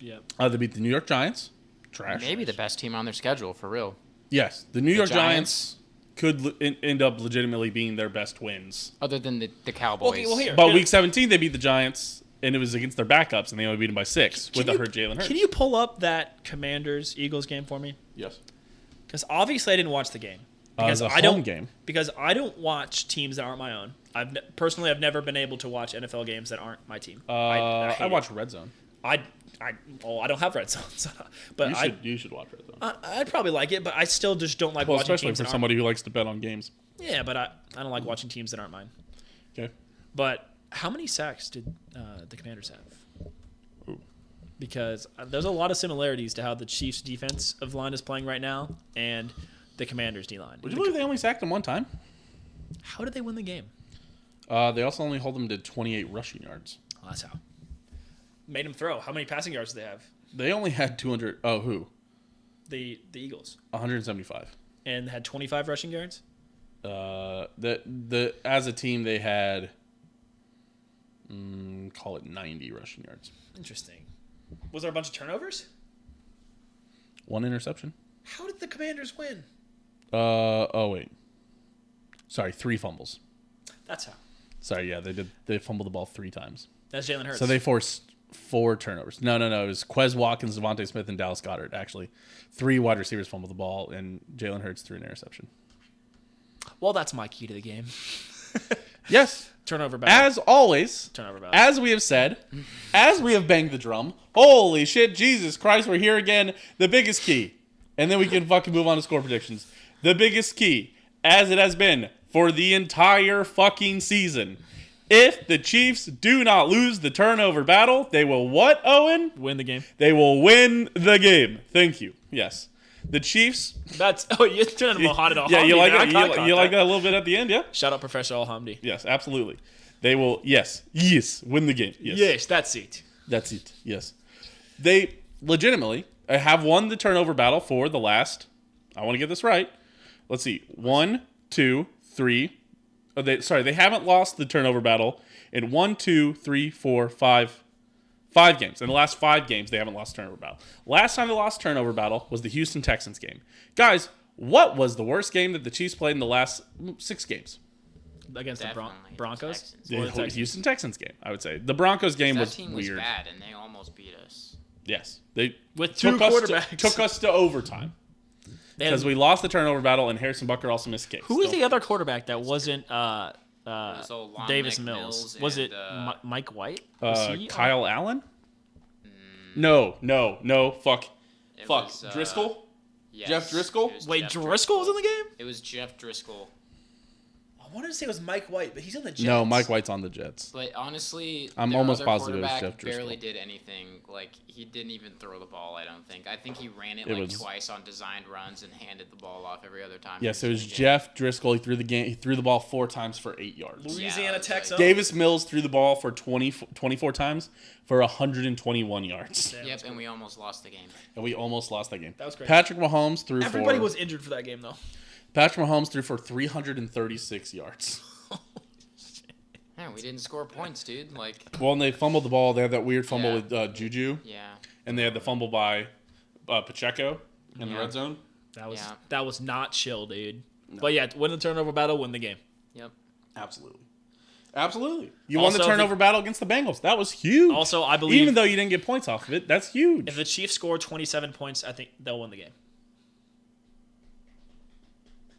Yep. They beat the New York Giants, trash. Maybe the best team on their schedule, for real. Yes, the New York Giants. Giants could end up legitimately being their best wins. Other than the Cowboys. Okay, well, here. But Yeah. week 17, they beat the Giants, and it was against their backups, and they only beat them by 6 with a hurt Jalen Hurts. Can you pull up that Commanders-Eagles game for me? Yes. Because obviously I didn't watch the game. Because Because a I don't home game. Because I don't watch teams that aren't my own. Personally, I've never been able to watch NFL games that aren't my team. I hate watch Red Zone. I don't have red zones, but You should watch Red Zone. I'd probably like it, but I still just don't like Well, watching especially teams for that somebody who likes to bet on games. aren't. Yeah, but I don't like watching teams that aren't mine. Okay. But how many sacks did the Commanders have? Ooh. Because there's a lot of similarities to how the Chiefs' defensive line is playing right now and the Commanders' D-line. Would you believe they only sacked him 1 time? How did they win the game? They also only hold them to 28 rushing yards. Well, that's how. made him throw? How many passing yards do they have? They only had 200. Oh, who? The Eagles. 175. And had 25 rushing yards? The as a team they had call it 90 rushing yards. Interesting. Was there a bunch of turnovers? 1 interception. How did the Commanders win? Oh wait. Sorry, 3 fumbles. That's how. Sorry, yeah, they fumbled the ball 3 times. That's Jalen Hurts. So they forced 4 turnovers. No. It was Quez Watkins, Devontae Smith, and Dallas Goedert, actually. 3 wide receivers fumbled the ball, and Jalen Hurts threw an interception. Well, that's my key to the game. Yes. Turnover battle. As always, Turnover battle. as we have said, as we have banged the drum, holy shit, Jesus Christ, we're here again. The biggest key, and then we can fucking move on to score predictions. The biggest key, as it has been for the entire fucking season. If the Chiefs do not lose the turnover battle, they will what, Owen? Win the game. They will win the game. Thank you. Yes. The Chiefs. That's you're turning Mohammed Al-Hamdi. Yeah, you like there. that? I caught You like that a little bit at the end, yeah? Shout out Professor Al-Hamdi. Yes, absolutely. They will, yes, win the game. Yes, that's it. That's it. Yes. They legitimately have won the turnover battle for the last, I want to get this right. Let's see. 1, 2, 3. They haven't lost the turnover battle in 1, 2, 3, 4, 5 games. In the last 5 games, they haven't lost turnover battle. Last time they lost turnover battle was the Houston Texans game. Guys, what was the worst game that the Chiefs played in the last 6 games? Against Definitely the Broncos? Texans. Or the Texans? Houston Texans game, I would say. The Broncos game That was team was weird. bad, and they almost beat us. Yes. They With 2 quarterbacks. took us to overtime. They had- Because we lost the turnover battle, and Harrison Butker also missed kicks. Who was Still. the other quarterback that wasn't was old Long Davis Neck Mills? Mills Was and, it Mike White? Was he Kyle Allen? No. Fuck. It Fuck. was, Driscoll? yes, Jeff Driscoll? it was Wait, Jeff Driscoll was in the game? It was Jeff Driscoll. I wanted to say it was Mike White, but he's on the Jets. No, Mike White's on the Jets. But honestly, I'm their almost other positive it was quarterback Jeff Driscoll. barely did anything. Like, he didn't even throw the ball, I don't think. I think he ran it, It like was- twice on designed runs and handed the ball off every other time. Yes, he it was in the game. Jeff Driscoll. He threw the ball 4 times for 8 yards. Louisiana it's Tech. like- Davis Mills threw the ball for 24 times for 121 yards. Damn, Yep, that's and cool. we almost lost the game. And we almost lost that game. That was crazy. Patrick Mahomes threw Everybody for... was injured for that game, though. Patrick Mahomes threw for 336 yards. Man, we didn't score points, dude. Like, Well, and they fumbled the ball. They had that weird fumble Yeah. with Juju. yeah. And they had the fumble by Pacheco in the Yeah. red zone. Yeah. That was not chill, dude. But yeah, win the turnover battle, win the game. Yep. Absolutely. You won Also, the if turnover battle against the Bengals. That was huge. Also, I believe Even though you didn't get points off of it, that's huge. if the Chiefs score 27 points, I think they'll win the game.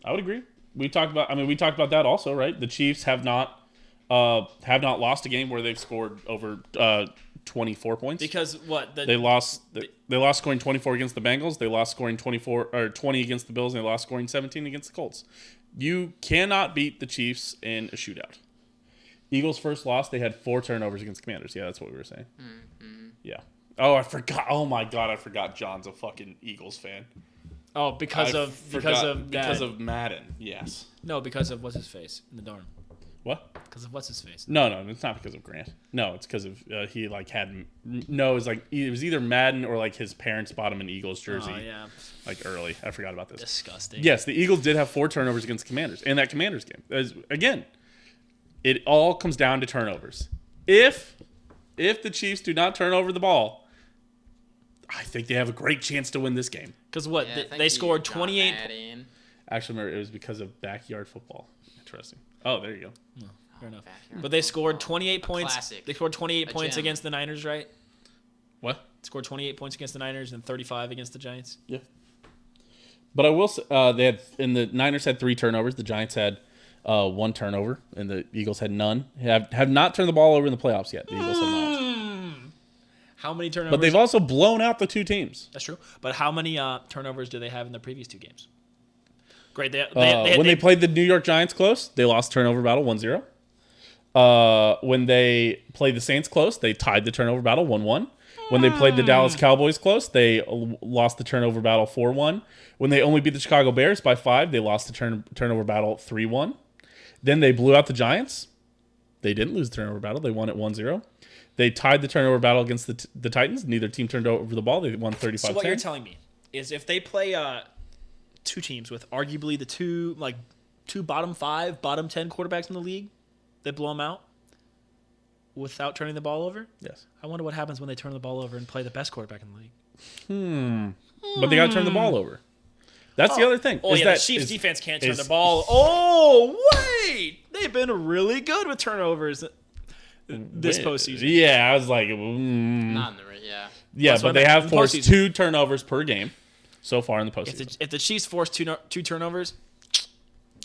I would agree. We talked about that also, right? The Chiefs have not lost a game where they've scored over 24 points. Because what They lost scoring 24 against the Bengals. They lost scoring 20 against the Bills, and they lost scoring 17 against the Colts. You cannot beat the Chiefs in a shootout. Eagles' first loss, they had 4 turnovers against the Commanders. Yeah, that's what we were saying. Mm-hmm. Yeah. Oh, I forgot. Oh my God, I forgot. John's a fucking Eagles fan. Oh, because of Madden. Yes. no, because of what's his face in the dorm. What? Because of what's his face. No, it's not because of Grant. No, it's because of he like had no. It was like it was either Madden or like his parents bought him an Eagles jersey Oh yeah, like early. I forgot about this. disgusting. Yes, the Eagles did have 4 turnovers against the Commanders in that Commanders game. Again, it all comes down to turnovers. If the Chiefs do not turn over the ball, I think they have a great chance to win this game. Because what Yeah, I think they scored got 28. mad in. Actually, remember, it was because of backyard football. Interesting. Oh, there you go. Fair enough. Backyard But they scored football. 28 points. classic. They scored 28 A points gem. against the Niners, right? What? Scored 28 points against the Niners and 35 against the Giants. Yeah. But I will say, the Niners had 3 turnovers. The Giants had 1 turnover, and the Eagles had none. Have not turned the ball over in the playoffs yet. The Eagles have not. How many turnovers? But they've also blown out the 2 teams. That's true. But how many turnovers do they have in the previous 2 games? Great. When they played the New York Giants close, they lost turnover battle 1-0. When they played the Saints close, they tied the turnover battle 1-1. When they played the Dallas Cowboys close, they lost the turnover battle 4-1. When they only beat the Chicago Bears by 5, they lost the turnover battle 3-1. Then they blew out the Giants. They didn't lose the turnover battle. They won it 1-0. They tied the turnover battle against the Titans. Neither team turned over the ball. They won 35-10. So what you're telling me is if they play two teams with arguably the two bottom 5, bottom 10 quarterbacks in the league, they blow them out without turning the ball over? Yes. I wonder what happens when they turn the ball over and play the best quarterback in the league. But they got to turn the ball over. That's the other thing. Oh, yeah, the Chiefs' defense can't turn the ball. Oh, wait. They've been really good with turnovers this postseason. Yeah, I was like, Not in the right. Yeah. yeah, That's but what they I meant. have In forced postseason. 2 turnovers per game so far in the postseason. If the Chiefs force two turnovers,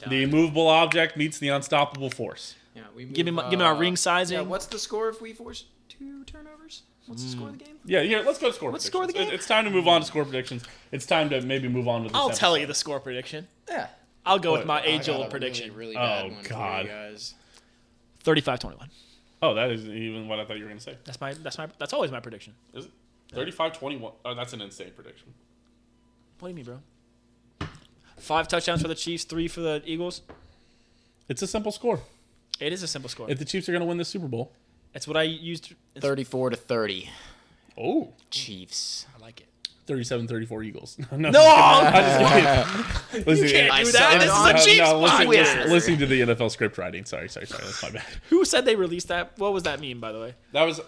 The immovable object meets the unstoppable force. Yeah. give me our ring sizing. Yeah. What's the score if we force 2 turnovers? What's the score of the game? Yeah, let's go to score What's the predictions. score of the game? It's time to move on to score predictions. It's time to maybe move on to the I'll seventh tell side. you the score prediction. Yeah. I'll go with my I got age-old a prediction. Really bad Oh, one God. for you guys. 35-21. Oh, that is even what I thought you were going to say. That's always my prediction. Is it? 35-21. Oh, that's an insane prediction. What do you mean, bro? 5 touchdowns for the Chiefs, 3 for the Eagles. It's a simple score. It is a simple score. If the Chiefs are going to win the Super Bowl. It's what I used. 34-30. Oh. Chiefs. I like it. 37-34 Eagles. No! Listen, You can't I do saw that. it This is on a Chiefs Twitter. podcast. Listening to the NFL script writing. Sorry. That's my bad. Who said they released that? What was that mean, by the way? That was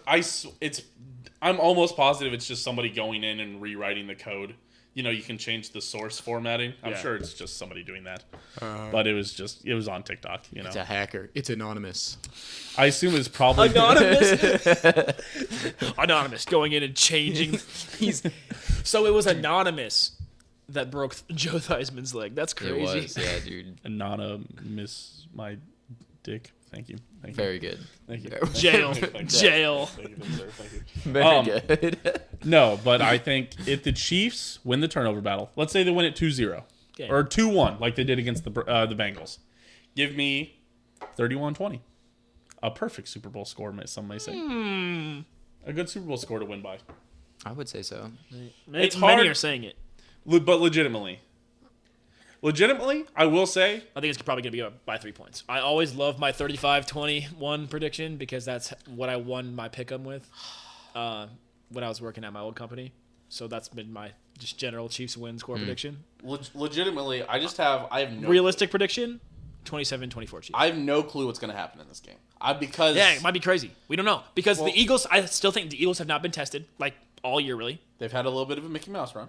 I'm almost positive it's just somebody going in and rewriting the code. You know, you can change the source formatting. I'm sure it's just somebody doing that. But it was on TikTok, you know. It's a hacker. It's anonymous. I assume it's probably Anonymous going in and changing. So it was Anonymous that broke Joe Theismann's leg. That's crazy. It was, yeah, dude. Anonymous my dick. Thank you. Very good. Thank you. Jail. Thank you. Jail. Thank you, sir. Thank you. Very good. No, but I think if the Chiefs win the turnover battle, let's say they win it 2-0 Okay. or 2-1 like they did against the Bengals, give me 31-20. A perfect Super Bowl score, some may say. A good Super Bowl score to win by. I would say so. It's Many hard. are saying it. But legitimately, I will say, I think it's probably going to be by 3 points. I always love my 35-21 prediction because that's what I won my pick'em with when I was working at my old company. So that's been my just general Chiefs win score prediction. legitimately, I have no Realistic prediction, 27-24 Chiefs. I have no clue what's going to happen in this game. Because Yeah, it might be crazy. We don't know. Because the Eagles, I still think the Eagles have not been tested, like, all year, really. they've had a little bit of a Mickey Mouse run.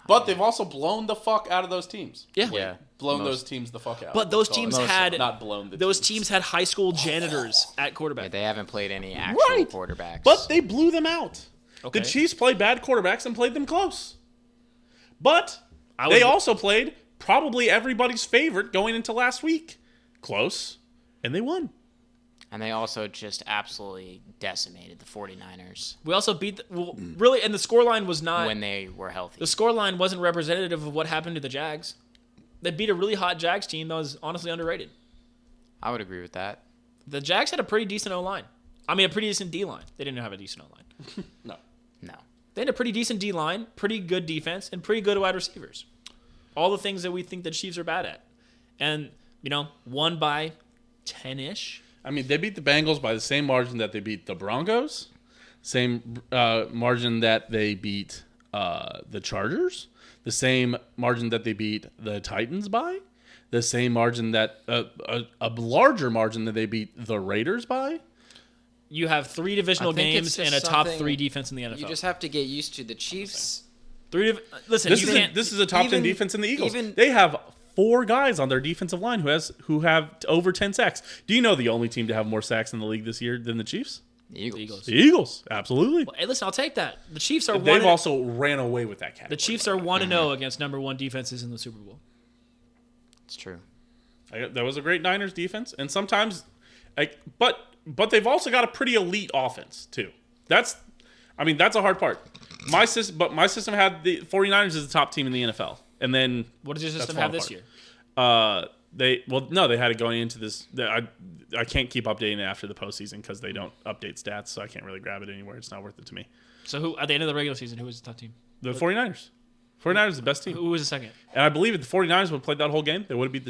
But they've also blown the fuck out of those teams. Yeah. Yeah. Blown those teams the fuck out. But those That's all. teams Most had not blown the those teams had high school janitors at Yeah, quarterback. they haven't played any actual Right. quarterbacks. But they blew them out. Okay. The Chiefs played bad quarterbacks and played them close. But I they would- also played probably everybody's favorite going into last week. Close. And they won. And they also just absolutely decimated the 49ers We also beat really, and the scoreline was not when they were healthy. the scoreline wasn't representative of what happened to the Jags. They beat a really hot Jags team that was honestly underrated. I would agree with that. The Jags had a pretty decent O-line. I mean, a pretty decent D-line. They didn't have a decent O-line. No. No. They had a pretty decent D-line, pretty good defense, and pretty good wide receivers. All the things that we think the Chiefs are bad at. And, won by 10-ish. I mean, they beat the Bengals by the same margin that they beat the Broncos, same margin that they beat the Chargers, the same margin that they beat the Titans by, the same margin that a larger margin that they beat the Raiders by. You have 3 divisional I think games it's and a just top something 3 defense in the NFL. You just have to get used to the Chiefs. Listen, This you is can't. this is a top 10 even- defense in the Eagles. even- They have 4 guys on their defensive line who have over 10 sacks. Do you know the only team to have more sacks in the league this year than the Chiefs? The Eagles. Eagles. The Eagles, absolutely. Hey, listen, I'll take that. The Chiefs are They've 1. also ran away with that category. The Chiefs are 1-0 against number 1 defenses in the Super Bowl. It's true. That was a great Niners defense, and sometimes, but they've also got a pretty elite offense too. That's a hard part. My system had the 49ers as the top team in the NFL, and then What does your that's system fallen have this apart. year? They had it going into this. I can't keep updating it after the postseason because they don't update stats, so I can't really grab it anywhere. It's not worth it to me. So who at the end of the regular season, who was the top team? The 49ers. 49ers is the best team. Who was the second? And I believe if the 49ers would have played that whole game, they would have beat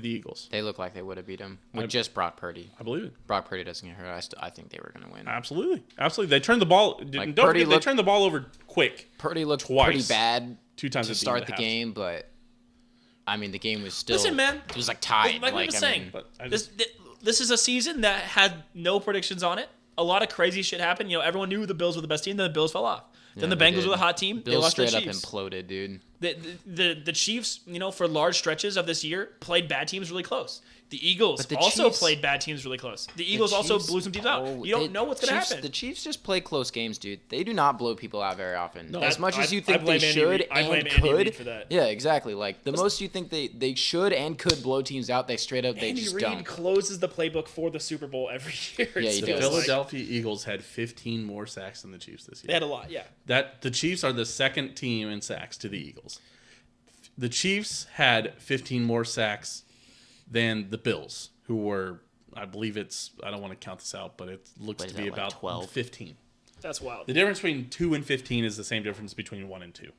the Eagles. They look like they would have beat them with just Brock Purdy. I believe it. Brock Purdy doesn't get hurt. I think they were going to win. Absolutely. They turned the ball. Like, Don't forget, they turned the ball over quick. Purdy looked twice. pretty bad 2 times to at the start end the of the half. game, but I mean the game was still. Listen, man. It was like tied. Like we were saying, But I this is a season that had no predictions on it. A lot of crazy shit happened. You know, everyone knew the Bills were the best team. Then the Bills fell off. Then the Bengals were the hot team. They Bills lost to the straight up Chiefs. imploded, dude. The Chiefs, you know, for large stretches of this year, played bad teams really close. The Eagles But the also Chiefs- played bad teams really close. The Eagles also blew some teams out. You don't know what's going to happen. The Chiefs just play close games, dude. They do not blow people out very often. No. As much as you I think they blame Andy should Reid. I blame and Andy Reid could. for that. Yeah, exactly. Like the most you think they should and could blow teams out, they straight up they Andy just Reid don't. closes the playbook for the Super Bowl every year. Yeah, he The does. Philadelphia Eagles had 15 more sacks than the Chiefs this year. They had a lot, yeah. The Chiefs are the second team in sacks to the Eagles. The Chiefs had 15 more sacks than the Bills, who were, I believe I don't want to count this out, but it looks What to is be that, like about 12? 15. That's wild. The difference between 2 and 15 is the same difference between 1 and 2.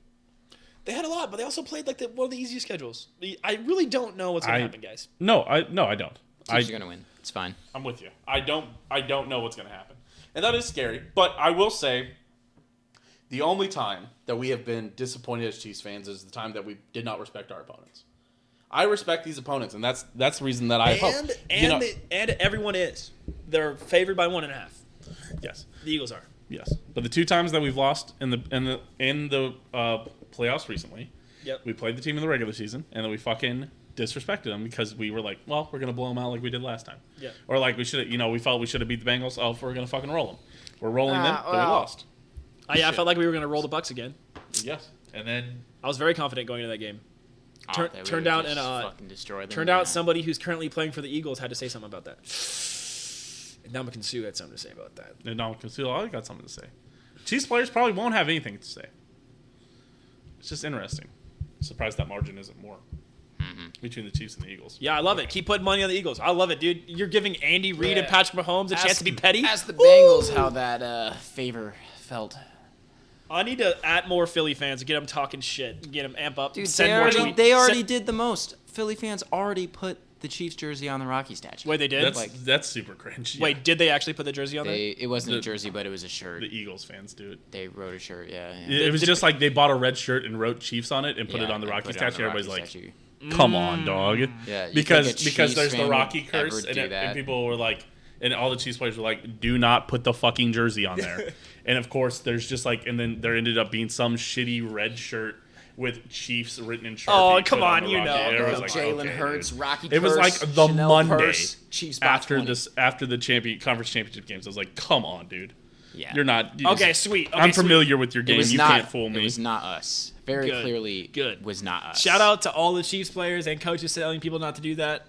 They had a lot, but they also played like one of the easiest schedules. I really don't know what's going to happen, guys. No, I don't. Chiefs are gonna win. It's fine. I'm with you. I don't know what's going to happen. And that is scary. But I will say the only time that we have been disappointed as Chiefs fans is the time that we did not respect our opponents. I respect these opponents, and that's the reason that I hope. And everyone is. They're favored by 1.5. Yes. The Eagles are. Yes. But the 2 times that we've lost in the playoffs recently, Yep. we played the team in the regular season, and then we fucking disrespected them because we were like, well, we're gonna blow them out like we did last time. Yeah. Or like we should, we felt we should have beat the Bengals. Oh, we're gonna fucking roll them. We're rolling them, but we well. lost. I felt like we were going to roll the Bucks again. Yes. And then I was very confident going into that game. Turned out fucking destroy them. Turned out somebody who's currently playing for the Eagles had to say something about that. And Ndamukong Suh had something to say about that. and Ndamukong Suh, I got something to say. Chiefs players probably won't have anything to say. It's just interesting. Surprised that margin isn't more between the Chiefs and the Eagles. Yeah, I love it. Keep putting money on the Eagles. I love it, dude. You're giving Andy Reid and Yeah. Patrick Mahomes a chance to be petty. Ask the Bengals how that favor felt. I need to add more Philly fans and get them talking shit. Get them amp up. Dude, send they more already, tweets. they already did the most. Philly fans already put the Chiefs jersey on the Rocky statue. Wait, they did? That's super cringe. Yeah. Wait, did they actually put the jersey on there? It wasn't a The- jersey, but it was a shirt. The Eagles fans do it. They wrote a shirt, yeah. It was just like they bought a red shirt and wrote Chiefs on it and put it on the Rocky statue. Everybody's like, "Come on, dog!" Yeah, you because think a because Chiefs there's the fan Rocky would curse, ever do and that? people were like, and all the Chiefs players were like, "Do not put the fucking jersey on there." And of course, there's just like, and then there ended up being some shitty red shirt with Chiefs written in Sharpie. Oh, put come on, the you Rocky. know. And everyone's like, Jalen okay, Hurts, dude. Rocky It was purse, like the Chanel Monday purse, Chiefs box after 20. the conference championship games. I was like, "Come on, dude." Yeah. You're not. Okay, sweet. Okay, I'm sweet. familiar with your It game. was You not, can't fool me. It was not us. Very Good. clearly, Good. was not us. Shout out to all the Chiefs players and coaches telling people not to do that.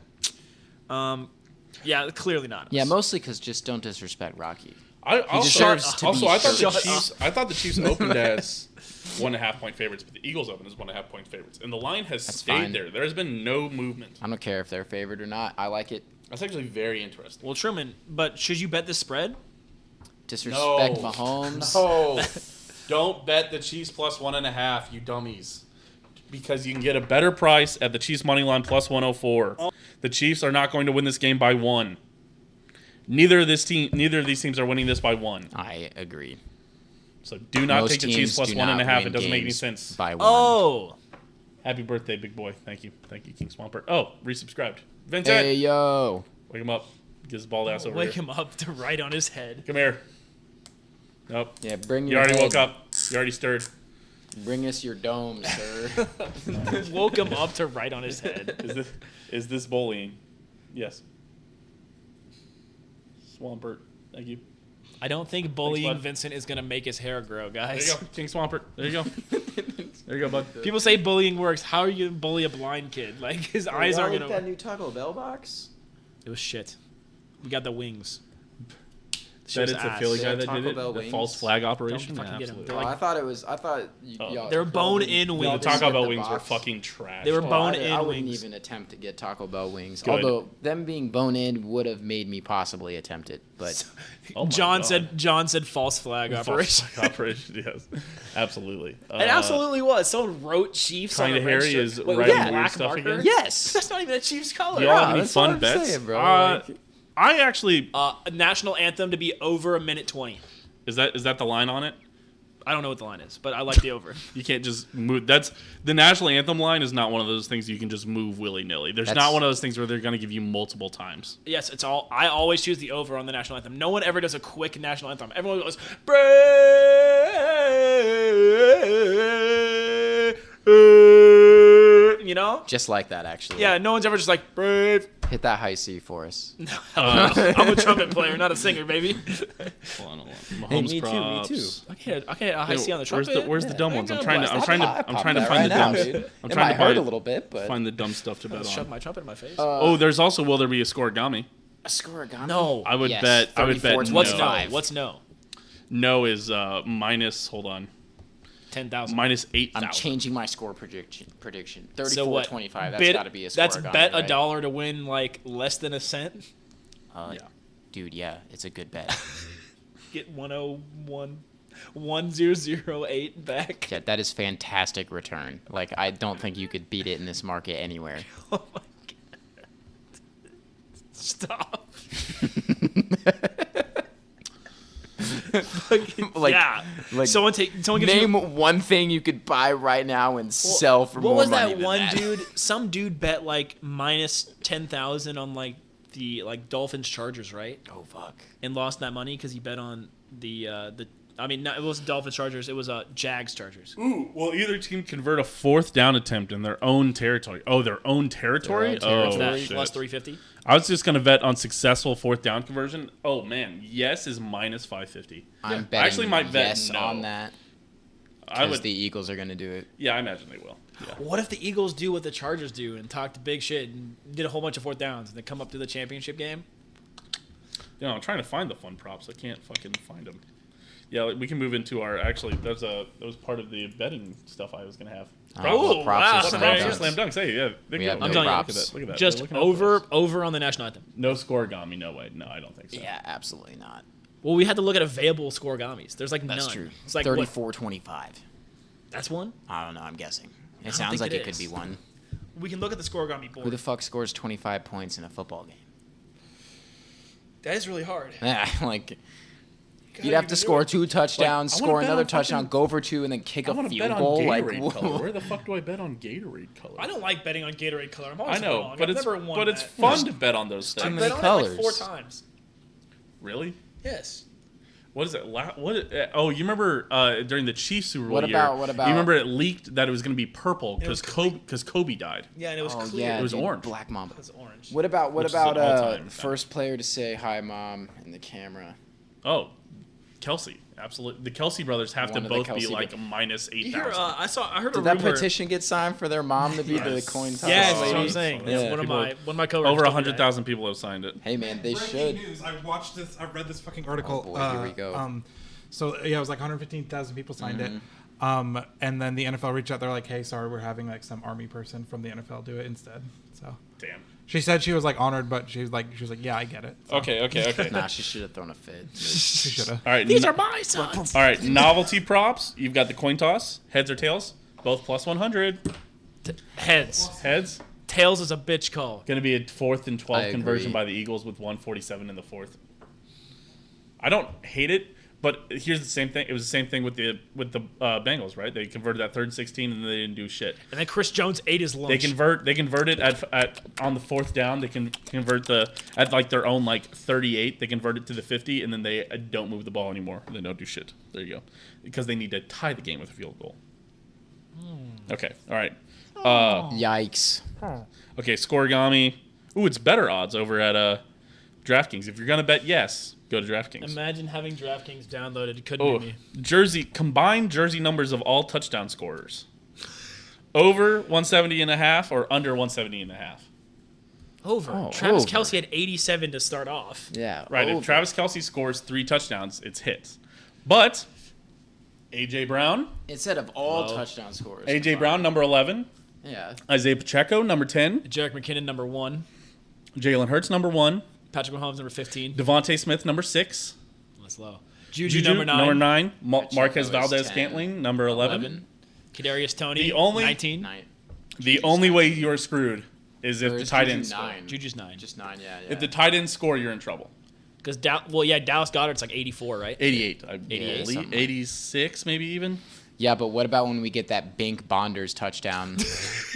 Yeah, clearly not us. Yeah, mostly because just don't disrespect Rocky. I deserves to be I thought shut the Chiefs. I thought the Chiefs opened as 1.5 point favorites, but the Eagles opened as 1.5 point favorites, and the line has That's stayed fine. there. There has been no movement. I don't care if they're favored or not. I like it. That's actually very interesting. Well, Truman, but should you bet the spread? Disrespect Mahomes. No, don't bet the Chiefs plus 1.5, you dummies, because you can get a better price at the Chiefs money line plus 104. The Chiefs are not going to win this game by 1. Neither of these teams are winning this by 1. I agree. So do not Most take the Chiefs teams plus do 1.5. not It win doesn't make any games sense. By 1. Oh, Happy birthday, big boy. Thank you, King Swampert. Oh, resubscribed. Vincent, Hey, yo. wake him up. Get his bald ass over wake here. him up to right on his head. Come here. Nope. Yeah, bring You your already head. woke up. You already stirred. Bring us your dome, sir. Woke him up to right on his head. Is this bullying? Yes. Swampert. Thank you. I don't think bullying bud. Vincent is gonna make his hair grow, There guys. you go, King Swampert. There you go. There you go, bud. People say bullying works. How are you gonna bully a blind kid? Like his eyes aren't gonna. new Taco Bell box? It was shit. We got the wings. That it's a Philly They guy have that Taco did it. Bell The wings. false flag operation. Don't fucking Yeah, get 'em. absolutely. They're Oh, like- I thought y'all. They're bone-in y'all wings. The didn't Taco get Bell the wings were box. fucking trash. They were Oh, bone-in I wouldn't wings. even attempt to get Taco Bell wings. Good. Although them being bone-in would have made me possibly attempt it, but Oh my John God. said false flag False operation. flag operation. Yes, absolutely. It absolutely was. Someone wrote Chiefs on Kinda the red hairy shirt. is Wait, writing yeah. weird Black stuff marker? again? yes, That's not even a Chiefs color. Do y'all have any that's fun what I'm bets? saying, bro. Like, I actually A national anthem to be over a minute 20. is that the line on it? I don't know what the line is, but I like the over. You can't just move. That's the national anthem line is not one of those things you can just move willy nilly. There's That's- not one of those things where they're going to give you multiple times. Yes, it's all. I always choose the over on the national anthem. No one ever does a quick national anthem. Everyone goes brave, you know? just like that, actually. Yeah, no one's ever just like brave. Hit that high C for us. I'm a trumpet player, not a singer, baby. Hold on. Hey, Mahomes me too, me props. too. Okay, I see on the Where's trumpet. the dumb ones? I'm I'm trying to gonna find the dumb. I'm It trying might to hurt a little bit, but find the dumb stuff to bet Shove on. my trumpet in my face. Oh, there's also will there be a scoregami? a scoregami. no. I would Yes, bet. I would bet. 34-25. What's no. no? What's no? No is minus. Hold on. 10,000. Minus 8,000. I'm changing my score prediction. 34-25. So what? That's got to be a scoregami. That's bet right? $1 to win like less than a cent. Yeah. Dude, yeah, it's a good bet. Get 1008 back. Yeah, that is fantastic return. Like, I don't think you could beat it in this market anywhere. Oh my god! Stop. Like, yeah. like Someone gives name you. one thing you could buy right now and sell for What more was money that than one that. dude? Some dude bet like minus 10,000 on like the Dolphins Chargers, right? Oh fuck. And lost that money because he bet on the. I mean, it wasn't Dolphins Chargers. It was Jags Chargers. Ooh, well, either team convert a fourth down attempt in their own territory. Oh, their own territory? Their own Oh, That shit. plus 350. I was just going to bet on successful fourth down conversion. Oh, man. Yes is minus 550. I'm I betting actually might bet yes no. on that I because would. the Eagles are going to do it. Yeah, I imagine they will. Yeah. What if the Eagles do what the Chargers do and talk to big shit and did a whole bunch of fourth downs and then come up to the championship game? You know, I'm trying to find the fun props. I can't fucking find them. Yeah, we can move into our. Actually, that was part of the betting stuff I was going to have. Oh, props wow. are Props slam are dunks. Slam dunks. Hey, yeah. They We go. have no I'm telling you, props. Look at that. Just They're looking out for us. over on the national anthem. No scoregami. No way. No, I don't think so. Yeah, absolutely not. Well, we had to look at available scoregamis. There's like That's none. true. It's like what? 34-25. That's one. I don't know. I'm guessing. It don't sounds think like it it could is. be one. We can look at the scoregami Who board. the fuck scores 25 points in a football game? That is really hard. Yeah, like God, you'd you have can to do score it. 2 touchdowns, I wanna score bet another on touchdown, fucking- go for 2, and then kick I a want to field bet on goal. Gatorade color. Like, Where the fuck do I bet on Gatorade color? I don't like betting on Gatorade color. I'm I always know, wrong. but I've it's never won but it's that. fun to bet on those Too things. I've many bet on it like 4 colors. times. Really? Yes. What is it? Oh, you remember during the Chiefs Super Bowl What year? about- what about- You remember it leaked that it was going to be purple It was because Kobe died. Yeah, and it was oh clear. yeah, It was dude, orange. Black Mamba. It was orange. What about Which is an all-time first player to say hi, mom, in the camera? Oh, Kelsey, absolutely. The Kelsey brothers have One to of the both be Kelsey like bro- minus You hear, 8,000. I heard Did a that rumor. petition get signed for their mom to be the Yes. coin toss Yes, that's lady? what I'm saying. Yeah. That's one of People- my coworkers. Over told me 100,000 people have signed it. Hey man, they Breaking should. news. I watched this. I read this fucking article. Oh boy, here we go. So yeah, it was like 115,000 people signed it. And then the NFL reached out. They're like, "Hey, sorry, we're having like some army person from the NFL do it instead." So Damn. she said she was like honored, but she was like, "Yeah, I get it." So Okay. Nah, she should have thrown a fit. she should have. All right. These are my sons. All right. Novelty props. You've got the coin toss. Heads or tails? Both plus 100. Heads. Heads. Tails is a bitch call. Going to be a 4th and 12 I conversion agree. by the Eagles with 147 in the 4th. I don't hate it, but here's the same thing. It was the same thing with the Bengals, right? They converted that 3rd and 16 and they didn't do shit. And then Chris Jones ate his lunch. They convert it at on the 4th down. They can convert at like their own like 38. They convert it to the 50, and then they don't move the ball anymore. They don't do shit. There you go, because they need to tie the game with a field goal. Okay, all right. Yikes. Okay, scoregami. Ooh, it's better odds over at DraftKings. If you're gonna bet yes, go to DraftKings. Imagine having DraftKings downloaded. It couldn't Oh, be me. combined jersey numbers of all touchdown scorers. Over 170.5 or under 170.5. Over. Oh, Travis over. Kelce had 87 to start off. Yeah. Right. over. If Travis Kelce scores 3 touchdowns, it's hits. But AJ Brown, Instead of all Low. touchdown scores. AJ combined. Brown, number 11. Yeah. Isaiah Pacheco, number 10. Jarek McKinnon, number 1. Jalen Hurts, number 1. Patrick Mahomes, number 15. Devontae Smith, number 6. That's low. Juju, number 9. 9. Marquez is Valdez 10. Scantling, number 11. 11. Kadarius Toney, The only- 19. 9. The only way you're screwed is if Or the is tight Juju ends score. 9? Juju's 9. Just 9, yeah. If the tight ends score, you're in trouble. Because, Dallas Goddard's like 84, right? 88, I 88, believe. something like 86, maybe even. Yeah, but what about when we get that Bink Bonders touchdown?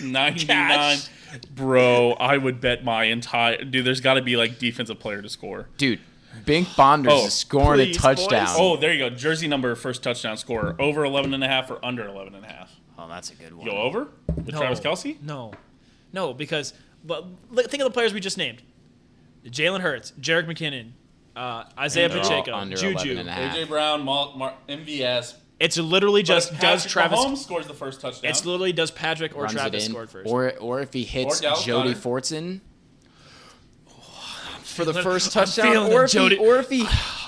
99. Cash. Bro, I would bet my entire... Dude, there's got to be, like, defensive player to score. Dude, Bink Bonders Oh, is scoring please, a touchdown. boys. Oh, there you go. Jersey number, first touchdown scorer. Over 11.5 or under 11.5. Oh, that's a good one. Go over? With Travis Kelce? No, because think of the players we just named. Jalen Hurts, Jarek McKinnon, Isaiah And they're all Pacheco, under Juju. 11.5. AJ Brown, MVS. It's literally just does Travis. Mahomes scores the first touchdown. It's literally does Patrick or Runs Travis it in, scored first. or if he hits Or Dallas Jody Goedert. Fortson for the feeling- first I'm touchdown, feeling or it, if Jody.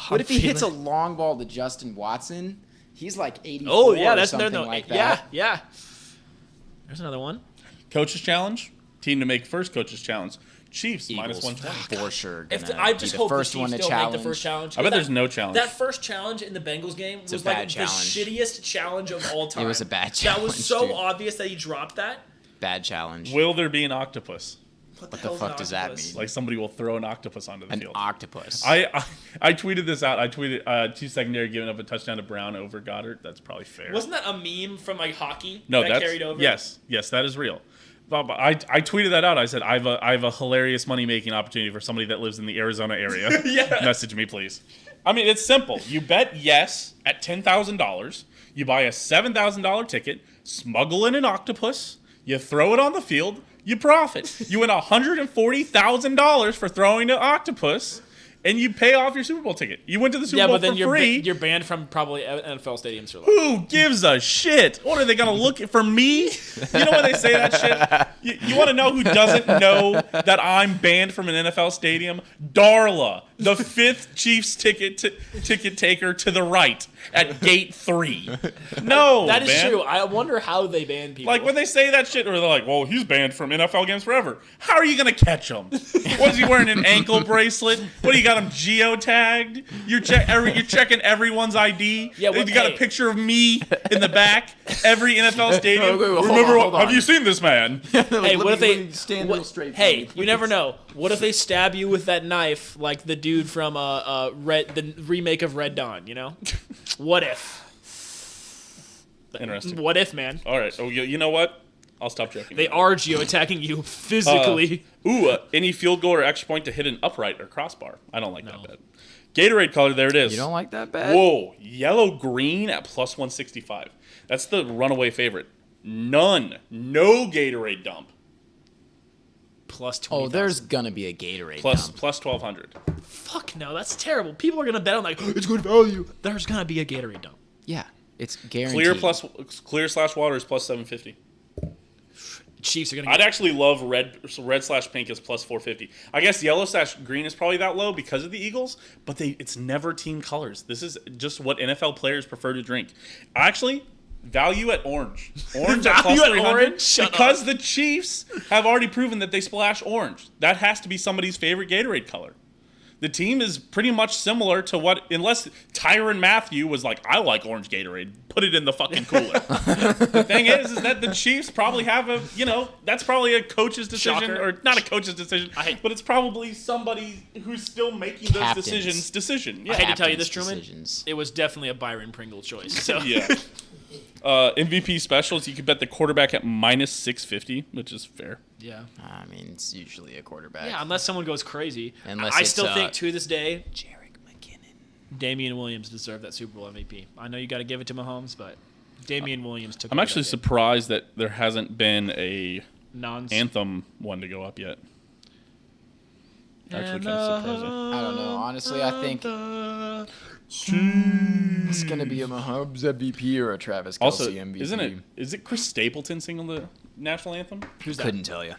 what if he hits a long ball to Justin Watson? He's like 84 Oh yeah, or that's something no, like yeah, that. yeah. There's another one. Coach's challenge. Team to make first coach's challenge. Chiefs, minus Eagles, 120. for sure. If gonna I be just the hope first the one Chiefs to don't make challenge. the first challenge. I bet That- there's no challenge. That first challenge in the Bengals game was a like bad the challenge. shittiest challenge of all time. It was a bad That was challenge, so dude. obvious that he dropped that. Bad challenge. Will there be an octopus? What the hell's fuck an does that octopus? mean? Like somebody will throw an octopus onto the An field. octopus. I tweeted this out. I tweeted 2 secondary giving up a touchdown to Brown over Goddard. That's probably fair. Wasn't that a meme from like hockey? No, that that's carried over. yes, that is real. But I tweeted that out. I said I have a hilarious money making opportunity for somebody that lives in the Arizona area. Yeah. Message me, please. I mean, it's simple. You bet yes at $10,000. You buy a $7,000 ticket, smuggle in an octopus, you throw it on the field, you profit. You win $140,000 for throwing an octopus, and you pay off your Super Bowl ticket. You went to the Super Yeah, Bowl but then for you're free. you're banned from probably NFL stadiums for life. Who gives a shit? What are they gonna look for me? You know when they say that shit? You want to know who doesn't know that I'm banned from an NFL stadium? Darla, the 5th Chiefs ticket taker to the right at gate 3. No, That is man. true. I wonder how they ban people. Like when they say that shit, or they're like, "Well, he's banned from NFL games forever." How are you gonna catch him? What is he wearing? An ankle bracelet? What do you got him geotagged? You're checking everyone's ID. Yeah, you got a picture of me in the back. Every NFL stadium. Wait, hold Remember? on, hold Have on. you seen this man? Hey, what if they stand what- real straight? for Hey, me, you never please? know. What if they stab you with that knife, like the dude from the remake of Red Dawn? You know, what if? Interesting. What if, man? All right. Oh, you know what? I'll stop joking. They are geoattacking you physically. Any field goal or extra point to hit an upright or crossbar. I don't like that bet. Gatorade color. There it is. You don't like that bad? Whoa, yellow green at plus 165. That's the runaway favorite. No Gatorade dump. Plus 20. Oh, there's gonna be a Gatorade. Plus dump. 1200. Fuck no, that's terrible. People are gonna bet on like it's good value. There's gonna be a Gatorade dump. Yeah, it's guaranteed. Clear/water is plus 750. Chiefs are gonna. I'd actually love red/pink is plus 450. I guess yellow/green is probably that low because of the Eagles, but it's never team colors. This is just what NFL players prefer to drink. Actually, value at orange. Orange at plus Value at 300 orange? Shut because the Chiefs have already proven that they splash orange. That has to be somebody's favorite Gatorade color. The team is pretty much similar to unless Tyrann Mathieu was like, I like orange Gatorade, put it in the fucking cooler. The thing is that the Chiefs probably have that's probably a coach's decision, Shocker. or not a coach's decision, but it's probably somebody who's still making those Captain's. decision. I Yeah. hate to tell you this, Captain's Truman. decisions. It was definitely a Byron Pringle choice. So Yeah. MVP specials, you could bet the quarterback at minus 650, which is fair. yeah. I mean, it's usually a quarterback. Yeah, unless someone goes crazy. Unless I it's, still think to this day, Jarek McKinnon. Damian Williams deserved that Super Bowl MVP. I know you got to give it to Mahomes, but Damian Williams took. I'm it actually that day. surprised that there hasn't been a Non- anthem one to go up yet. Actually, kind of surprising. I don't know. Honestly, I think it's gonna be a Mahomes MVP or a Travis Kelce Also, MVP. is it Chris Stapleton singing the national anthem? Who's that? Couldn't tell you.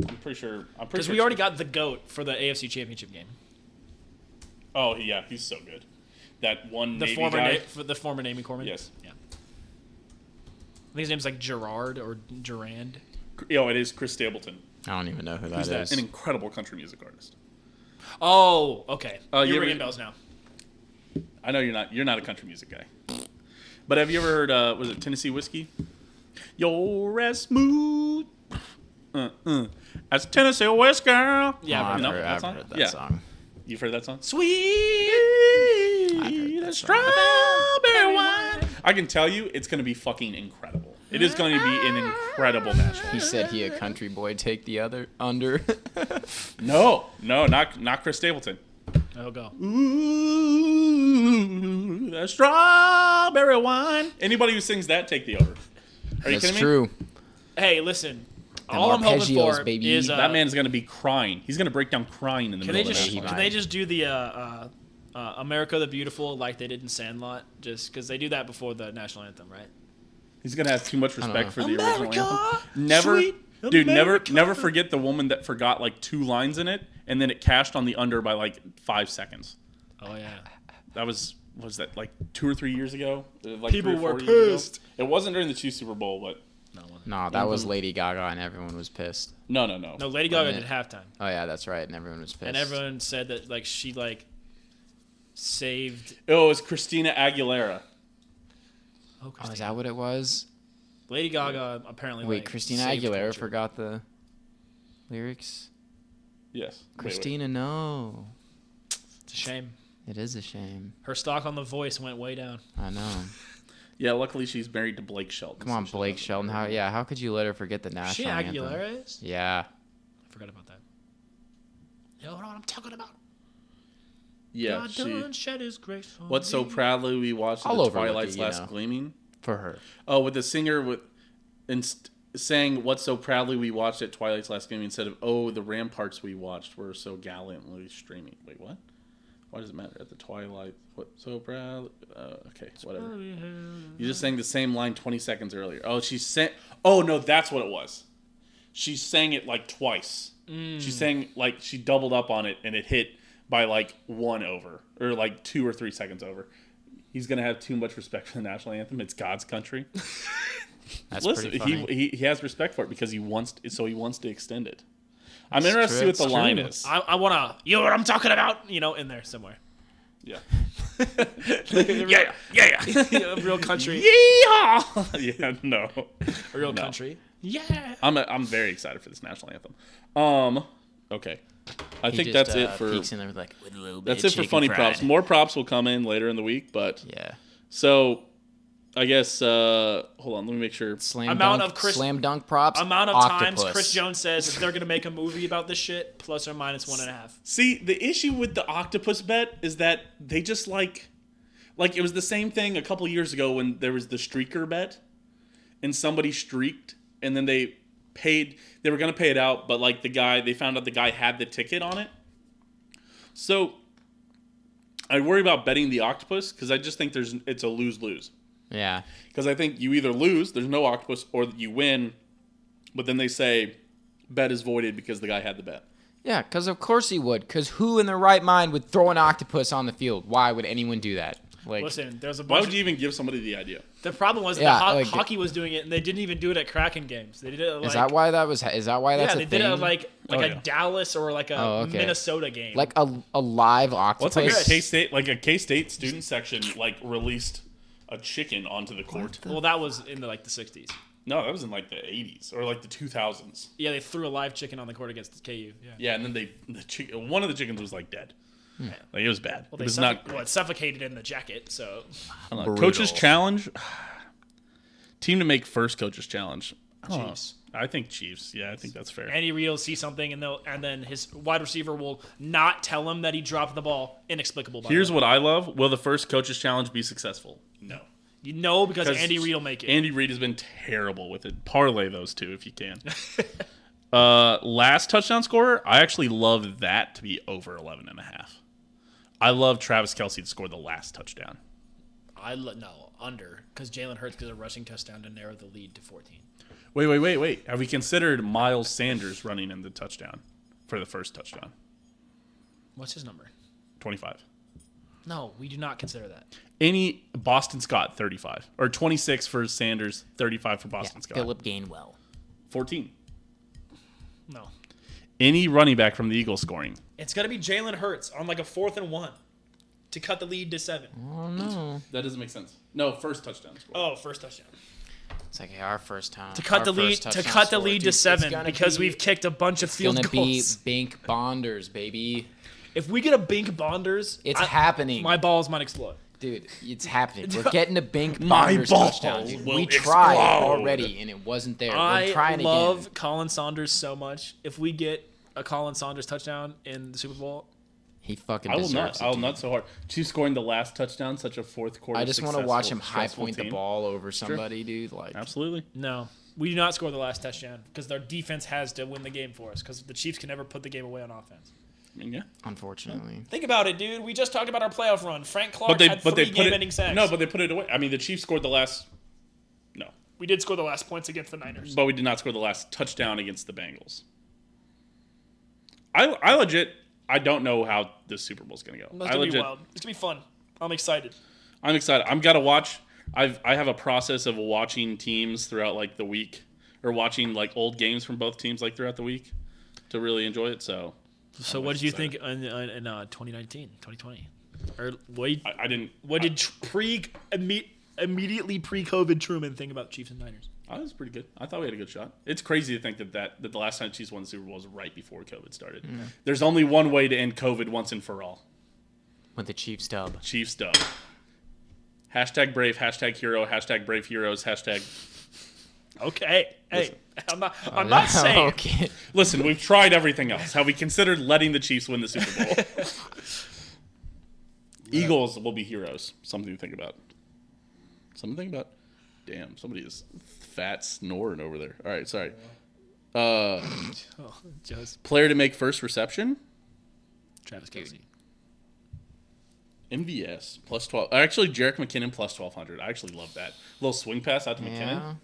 I'm pretty sure. Because we already got the GOAT for the AFC Championship game. Oh yeah, he's so good. That one Navy former guy. the former Navy corpsman. Yes. Yeah. I think his name's like Gerard or Durand. It is Chris Stapleton. I don't even know who Who's that is. An incredible country music artist. Oh, okay. You You're ever- ringing bells now. I know you're not a country music guy. But have you ever heard was it Tennessee Whiskey? You're as smooth as Tennessee Whiskey. Yeah, Oh, I've know heard, that I've song? heard that Yeah. song. You've heard that song? Sweet. heard that song. Strawberry wine. I can tell you, it's going to be fucking incredible. It is going to be an incredible national. He said he a country boy. Take the other under. No, not Chris Stapleton. Oh, go. Ooh, that strawberry wine. Anybody who sings that, take the over. Are you That's kidding me? true. Hey, listen. All I'm hoping arpeggios, for baby. is That man's going to be crying. He's going to break down crying in the Can they middle just of the he national. can might. they just do the America the Beautiful like they did in Sandlot? Just because they do that before the national anthem, right? He's going to have too much respect know. for the original America, anthem. Never, sweet dude, America. never forget the woman that forgot like 2 lines in it, and then it cashed on the under by like 5 seconds. Oh yeah. That was that like 2 or 3 years ago? Like People 3 or 4 were years ago? pissed. It wasn't during the Chiefs Super Bowl, but No, that was Lady Gaga, and everyone was pissed. no. No, Lady Gaga did halftime, Oh yeah, that's right, and everyone was pissed. and everyone said that like she like saved. Oh, it was Christina Aguilera. Oh, Oh, Christina. is that what it was? Lady Gaga apparently. Wait, like, Christina saved Aguilera culture. forgot the lyrics. Yes. Wait. Christina, no. It's a shame. It is a shame. Her stock on The Voice went way down. I know. Yeah, luckily she's married to Blake Shelton. Come on, so she Blake doesn't Shelton. How could you let her forget the national She anthem? Aguilera is. Yeah. I forgot about that. You know what I'm talking about? Yeah, God she. done shed his grace on What so me. proudly we watched I'll the overlook Twilight's it, you last know. gleaming. For her. Oh, with the singer saying "What so proudly we watched at Twilight's last gleaming" instead of "Oh, the ramparts we watched were so gallantly streaming." Wait, what? Why does it matter at the twilight? What so proud? Okay, whatever. You just sang the same line 20 seconds earlier. Oh, she sang. Oh no, that's what it was. She sang it like twice. She sang like she doubled up on it, and it hit by like 1 over or like 2 or 3 seconds over. He's gonna have too much respect for the national anthem. It's God's country. That's Listen, pretty funny. he has respect for it because he wants to extend it. I'm interested to see what the It's line true. is. I wanna. You know what I'm talking about? You know, in there somewhere. Yeah. Yeah. Real country. Yeehaw! Yeah, no. Real No. country. Yeah. I'm very excited for this national anthem. Okay. I He think just, that's it for peeks in there with, like, with a little bit that's of it for chicken funny fried. props. More props will come in later in the week, but Yeah. so I guess hold on, let me make sure. Slam dunk props. Amount of octopus. times Chris Jones says that they're gonna make a movie about this shit, plus or minus 1.5. See, the issue with the octopus bet is that they just like it was the same thing a couple years ago when there was the streaker bet, and somebody streaked, and then they were gonna pay it out, but like they found out the guy had the ticket on it. So I worry about betting the octopus because I just think it's a lose-lose. Yeah. Because I think you either lose, there's no octopus, or you win, but then they say bet is voided because the guy had the bet. Yeah, because of course he would. Because who in their right mind would throw an octopus on the field? Why would anyone do that? Like, Listen, there's a Why bunch. would you even give somebody the idea? The problem was Yeah, that like- hockey was doing it, and they didn't even do it at Kraken games. They did it at, like, is that why that was? Is that why that's yeah, a they thing? did it at, like Oh, a yeah. Dallas or like a Oh, okay. Minnesota game. like a live Well, octopus. it's like Yes. a K-State student section released a chicken onto the court. well, that was in the 60s. No, that was in like the 80s or like the 2000s. Yeah, they threw a live chicken on the court against KU. Yeah. Yeah, and then one of the chickens was like dead. Like it was bad. Well, It they was not. it suffocated in the jacket. So I don't know. Brutal. Coach's challenge. Team to make first coach's challenge. I don't know. Chiefs. I think Chiefs. Yeah, I think that's fair. Andy Reid will see something, and then his wide receiver will not tell him that he dropped the ball. Inexplicable. By Here's the way. what I love. Will the first coach's challenge be successful? No. You know, because 'Cause Andy Reid will make it. Andy Reid has been terrible with it. Parlay those two if you can. Last touchdown scorer, I actually love that to be over 11.5. I love Travis Kelce to score the last touchdown. No, under, because Jalen Hurts gets a rushing touchdown to narrow the lead to 14. Wait. Have we considered Miles Sanders running in the touchdown for the first touchdown? What's his number? 25. No, we do not consider that. Any Boston Scott, 35. Or 26 for Sanders, 35 for Boston Scott. Philip Gainwell. 14. No. Any running back from the Eagles scoring. It's got to be Jalen Hurts on like a 4th and 1 to cut the lead to 7. Oh no. That doesn't make sense. No, first touchdown score. Oh, first touchdown. It's like our first time. To cut the lead to 7 because we've kicked a bunch of It's field gonna goals. be Bink Bonders, baby. If we get a Bink Bonders, It's happening. My balls might explode. Dude, it's happening. We're getting a Bink My Bonders balls touchdown. Dude. will We tried explode. already, and it wasn't there. We're I trying love again. Colin Saunders so much. If we get a Colin Saunders touchdown in the Super Bowl, He fucking I will deserves not. I will it, not dude. so hard. Chiefs scoring the last touchdown, such a fourth quarter. I just want to watch him successful, high stressful point the team. ball over somebody, dude. Like, Absolutely. no. We do not score the last touchdown because our defense has to win the game for us because the Chiefs can never put the game away on offense. I mean, yeah. unfortunately. Think about it, dude. We just talked about our playoff run. Frank Clark had 3 game-ending sacks. No, but they put it away. I mean, the Chiefs scored the last. No, we did score the last points against the Niners. but we did not score the last touchdown against the Bengals. I legit. I don't know how this Super Bowl is gonna go. It's gonna be wild. It's gonna be fun. I'm excited. I'm excited. I'm gotta watch. I have a process of watching teams throughout like the week, or watching like old games from both teams like throughout the week, to really enjoy it. So What did you think in 2019, 2020? Or I didn't. what did immediately pre-COVID Truman think about Chiefs and Niners? I was pretty good. I thought we had a good shot. It's crazy to think that the last time the Chiefs won the Super Bowl was right before COVID started. There's only one way to end COVID once and for all. With the Chiefs dub. Chiefs dub. Hashtag brave, hashtag hero, hashtag brave heroes, hashtag. Okay, hey, Listen. I'm not saying. Okay. Listen, we've tried everything else. Have we considered letting the Chiefs win the Super Bowl? Eagles will be heroes. Something to think about. Something to think about. Damn, somebody is fat snoring over there. All right, sorry. Just Player to make first reception? Travis Kelce. MVS plus 12. Actually, Jerick McKinnon plus 1,200. I actually love that. Little swing pass out to McKinnon. Yeah.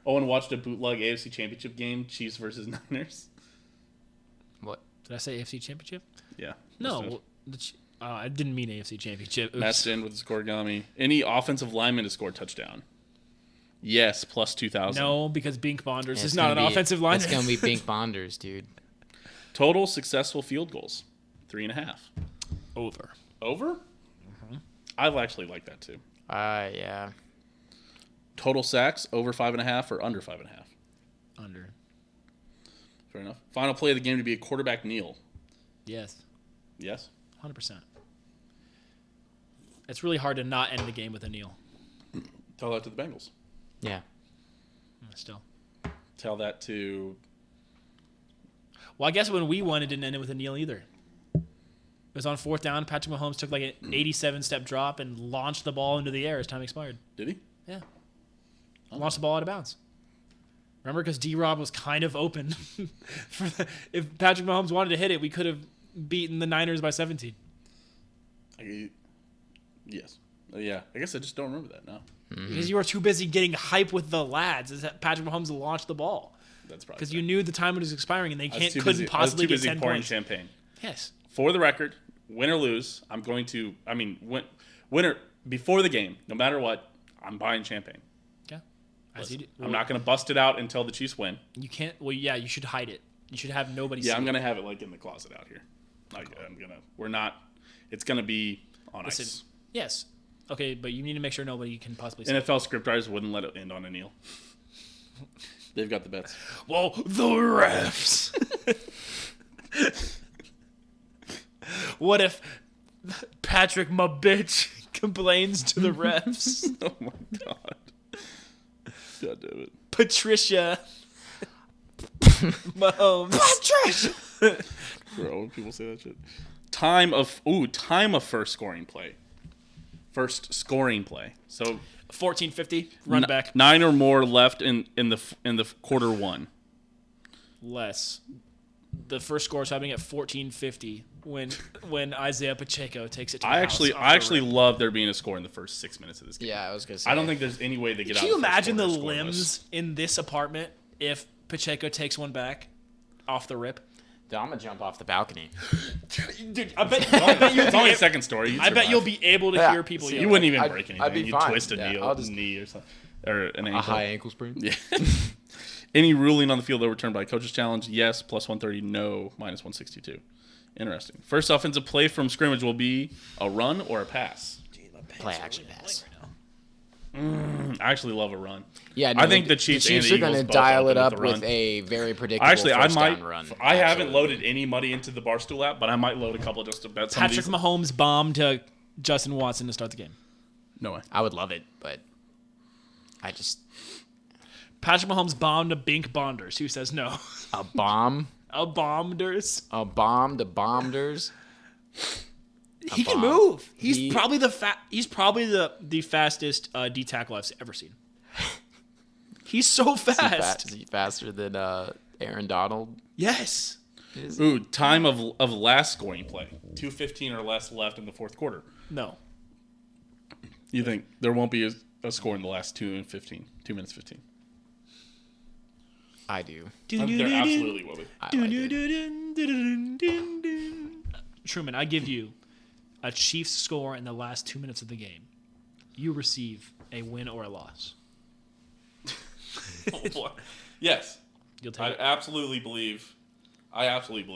Owen watched a bootleg AFC Championship game, Chiefs versus Niners. What? Did I say AFC Championship? Yeah. No, I didn't mean AFC Championship. Oops. Matt Stand with the scoregami. Any offensive lineman to score a touchdown? Yes, plus 2,000. No, because Bink Bonders It's is not an gonna be- offensive lineman. It's going to be Bink Bonders, dude. Total successful field goals, 3.5. Over. Over? I actually like that too. Yeah. Total sacks, over 5.5 or under 5.5. Under. Fair enough. Final play of the game to be a quarterback kneel. Yes. Yes? 100%. It's really hard to not end the game with a kneel. Tell that to the Bengals. Yeah. Still. Tell that to... Well, I guess when we won, it didn't end with a kneel either. It was on 4th down. Patrick Mahomes took like an 87-step drop and launched the ball into the air as time expired. Did he? Yeah. Launched the ball out of bounds. Remember, because D-Rob was kind of open. If Patrick Mahomes wanted to hit it, we could have beaten the Niners by 17. Yes. Yeah. I guess I just don't remember that now. Because you were too busy getting hype with the lads as Patrick Mahomes launched the ball. That's probably Because you knew the time was expiring and they I was too couldn't busy- possibly I get was too busy 10 pouring points. champagne. Yes. For the record, win or lose, I'm going to... I mean, winner before the game, no matter what, I'm buying champagne. Yeah. As you do. I'm not going to bust it out until the Chiefs win. You can't. Well, yeah, you should hide it. You should have nobody see Yeah, I'm it. going to have it like in the closet out here. Like, we're not... It's going to be on Listen, ice. yes. Okay, but you need to make sure nobody can possibly see it. NFL scriptwriters wouldn't let it end on a kneel. They've got the bets. Well, the refs. What if Patrick, my bitch, complains to the refs? Oh my god. God damn it. Patricia. Mahomes. Patricia. Bro, when people say that shit. Time of first scoring play. First scoring play. So 1450. Run back. 9 or more left in the quarter one. Less. The first score is happening at 1450 when Isaiah Pacheco takes it to the I house actually off the rim. love there being a score in the first 6 minutes of this game. Yeah, I was going to say. I don't think there's any way they get out Can you of the first imagine the quarter scoreless. limbs in this apartment if Pacheco takes one back off the rip. I'm gonna jump off the balcony. Dude, I bet It's only a second story. You'd I bet survive. you'll be able to Yeah. hear people See, yell. You wouldn't even I'd- break anything. I'd be You'd fine. twist a Yeah, knee, I'll just- knee or something, or an ankle. A high ankle sprain. Yeah. Any ruling on the field overturned by coach's challenge? Yes. Plus 130. No. Minus 162. Interesting. First offensive play from scrimmage will be a run or a pass. Play action pass. I actually love a run. Yeah, I think the Chiefs and the are going to Eagles both dial open it up with the with run. a very predictable Actually, I first might. down run. I haven't Absolutely. loaded any money into the Barstool app, but I might load a couple just to bet some of Patrick these. Mahomes bombed to Justin Watson to start the game. No way. I would love it, but I just Patrick Mahomes bombed to Bink Bonders. Who says no? a bomb, A bombers. a bomb to bombers. He can bomb. move. He's He- probably the fastest D tackle I've ever seen. He's so fast. Is he faster than Aaron Donald? Yes. Ooh, time of last scoring play. 2:15 or less left in the fourth quarter. No. You think there won't be a score in the last 2 minutes 15? I do. There absolutely will be. I like it. Truman, I give you a Chiefs score in the last 2 minutes of the game. You receive a win or a loss. Yes. You'll I take it. absolutely believe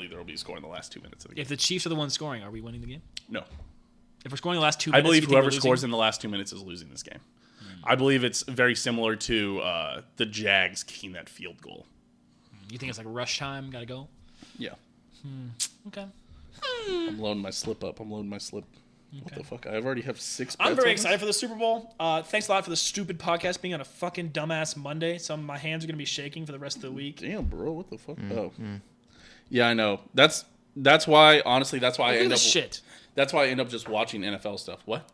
there will be a score in the last 2 minutes of the game. If the Chiefs are the ones scoring, are we winning the game? No. If we're scoring the last 2 I minutes, believe you think we're whoever losing? scores in the last 2 minutes is losing this game. I believe it's very similar to the Jags kicking that field goal. You think it's like rush time? Gotta go? Yeah. Okay. I'm loading my slip up. What the fuck? I already have 6 bets I'm very on excited this? for the Super Bowl. Thanks a lot for the stupid podcast being on a fucking dumbass Monday. My hands are gonna be shaking for the rest of the week. Damn, bro. What the fuck? Oh. Yeah, I know. That's why, honestly, that's why I Look at end up this shit. That's why I end up just watching NFL stuff. What?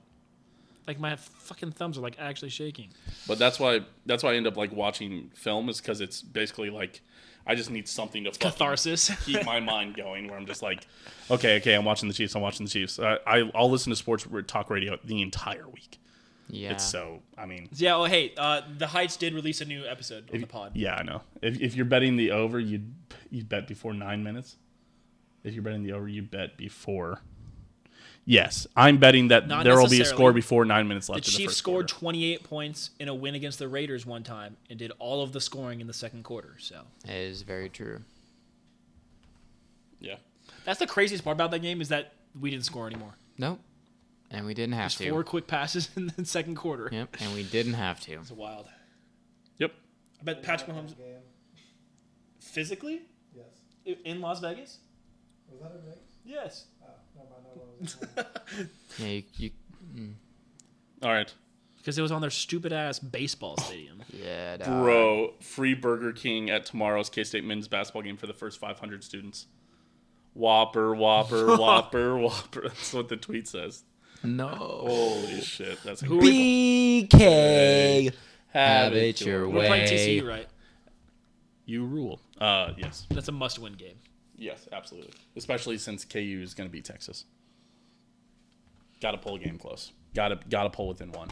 Like my fucking thumbs are like actually shaking. But that's why I end up like watching film, is because it's basically like I just need something to fucking Catharsis. keep my mind going, where I'm just like, okay, I'm watching the Chiefs. I'll listen to sports talk radio the entire week. Yeah. It's so, I mean, Yeah. Oh, hey. The Heights did release a new episode of the pod. yeah, I know. If you're betting the over, you'd bet before 9 minutes. If you're betting the over, you bet before. Yes, I'm betting that Not there will be a necessarily. score before 9 minutes The left. in the Chiefs first scored quarter. 28 points in a win against the Raiders one time and did all of the scoring in the second quarter. So It is very true. Yeah. that's the craziest part about that game is that we didn't score anymore. Nope. And we didn't have Just to. 4 quick passes in the second quarter. Yep. And we didn't have to. It's wild. Yep. I bet Patrick Mahomes Game. physically Yes. in Las Vegas. Was that a mix? Yes. Oh, no, I know what was it. Yeah. You All right. Because it was on their stupid ass baseball stadium. yeah. dog. Bro, free Burger King at tomorrow's K-State men's basketball game for the first 500 students. Whopper, Whopper, Whopper, Whopper. That's what the tweet says. No. Holy shit. That's Who incredible. BK. Have it your We're playing way. TCU, right? You rule. Yes. That's a must-win game. Yes, absolutely. Especially since KU is going to beat Texas. Got to pull a game close. Got to pull within one.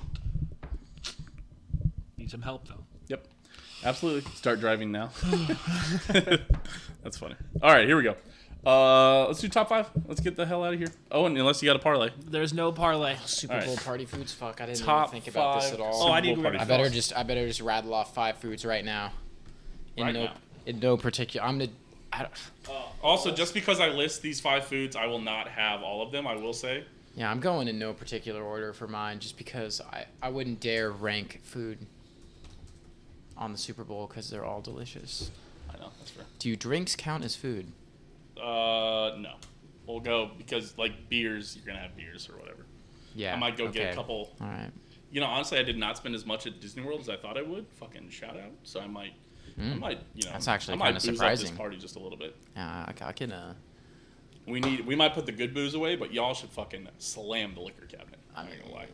Need some help though. Yep. Absolutely. Start driving now. That's funny. All right, here we go. Let's do top 5. Let's get the hell out of here. Oh, and unless you got a parlay. There's no parlay. Super All right. Bowl party foods. Fuck, I didn't Top even think about this 5 at all. Oh, I Super need Bowl to grab party my I foods. better just rattle off 5 foods right now. Right now. In no particular. I don't, Also, just because I list these 5 foods, I will not have all of them, I will say. yeah, I'm going in no particular order for mine, just because I wouldn't dare rank food on the Super Bowl because they're all delicious. I know, that's fair. Do drinks count as food? No. We'll go because, like, beers, you're going to have beers or whatever. Yeah. I might go get okay. a couple. All right. You know, honestly, I did not spend as much at Disney World as I thought I would. Fucking shout out. So I might, That's actually I might kinda booze up surprising. this party just a little bit. Yeah, I can. We might put the good booze away, but y'all should fucking slam the liquor cabinet. I'm not gonna lie.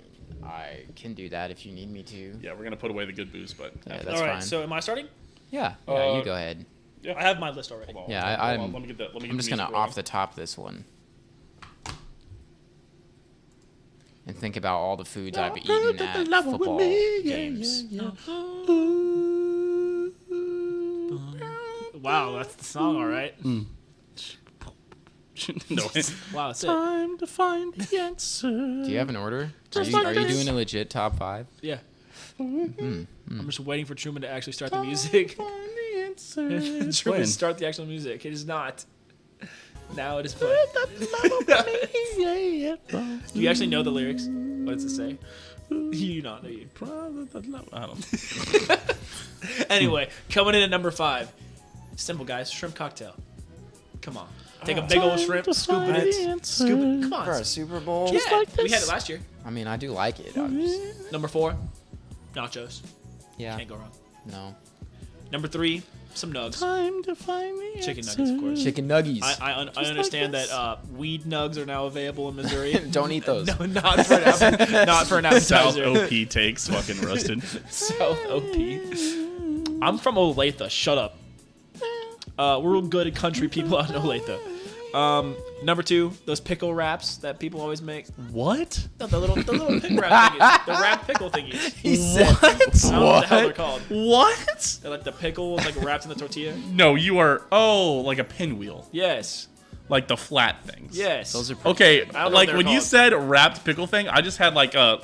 I can do that if you need me to. Yeah, we're gonna put away the good booze, but Yeah, after- that's All right. fine. So am I starting? Yeah. Yeah. Uh, you go ahead. yeah. I have my list already. Hold on, Yeah, hold on, I'm- let me get that. Let me get I'm the just gonna music off rolling. the top this one. And think about all the foods I've eaten at football games. Wow, that's the song, all right. No. Wow, that's it. Time to find the answer. Do you have an order? Are Just you, like are you this. doing a legit top 5? Yeah. Mm-hmm. I'm just waiting for Truman to actually start the music. Find the answer. Truman, start the actual music. It is not. Now it is playing. Do you actually know the lyrics? What does it say? You do not know you. I don't know. Anyway, coming in at number 5. Simple, guys. Shrimp cocktail. Come on. Take a big old shrimp, scoop it. Scoop it. Come on. For a Super Bowl? Yeah, we had it last year. I mean, I do like it. I'm just, Number 4, nachos. yeah. Can't go wrong. No. Number 3, some nugs. Time to find the Chicken nuggets, of course. Chicken nuggies. I understand this. that weed nugs are now available in Missouri. Don't eat those. No, not for an South appetizer. OP takes fucking roasted. South OP. I'm from Olathe. Shut up. We're good country people out in Olathe. Number 2, those pickle wraps that people always make. What? No, the little pickle wrap thingies. The wrap pickle thingies. He said, I don't know what the hell they're called. What? They're like the pickle like wrapped in the tortilla. No, you are. Oh, like a pinwheel, Yes. like the flat things. Yes. those are pretty Okay, I don't know what like they're when you called. said wrapped pickle thing, I just had like a.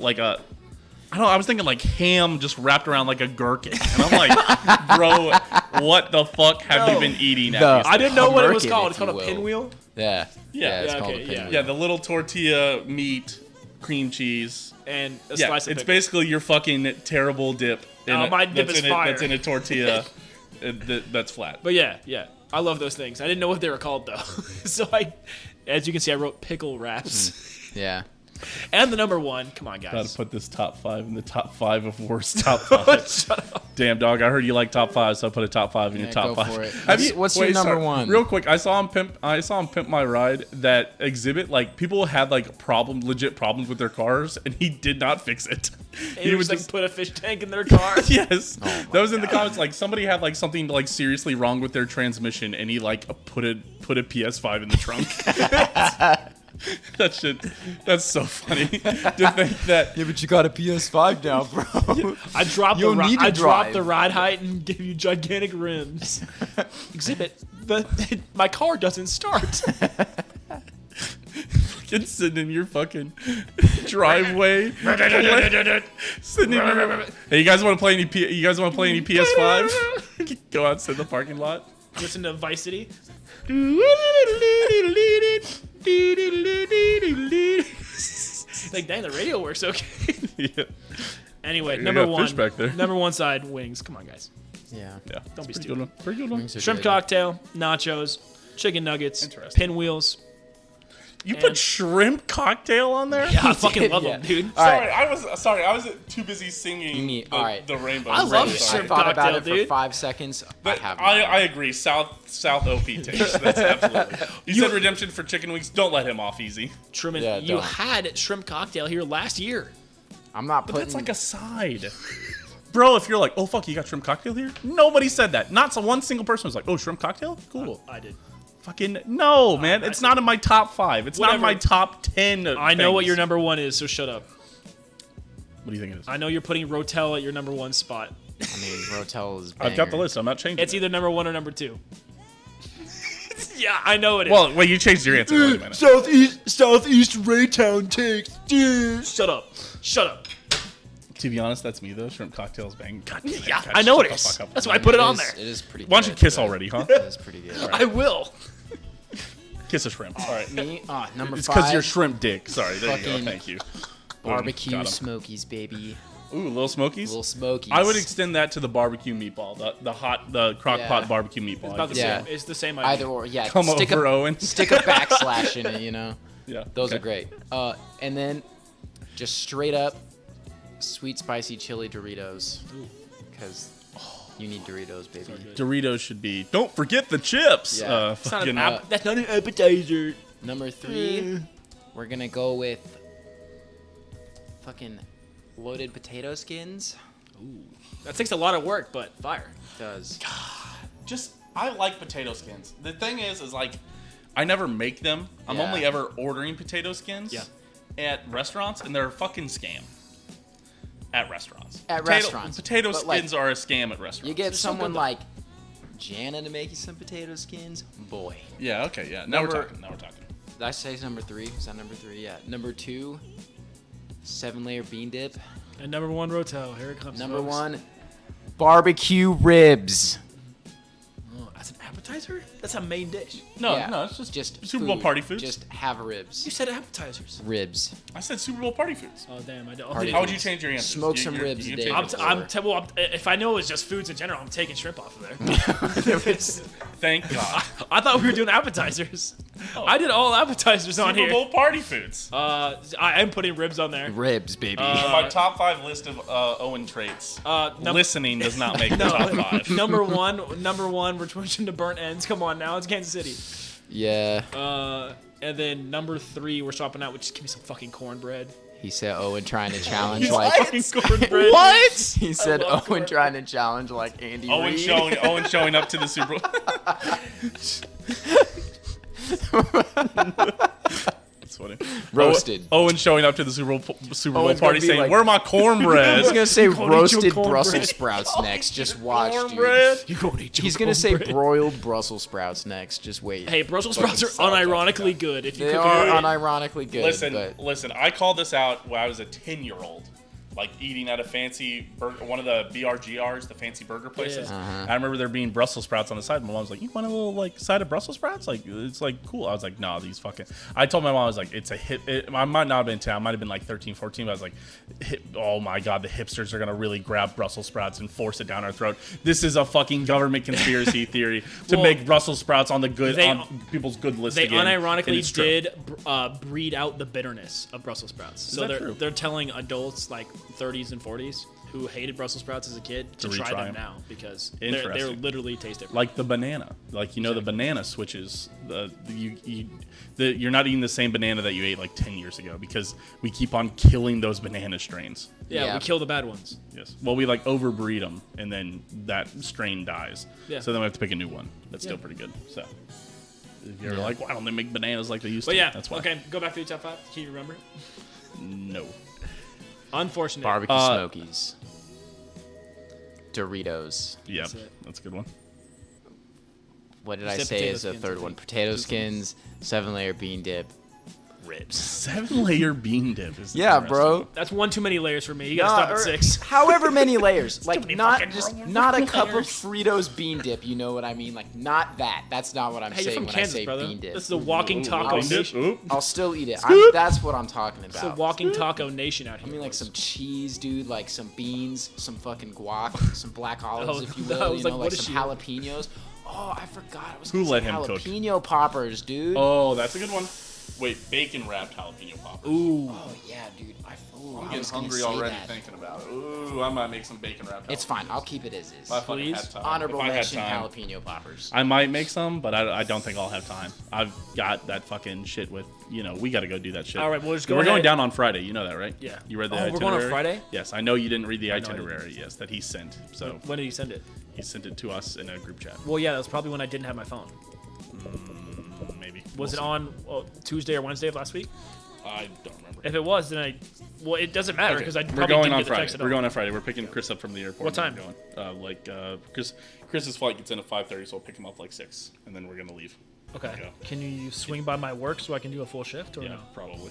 I don't know. I was thinking like ham just wrapped around like a gherkin, and I'm like, bro, what the fuck have you been eating? At The- these I didn't know what it was Hummerkin, called. if It's called a you will. pinwheel. Yeah. Yeah. it's Yeah, called okay, a yeah. pinwheel. Yeah, the little tortilla meat, cream cheese. And a Yeah, slice of it's pickle. basically your fucking terrible dip. My dip that's is in fire. That's in a tortilla. That's flat. But yeah. I love those things. I didn't know what they were called though. So as you can see, I wrote pickle wraps. Yeah. And the number 1, come on Gotta guys. put this top 5 in the top 5 of worst top 5. Shut up. Damn, dog. I heard you like top 5, so I put a top 5 in your Yeah, top go 5. for it. Have What's your number sorry, one? Real quick, I saw him pimp my ride. That exhibit, like people had like legit problems with their cars, and he did not fix it. He would like put a fish tank in their car. Yes, my that was in the comments. Like somebody had like something like seriously wrong with their transmission, and he like put a PS5 in the trunk. That shit. That's so funny to think that. Yeah, but you got a PS5 now, bro. I dropped You'll need to I dropped drive. the ride height and gave you gigantic rims. Exhibit. My car doesn't start. Fucking sitting in your fucking driveway. Sitting in your, hey, you guys want to play any PS5? Go out, sit in the parking lot. Listen to Vice City. Like, dang, the radio works okay. Yeah. Anyway, You number got 1. fish back there. Number 1 side, wings. Come on, guys. Yeah. Yeah. Don't be Pretty stupid. good one. Pretty good one. Wings are Shrimp good. cocktail, nachos, chicken nuggets, Interesting. pinwheels. You And- put shrimp cocktail on there? Yeah, I fucking love Yeah. them, dude. All right. I was too busy singing all right. the rainbow. I love Sorry. I shrimp thought about cocktail, it for dude. 5 seconds. But I have I agree. South OP takes. That's absolutely. You said redemption for chicken wings. Don't let him off easy. Truman, Yeah, you don't. had shrimp cocktail here last year. I'm not But putting. that's like a side. Bro, if you're like, oh fuck, you got shrimp cocktail here? Nobody said that. Not so one single person was like, oh, shrimp cocktail? Cool. I did. Fucking no, man. It's not in my top 5. It's not in my Whatever. top 10. I know what things. your number 1 is, so shut up. What do you think it is? I know you're putting Rotel at your number 1 spot. I mean, Rotel is. I've got the banger. list. I'm not changing. It's it. either number 1 or number 2. Yeah, I know it is. Well, wait, you changed your answer. Wait a minute. Southeast Raytown takes. Dude. Shut up. Shut up. To be honest, that's me though. Shrimp cocktails bang. God damn it, Yeah, God, I know shut it the is. fuck up. That's why I put it on is- there. It is pretty. Why don't you good, kiss but already, huh? It is pretty good. I will. Kiss a shrimp. All right. Me, number It's 5. because you're shrimp dick. Sorry, there you go. Fucking Thank you. barbecue Got 'em. smokies, baby. Ooh, little smokies. Little smokies. I would extend that to the barbecue meatball, the crock pot Yeah. barbecue meatball. About the Yeah. same. It's the same idea. either or. Yeah. Come stick over, a, Owen. Stick a backslash in it. You know. Yeah, Those okay. are great. And then just straight up sweet spicy chili Doritos. Because you need Doritos, baby. Doritos should be. Don't forget the chips. Yeah. It's not Fucking, that's not an appetizer. Number 3, we're gonna go with fucking loaded potato skins. That takes a lot of work, but fire. Does. just I like potato skins. The thing is like I never make them. I'm Yeah. only ever ordering potato skins Yeah. at restaurants, and they're a fucking scam. At restaurants. At restaurants. Potato But, like, skins are a scam at restaurants. You get They're so someone good, though. like Jana to make you some potato skins, boy. Yeah. Okay. Yeah. Now we're Number- talking. Now we're talking. Did I say number 3? Is that number 3? Yeah. Number 2, 7-layer bean dip. And number 1, Rotel. Here it comes. Number folks. 1, barbecue ribs. Oh, that's an appetizer? That's a main dish. No, Yeah, no, it's just Super food. Bowl party foods. Just have ribs. You said appetizers. Ribs. I said Super Bowl party foods. Oh damn! I don't. Party How would you change your answer? Smoke some ribs a day. If I know it's just foods in general, I'm taking shrimp off of there. Thank God. I thought we were doing appetizers. I did all appetizers on Super here. Bowl party foods. I am putting ribs on there. Ribs, baby. My top 5 list of Owen traits. Listening does not make the top 5. Number one, we're switching to burnt ends. Come on now, it's Kansas City. Yeah. And then number 3, we're swapping out, which is give me some fucking cornbread. He said Owen trying to challenge He's like Fucking cornbread. What? he said Owen trying to challenge like Andy Owen Reid. showing up to the Super Bowl. That's funny. Roasted. Owen showing up to the Super Bowl Owen's party gonna be saying, like- "Where are my I was cornbread?" gonna say gonna eat roasted your cornbread. Brussels sprouts next. Just watch, Cornbread. dude. You gonna eat your He's gonna say cornbread. broiled Brussels sprouts next. Just wait. Hey, Brussels sprouts are Fucking unironically good if you they cook are it right. unironically good. but Listen. I called this out when I was a 10-year-old, like eating at a fancy one of the BRGRs, the fancy burger places. Yeah. I remember there being Brussels sprouts on the side. My mom was like, "You want a little like side of Brussels sprouts? Like it's like cool." I was like, "No, these fucking." I told my mom I was like, "It's a hip." I might not have been 10. I might have been like 13, 14. But I was like, "Oh my god, the hipsters are gonna really grab Brussels sprouts and force it down our throat." This is a fucking government conspiracy theory to Well, make Brussels sprouts on the good they- on people's good list They again. and unironically it's true. did breed out the bitterness of Brussels sprouts. So that true? they're telling adults like 30s and 40s who hated Brussels sprouts as a kid to try retry them them. now because they're Interesting. literally taste different. Like the banana, the banana switches. You're not eating the same banana that you ate like 10 years ago because we keep on killing those banana strains. yeah, Yeah. we kill the bad ones. Yes. Well, we like overbreed them, and then that strain dies. Yeah. So then we have to pick a new one. That's still Yeah. pretty good. So if you're like, why don't they make bananas like they used But to? yeah, That's why. okay, go back to your top 5. Can you remember? No. Unfortunate. barbecue smokies, Doritos. Yeah, That's it. that's a good one. What did You I said say potato is the skins, third I one? think. Potato skins, 7-layer bean dip. Ribs. 7-layer bean dip is Yeah, interesting. bro. That's one too many layers for me. You gotta stop at 6. However many layers. Like many not fucking just layers. not a cup of Fritos bean dip. You know what I mean? Like not that. That's not what I'm Hey, you're saying from when Kansas, I say brother. bean dip. This is a walking taco Bean dip? nation. Oop. I'll still eat it. That's what I'm talking It's a about. walking taco nation out here. I mean, like some cheese, dude. Like some beans, some fucking guac, some black olives, Oh, if you I will. was You like, know, what like is some she? jalapenos. Oh, I forgot. It was Who let some him cook? jalapeno poppers, dude. Oh, that's a good one. Wait, bacon wrapped jalapeno poppers. Ooh. Oh, yeah, dude. I I'm was getting gonna hungry say already that. thinking about it. Ooh, I might make some bacon wrapped. It's fine. I'll keep it as is. If I fucking Please? had time. Honorable If I had mention time. jalapeno poppers. I might make some, but I don't think I'll have time. I've got that fucking shit with, we got to go do that shit. All right, well, just go We're going ahead. down on Friday. You know that, right? Yeah. You read the Oh, itinerary? we're going on Friday? Yes, I know you didn't read the know I didn't. itinerary, yes, that he sent. So When did you send it? he sent it to us in a group chat. Well, yeah, that was probably when I didn't have my phone. Maybe. Was it We'll on Tuesday or Wednesday of last week? see. I don't remember. If it was, then it doesn't matter because I We're probably going didn't on get the Friday. text at We're all. going on Friday. We're picking Chris up from the airport. What and we're going. Chris's flight gets in at 5:30, so we'll pick him up like 6, and then we're gonna leave. Okay. Yeah. Can you swing by my work so I can do a full shift or Yeah, no? probably.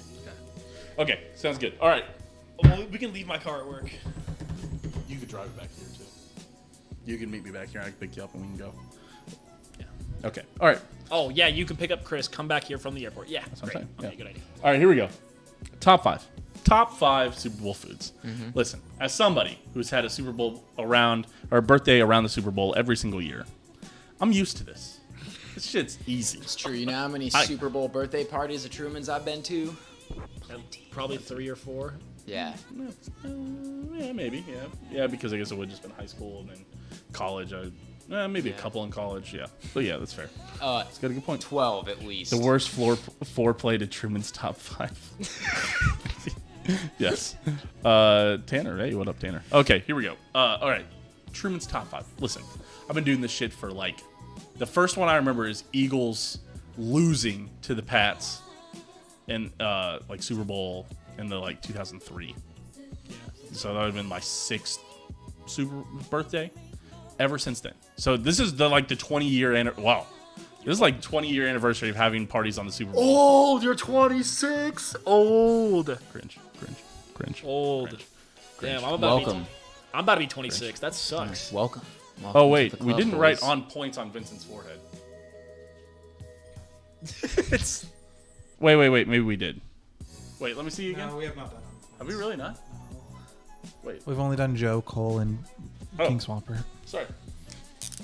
Okay, sounds good. All right. Well, we can leave my car at work. You could drive it back here too. You can meet me back here. I can pick you up and we can go. Yeah. Okay. All right. Oh, yeah, you can pick up Chris, come back here from the airport. Yeah, That's what great. I'm saying. Okay, Yeah. good idea. All right. Here we go. Top 5. Top 5 Super Bowl foods. Listen, as somebody who's had a Super Bowl around or a birthday around the Super Bowl every single year, I'm used to this. This shit's easy. It's true. You know how many Super Bowl birthday parties at Truman's I've been to? Probably 3 or 4. Yeah. Yeah, maybe. Yeah, because I guess it would have just been high school and then college. Maybe a couple in college. Yeah, but yeah, that's fair. That's got a good point. 12 at least. The worst foreplay to Truman's top 5. Yes. Tanner, hey, what up, Tanner? Okay, here we go. All right, Truman's top 5. Listen, I've been doing this shit for like, the first one I remember is Eagles losing to the Pats in like Super Bowl in the like 2003. Yeah. So that would have been my 6th birthday. ever since then. So this is the 20-year wow. This is like 20-year anniversary of having parties on the Super Bowl. Old, you're 26. Old. Cringe. Old. Cringe. Damn, I'm about to be 26. That sucks. Welcome. Oh to wait, the we club, didn't boys. write on points on Vincent's forehead. Wait. Maybe we did. Wait, let me see you again. No, we have not done Have we really not? Wait. We've only done Joe, Cole, and King Swamper. Sorry.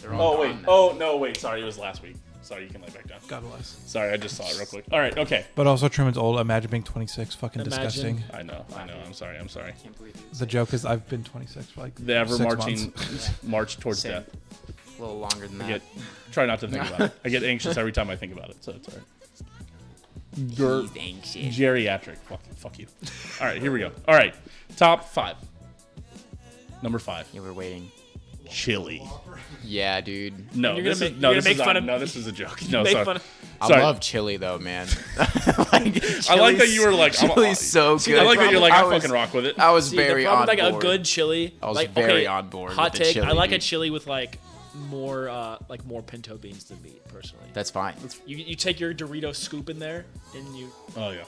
They're all Oh wait. gone now. Oh no. Wait. Sorry, it was last week. Sorry, you can lay back down. God bless. Sorry, I just saw it real quick. All right. Okay. But also Truman's old. Imagine being 26. Fucking Imagine. disgusting. I know. I'm sorry. Can't believe you The joke is I've been 26 for like The ever 6 marching months. march towards Same. death. a little longer than that. Try not to think about it. I get anxious every time I think about it, so it's all right. He's anxious. Geriatric. Fuck you. All right, here we go. All right, top 5. Number 5, Yeah, we're waiting. chili. Yeah, dude. No, You're this gonna is make- no, you're this gonna is make fun not, of- no, this is a joke. No, Make sorry. fun of- I Sorry. love chili though, man. I like that you were like, I'm- chili's so good. I like that you're like, I was- fucking rock with it. I was See, very the problem on with, board. a good chili. I was like, very okay, on board Hot with the take. chili, I like a dude. chili with more pinto beans than meat, personally. That's fine. You take your Dorito scoop in there and you Oh yeah,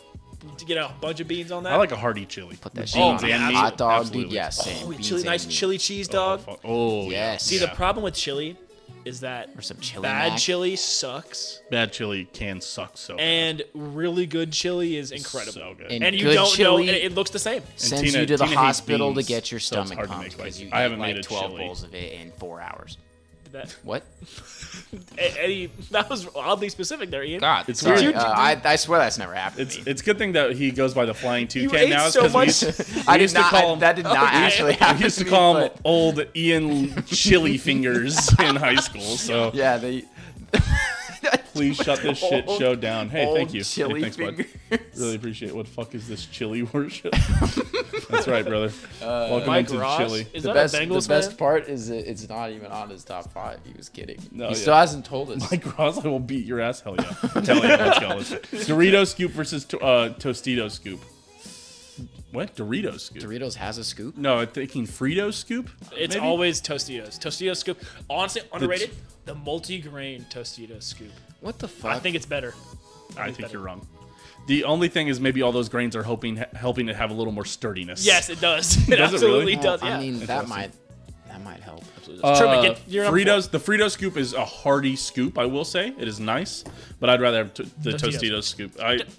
get a bunch of beans on that. I like a hearty chili. Put that With shit beans on a and meat. hot dog, Absolutely. dude. Yeah, same. oh, Beans chili, and nice meat. chili cheese Oh, dog. fuck. Oh Yes. See, yeah. the problem with chili is that Or some chili bad mac. chili sucks Bad chili can suck so bad. and really good chili is incredible. So good. And And you good don't know, chili and it looks the same. Sends Tina- you to the Tina hates hospital to beans, get your so it's stomach hard to pumped make, like, because you I eat haven't made like a 12 chili. bowls of it in 4 hours. That, What? Eddie, that was oddly specific there, Ian. God, It's sorry. weird. I swear that's never happened It's to me. it's good thing that he goes by the flying You toucan ate now. so much- I did used to not. call him- That did not actually happen. We used to me, call him but- old Ian Chili Fingers in high school. So Yeah, they. please shut this shit Old- show down. Hey, old thank you. Chili Hey, thanks, bud. fingers. Really appreciate it. What the fuck is this chili worship? That's right, brother. Welcome Mike into Ross, chili. is The that best, a Bengals the best fan? part is that it's not even on his top 5. He was kidding. No, he yeah. still hasn't told us. Mike Ross, I will beat your ass. Hell yeah. Hell yeah. Let's go. Dorito scoop versus Tostito scoop. What? Dorito scoop? Doritos has a scoop. No, I'm thinking Frito scoop. It's maybe? always Tostitos. Tostitos scoop. Honestly, underrated. The multi-grain Tostitos scoop. What the fuck? I think it's better. I think you're wrong. The only thing is maybe all those grains are helping it have a little more sturdiness. Yes, it does. It Does it absolutely really? does. I Yeah. mean, That's that awesome. might help. Truman, get your number Fritos. The Frito scoop is a hearty scoop. I will say it is nice, but I'd rather have the Tostitos. Tostitos scoop.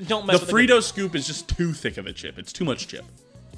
don't mess the with the Frito scoop is just too thick of a chip. It's too much chip.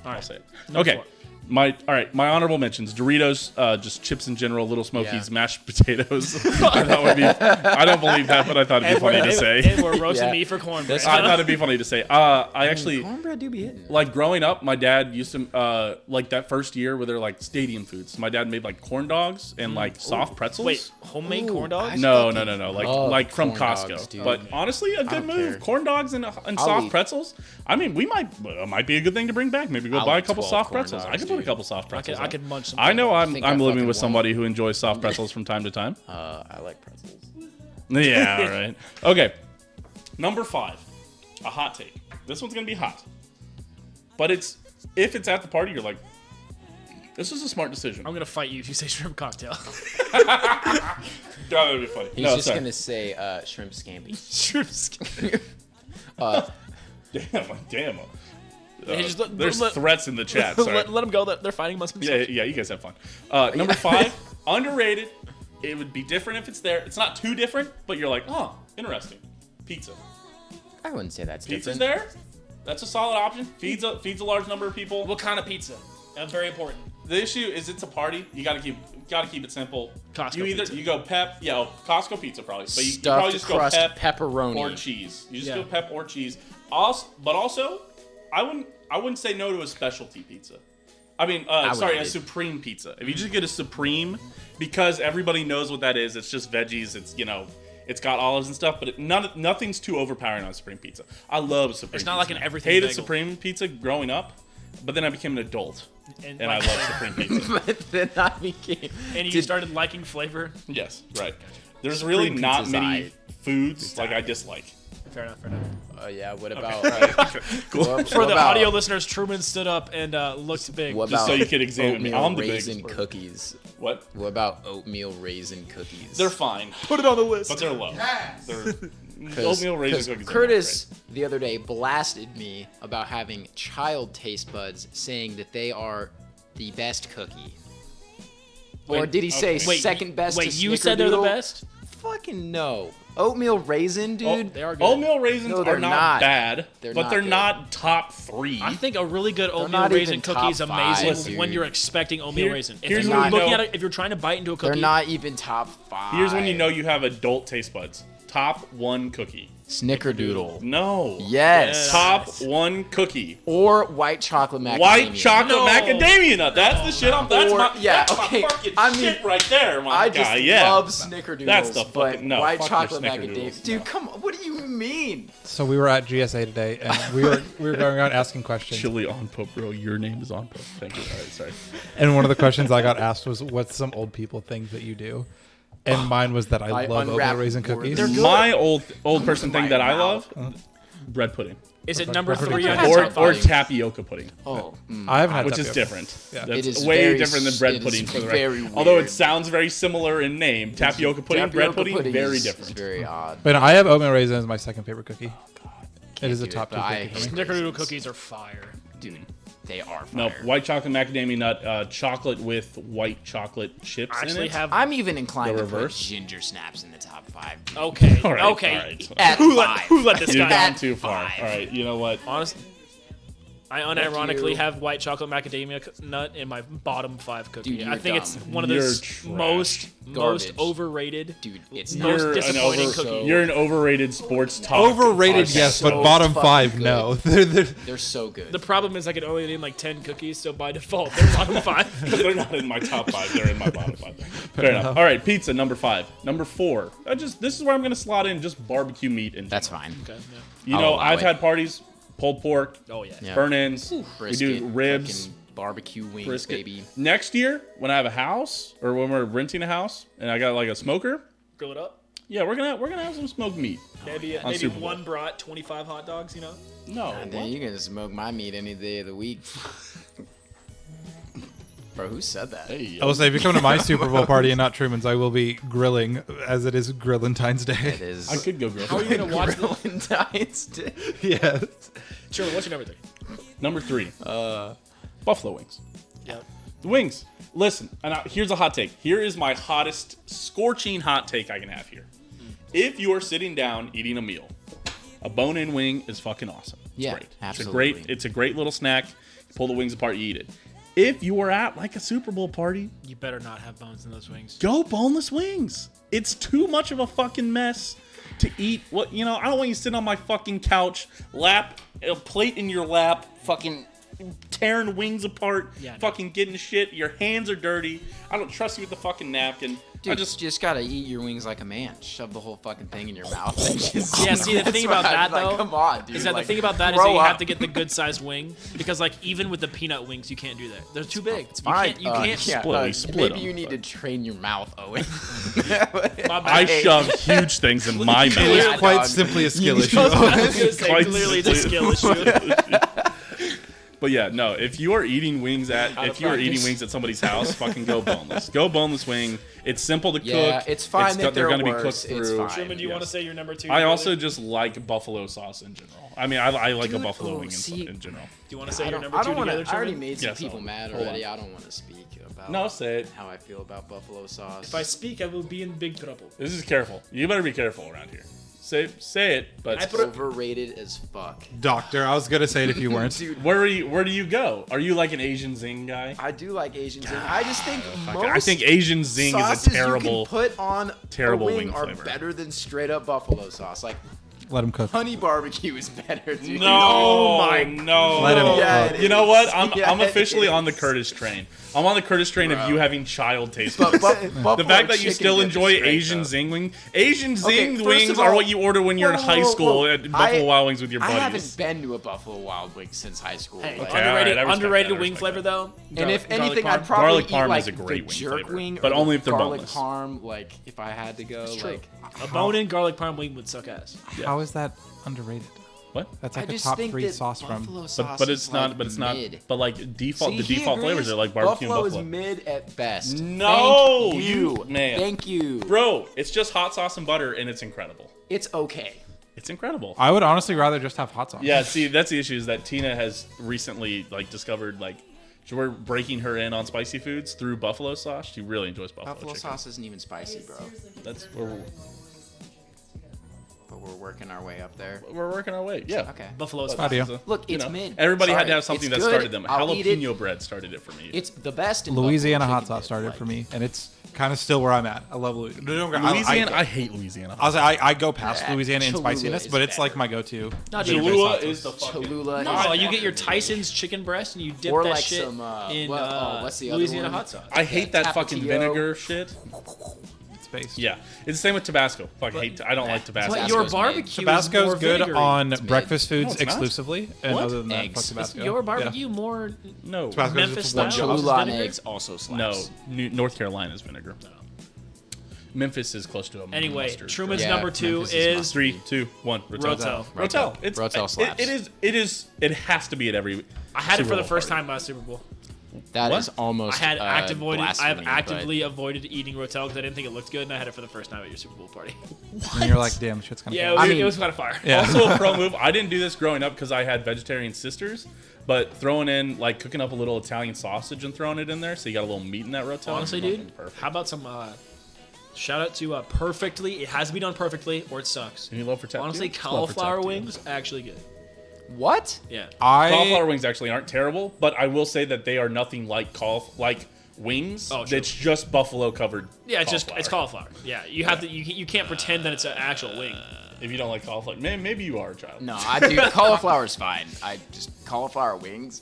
All I'll right. say it. Number Okay. 4. My honorable mentions: Doritos, just chips in general, Little Smokies, Yeah. mashed potatoes. I thought would be. I don't believe that, but I thought it'd be funny to say. And we're roasting Yeah. me for cornbread. I thought it'd be funny to say. I actually Cornbread do be hitting. like growing up. My dad used to like that first year where they're like stadium foods. My dad made like corn dogs and like soft pretzels. Wait, homemade Ooh, corn dogs? No. love Like from corn Costco. dogs, dude. But honestly, a good don't move. care. Corn dogs and soft eat- pretzels. I mean, we might be a good thing to bring back. Maybe go I'll buy a eat couple 12 soft corn pretzels. I dogs, could put a dude. couple soft pretzels. I could munch some. I know I'm think I living fucking with won't. somebody who enjoys soft pretzels from time to time. I like pretzels. Yeah, all right. Okay. Number 5. A hot take. This one's gonna be hot. But if it's at the party, you're like, this is a smart decision. I'm gonna fight you if you say shrimp cocktail. God, that'd be funny. He's No, just sorry. gonna say shrimp scampi. Shrimp. Damn. Hey, just let- There's let- threats in the chat. Sorry. let them go. They're fighting amongst Yeah, themselves. yeah, you guys have fun. Number 5, underrated. It would be different if it's there. It's not too different, but you're like, oh, interesting. Pizza. I wouldn't say that's Pizza's different. there. That's a solid option. Feeds a large number of people. What kind of pizza? That's very important. The issue is it's a party. You gotta keep it simple. Costco you either pizza. you go pep, Costco pizza probably, but you Stuffed probably just go crust pep pepperoni. or cheese. You just Yeah. go pep or cheese. Also, I wouldn't say no to a specialty pizza. I mean, would sorry, eat a it. supreme pizza. If you just get a supreme, because everybody knows what that is. It's just veggies. It's it's got olives and stuff, but nothing's too overpowering on a supreme pizza. I love a supreme. It's not pizza like an now. everything Hated bagel. supreme pizza growing up, but then I became an adult and I like- love supreme pizza. But then I became. And you Did- started liking flavor. Yes, right. There's really not pizza's many aight. foods like I dislike. Fair enough. Fair enough. Oh yeah. What about Cool. For the audio listeners, Truman stood up and looked big. What Just about so you could examine me. oatmeal I'm the raisin biggest person. cookies? What? What about oatmeal raisin cookies? They're fine, Put it on the list. but they're low. Yes. They're oatmeal raisin cookies. are not Curtis the other day blasted me about having child taste buds, saying that they are the best cookie. Or Wait, did he say okay. second best? Wait, to you said they're the Snickerdoodle? best? Fucking no. Oatmeal raisin, dude. They are good. Oatmeal raisins No, they're are not not. bad, They're but not they're good. not top 3. I think a really good oatmeal not raisin even cookie is top amazing five, when dude. you're expecting oatmeal Here- raisin. If here's you're when you looking know- at it, if you're trying to bite into a They're cookie, not even top 5. Here's when you know you have adult taste buds. Top 1 cookie. Snickerdoodle. No. Yes. Top 1 cookie. Or white chocolate macadamia. White chocolate No. macadamia nut. That's the shit. That's Or- my yeah, that's okay. my fucking I mean, shit right there, my I guy. just Yeah. love Snickerdoodles. That's the but fucking- no, white fuck your chocolate macadamia. Snickerdoodles, Dude, no. come on. What do you mean? So we were at GSA today, and we were going around asking questions. Chili on Pope, bro. Your name is on Pope. Thank you. All right, sorry. And one of the questions I got asked was, "What's some old people things that you do?" And mine was that I I love unwrap oatmeal raisin words. cookies. They're good. My old person thing that I mouth. love, bread pudding. is it number Perfect. 3 on That's your Or top not or five? funny. tapioca pudding. Oh, I haven't had Which is tapioca. different. Yeah. That's It is way very different than s- bread it pudding is for the very record. Although it weird. sounds very similar in name. Tapioca pudding, bread pudding, very is different. very odd. But I have oatmeal raisin as my second favorite cookie. It is a do it, top but 2 I cookie for me. hate Snickerdoodle cookies are fire. Dude, they are fire. No, white chocolate macadamia nut, chocolate with white chocolate chips I in actually it. have. I'm even inclined The to put reverse? ginger snaps in the top 5. Okay. All right, okay. all right. At Who 5. let this You've guy? gone At too far. 5. All right, you know what? Honestly, I unironically you. have white chocolate macadamia nut in my bottom 5 cookie. Dude, I you're think it's dumb. one of the You're most Garbage. overrated. Dude, it's Most not. disappointing cookie. You're an overrated sports talk. Overrated, podcast. yes, so but bottom fucking 5, good. no. They're so good. The problem is I can only name like 10 cookies, so by default they're bottom 5. They're not in my top 5. They're in my bottom 5. Fair enough. All right, pizza number 5. Number 4. This is where I'm gonna slot in just barbecue meat in. That's fine. Okay, yeah. You I'll know, allow I've it. had parties, pulled pork, Oh yeah. Yeah. burn-ins. We Brisket, do ribs. fucking barbecue wings, brisket. baby. Next year, when I have a house or when we're renting a house and I got like a smoker, Grill it up. yeah, we're gonna have some smoked meat. Maybe On maybe Super Bowl. one brat, 25 hot dogs. You know. No, And then you can smoke my meat any day of the week. Bro, who said that? Hey, I will say, if you come to my Super Bowl party and not Truman's, I will be grilling, as it is Grillentine's It Day. is. I could go grill. How are you gonna watch the? Valentine's Day. Yes. Sure. What's your number 3? Number 3, buffalo wings. Yep. The wings. Listen, and here's a hot take. Here is my hottest, scorching hot take I can have here. If you are sitting down eating a meal, a bone-in wing is fucking awesome. It's Yeah, great. absolutely. It's a great little snack. You pull the wings apart, you eat it. If you are at like a Super Bowl party, You better not have bones in those wings. go boneless wings. It's too much of a fucking mess to eat. What I don't want you sitting on my fucking couch, a plate in your lap, fucking tearing wings apart, Yeah, no. fucking getting shit. Your hands are dirty. I don't trust you with the fucking napkin. Dude, I just gotta eat your wings like a man. Shove the whole fucking thing in your mouth. And just, Yeah, see, the thing about that, though, come on, dude. Is that like, the thing about that is that grow you have up. to get the good sized wing because like even with the peanut wings you can't do that. They're too big. It's fine. You can't. split. We split maybe them, you need but- to train your mouth, Owen. My bad. I shove huge things in my It mouth. is Yeah, quite dog. simply a skill You issue. know- I was gonna say Quite clearly it's a simply. skill issue. But yeah, no. If you are eating wings at somebody's house, fucking go boneless. Go boneless wing. It's simple to Yeah, cook. it's fine that they're they're gonna be worse. cooked It's through. fine. Truman, do you want to Yes. say your number 2? I also just like buffalo sauce in general. I mean, I like a Dude, buffalo oh, wing see- in general. Do you want to say I your don't, number I 2 don't want together, to. I already Truman? made some Yes, people hold mad on. already. I don't want to speak about No, say it. how I feel about buffalo sauce. If I speak, I will be in big trouble. This is careful. You better be careful around here. Say it, but I put it- Overrated as fuck. Doctor, I was going to say it if you weren't. Dude, where do you go? Are you like an Asian zing guy? I do like Asian zing. I just think most I think Asian zing is sauces a terrible. you can put on terrible a wing wing are flavor. better than straight up buffalo sauce. Like Let him cook. Honey barbecue is better, dude. No, no. Let him Yeah, cook. it You know what? I'm Yeah, officially it on the is. Curtis train. I'm on the Curtis train of you having child taste But buds. The Buffalo fact that you chicken still dip enjoy is great, Asian though. zing wing. Asian Okay, zing first wings of are all- what you order when you're in high school at Buffalo Wild Wings with your I buddies. haven't been to a Buffalo Wild Wings since high school. Hey, like- Okay, all right, I respect underrated that, I wing respect flavor that. though. and if Garlic anything, parm. I'd probably Garlic eat parm like is a great the wing jerk flavor, wing, but or only the if they're garlic boneless. parm. Like if I had to go, True. like A bone-in garlic parm wing would suck ass. How is that underrated? What? That's I like a just top think 3 that sauce from. Buffalo sauce But it's is, not. like, But it's not. mid. But like default, See, the he default agrees. flavors are like barbecue Buffalo and Buffalo. is mid at best. No, Thank you- you, man. Thank you, Bro, it's just hot sauce and butter, and it's incredible. It's okay. It's incredible. I would honestly rather just have hot sauce. Yeah, see, that's the issue is that Tina has recently like discovered like we're breaking her in on spicy foods through buffalo sauce. She really enjoys buffalo chicken. Sauce isn't even spicy, bro. That's where But we're working our way up there. we're working our way. Yeah. Okay. Buffalo But sauce. How do you? it's a- Look, you it's know, mid. Everybody had to Sorry, have something it's that good. started them. I'll eat it. Jalapeno bread started it for me. It's the best in Louisiana buffalo hot chicken sauce dip, started like- for me, and it's kind of still where I'm at. I love Louisiana. Louisiana, I hate Louisiana. I go past Yeah, Louisiana in Cholula spiciness, is but it's better. like my go-to. No, dude, Cholula hot is sauce. the fucking. Cholula. No, is you get your better. Tyson's chicken breast and you dip Or that like shit some, in what's the other Louisiana one? hot sauce. I hate that fucking Tapatio. vinegar shit. Space. Yeah, it's the same with Tabasco. Fuck, I don't like Tabasco. But Tabasco's your mid. barbecue Tabasco's is more good vinegary. on mid. breakfast foods No, it's not. exclusively, and What? other than that, Eggs. fuck Is Tabasco. Your Yeah. barbecue more No, Tabasco's Memphis just style? one shot. Cholula on Vinegar? eggs also no. slaps. North Carolina's vinegar. Memphis is close to a Anyway, mustard. Truman's Yeah, number 2 Memphis is is mustard. 3, 2, 1. Rotel. Rotel. It's Rotel slaps. It has to be at every. I had it Super for the Bowl first party. time last Super Bowl. That What? is almost. I had I have blasphemy, actively avoided eating Rotel because I didn't think it looked good, and I had it for the first time at your Super Bowl party. And you're like, damn, shit's kind of. Yeah, it was kind of fire. Yeah. Also a pro move. I didn't do this growing up because I had vegetarian sisters, but throwing in like cooking up a little Italian sausage and throwing it in there, so you got a little meat in that Rotel. Honestly, Fucking dude, perfect. how about some shout out to Perfectly? It has to be done perfectly, or it sucks. Any love for Tapatio? Honestly, Just love for cauliflower Tapatio. wings actually good. What? Yeah. Cauliflower wings actually aren't terrible, but I will say that they are nothing like wings. Oh, true. It's just buffalo covered. Yeah, it's cauliflower. Yeah, you have to. You can't pretend that it's an actual wing. If you don't like cauliflower, maybe you are a child. No, I do. Cauliflower's fine. I just cauliflower wings.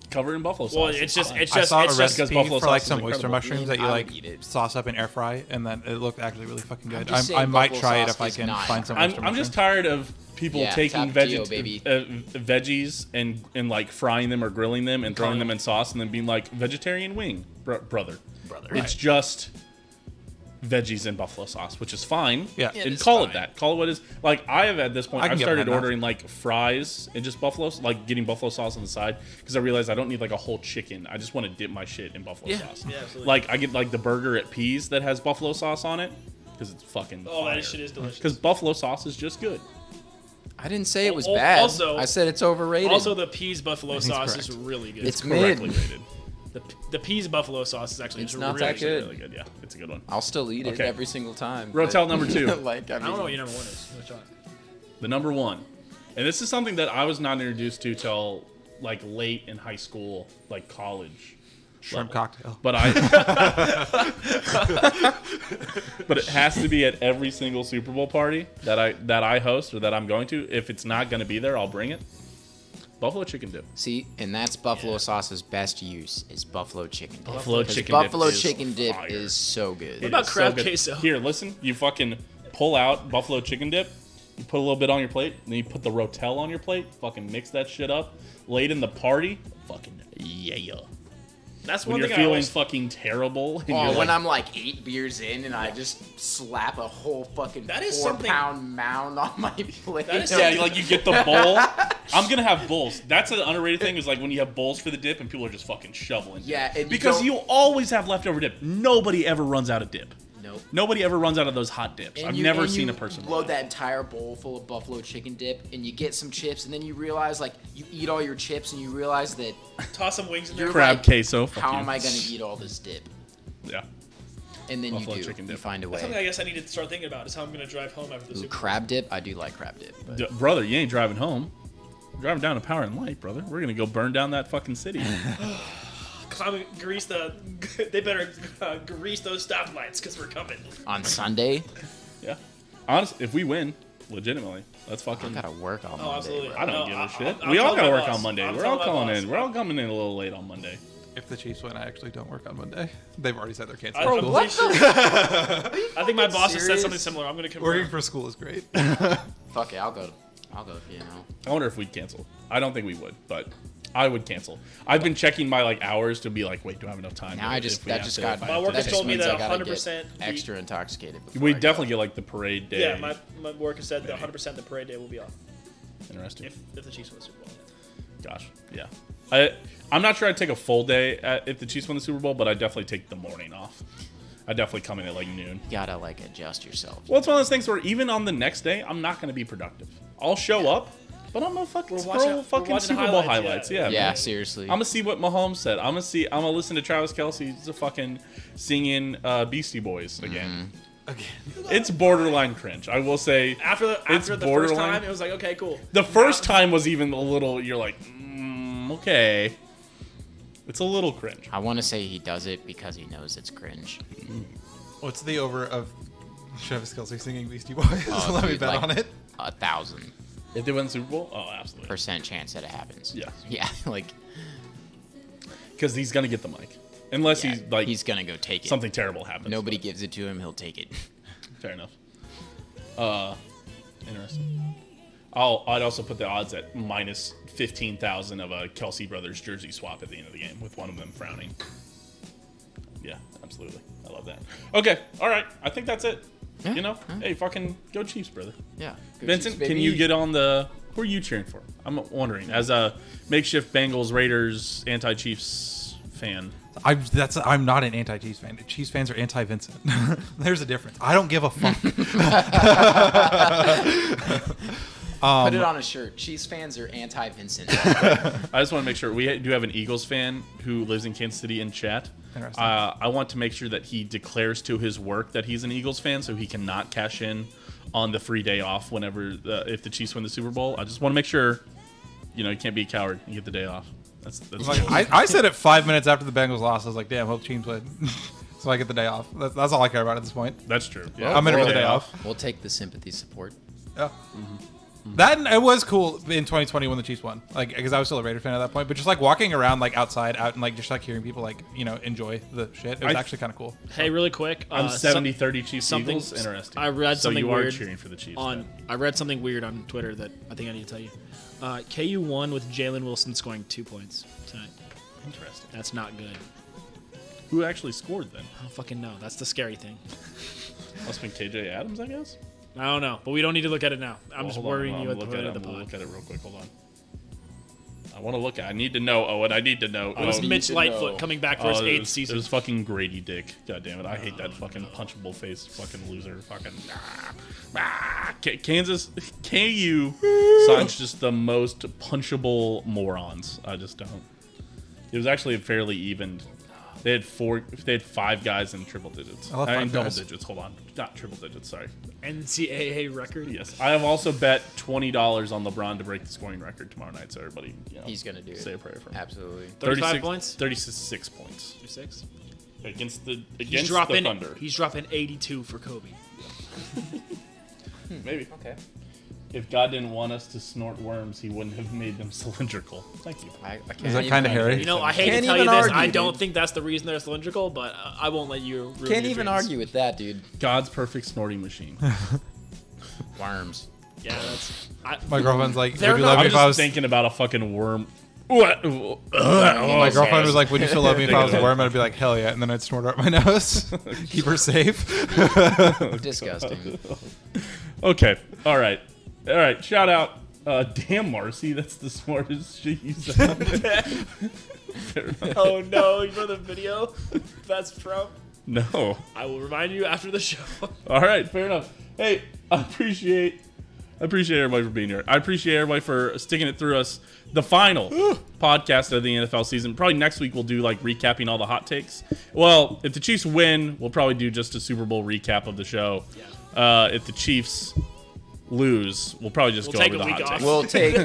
Cover it in buffalo sauce. Well, it's just I saw a it's just recipe buffalo for like sauce is some oyster incredible. mushrooms that you I like would eat it. sauce up in air fry, and then it looked actually really fucking good. just saying I might buffalo try it sauce if I is can not find some I'm oyster just mushrooms. tired of people Yeah, taking Tapatio, baby. veggies and like frying them or grilling them and throwing them in sauce and then being like vegetarian wing, brother. It's just veggies and buffalo sauce, which is fine. Yeah. It and is call it fine. that. Call it what it is. Like I have at this point, I can I've get started behind that. ordering like fries and just buffalo, like getting buffalo sauce on the side because I realize I don't need like a whole chicken. I just want to dip my shit in buffalo sauce. Yeah, absolutely. Like I get like the burger at Peas that has buffalo sauce on it because it's fucking. Oh, that shit is delicious. Because buffalo sauce is just good. I didn't say it was Al- bad. also- I said it's overrated. Also, the peas buffalo sauce correct. is really good. It's Correctly mid. rated. The peas buffalo sauce is actually It's just not really, that good. Really good. Yeah, it's a good one. I'll still eat it Okay. every single time. Rotel but- number 2. like I don't know what your number one is. Give it a shot. The number 1, and this is something that I was not introduced to till like late in high school, like college. Shrimp level. cocktail. But but it has to be at every single Super Bowl party that I host or that I'm going to. If it's not going to be there, I'll bring it. Buffalo chicken dip. See, and that's buffalo sauce's best use is buffalo chicken dip. Buffalo 'Cause chicken buffalo dip is chicken dip fire. is so good. What about It's crab good. queso? Here, listen. You fucking pull out buffalo chicken dip. You put a little bit on your plate, and then you put the Rotel on your plate. Fucking mix that shit up. Late in the party, fucking yeah. That's When one you're thing I feeling always. fucking terrible, and Oh, you're when like, I'm like 8 beers in and I just slap a whole fucking That is 4-pound mound on my plate. That is yeah, like you get the bowl. I'm gonna have bowls. That's an underrated thing. Is like when you have bowls for the dip, and people are just fucking shoveling. dip. Yeah, and you because don't- you always have leftover dip. Nobody ever runs out of dip. Nope. Nobody ever runs out of those hot dips. And I've you- never and seen you a person. load run. that entire bowl full of buffalo chicken dip, and you get some chips, and then you realize like you eat all your chips, and you realize that Toss some wings in there. you're Crab like, queso. Fuck how you. am I gonna eat all this dip? Yeah. And then Buffalo you do. chicken You dip. find a That's something way. I guess I need to start thinking about. Is how I'm gonna drive home after the Ooh, Super Bowl. crab dip. I do like crab dip. But Brother, you ain't driving home. You're driving down to Power and Light, brother. We're gonna go burn down that fucking city. Cause I'm gonna grease the. They better grease those stoplights because we're coming. on Sunday, Yeah. Honestly, if we win, Legitimately. Let's I fucking. gotta work on Monday. absolutely. bro. I don't No, give a I'll- shit. I'll We all tell gotta my work boss. on Monday. I'll We're tell all my calling boss. in. We're all coming in a little late on Monday. If the Chiefs win, I actually don't work on Monday. They've already said they're I, canceling school. what I think my boss has said serious? something similar. I'm gonna confirm. Working for school is great. Fuck it, I'll go. You know. I wonder if we'd cancel. I don't think we would, but I would cancel. I've been checking my like hours to be like, wait, do I have enough time? Now If I just we have that just to- got. if I My have work to has take told me some- that I gotta 100% get extra intoxicated. before We I go. definitely get like the parade day. Yeah, my work has said that 100% the parade day will be off Interesting. if the Chiefs win the Super Bowl. Gosh, yeah. I'm not sure I'd take a full day if the Chiefs win the Super Bowl, but I'd definitely take the morning off. I'd definitely come in at like noon. You gotta like adjust yourself. Well, it's one of those things where even on the next day, I'm not going to be productive. I'll show up, but I'm gonna fucking scroll fucking Super Bowl highlights. Yeah, Yeah, man. seriously. I'm gonna see what Mahomes said. I'm gonna listen to Travis Kelce's fucking singing Beastie Boys again. It's borderline cringe. I will say. After the first borderline. time, it was like, okay, cool. The first time was even a little. You're like, okay. It's a little cringe. I want to say he does it because he knows it's cringe. What's the over of Travis Kelce singing Beastie Boys? Oh, Let me dude, bet like, on it. 1,000% If they win the Super Bowl, oh, absolutely. chance that it happens. Yeah. Yeah, like Because he's gonna get the mic, unless yeah, he's like he's gonna go take it. something terrible happens. Nobody gives it to him, he'll take it. Fair enough. Interesting. I'd also put the odds at minus 15,000 of a Kelsey brothers jersey swap at the end of the game with one of them frowning. Yeah, absolutely. I love that. Okay, all right. I think that's it. Yeah, You know, yeah. hey, fucking go Chiefs, brother. Yeah. Go Vincent, Chiefs, can baby. you get on the? Who are you cheering for? I'm wondering. As a makeshift Bengals Raiders anti-Chiefs fan. I'm not an anti-Chiefs fan. Chiefs fans are anti-Vincent. There's a difference. I don't give a fuck. Put it on a shirt. Chiefs fans are anti-Vincent. I just want to make sure we do have an Eagles fan who lives in Kansas City in chat. Interesting. I want to make sure that he declares to his work that he's an Eagles fan, so he cannot cash in on the free day off whenever if the Chiefs win the Super Bowl. I just want to make sure, you can't be a coward and get the day off. That's Like, I said it 5 minutes after the Bengals lost. I was like, damn, hope Chiefs win. So I get the day off. That's all I care about at this point. That's true. Yeah, I'm in it for Day the day off. We'll take the sympathy support. Yeah. That it was cool in 2020 when the Chiefs won, like because I was still a Raider fan at that point. But just like walking around like outside, out and like just like hearing people like enjoy the shit, it was actually kind of cool. Hey, really quick. I'm 70-30 Chiefs something- Eagles. Interesting. I read so something you are weird cheering for the Chiefs. on. then. I read something weird on Twitter that I think I need to tell you. KU won with Jalen Wilson scoring 2 points tonight. Interesting. That's not good. Who actually scored then? I don't fucking know. That's the scary thing. Must have been KJ Adams, I guess. I don't know, but we don't need to look at it now. I'm Well, just hold on, worrying hold you on. at the Look point at of it. the We'll pod. look at it real quick. Hold on. I want to look at. I need to know. Owen, I need to know. It was Oh, Mitch Lightfoot coming back for his 8th It season. was fucking Grady Dick. God damn it! I hate that fucking punchable face, fucking loser. Fucking Kansas KU signs just the most punchable morons. I just don't. It was actually a fairly evened. They had 5 guys in triple digits. I love mean, five double guys. digits. Hold on, not triple digits. Sorry. NCAA record. Yes, I have also bet $20 on LeBron to break the scoring record tomorrow night. So everybody, He's gonna do it. say a prayer for him. Absolutely. 35 points? 36 points 36. against the He's dropping. Thunder. He's dropping 82 for Kobe. Maybe. Okay. If God didn't want us to snort worms, He wouldn't have made them cylindrical. Thank you. I can't Is that even- kinda hairy? You know, I hate to Can't tell you even this. argue, I don't dude. think that's the reason they're cylindrical, but I won't let you. Ruin Can't your even dreams. argue with that, dude. God's perfect snorting machine. Worms. Yeah, that's. My girlfriend's like, They're would you not- love I'm me if I just was? thinking about a fucking worm. What? My girlfriend was like, would you still love me if I was a Think of worm? I'd be like, hell yeah, and then I'd snort her up my nose, keep her safe. Disgusting. Okay. All right. Shout out. Damn, Marcy. That's the smartest shit you said. Oh no! You know the video that's from. No. I will remind you after the show. All right, fair enough. Hey, I appreciate everybody for being here. I appreciate everybody for sticking it through us. The final podcast of the NFL season. Probably next week we'll do like recapping all the hot takes. Well, if the Chiefs win, we'll probably do just a Super Bowl recap of the show. If the Chiefs lose, we'll probably just We'll go take over a the hot week off. takes. We'll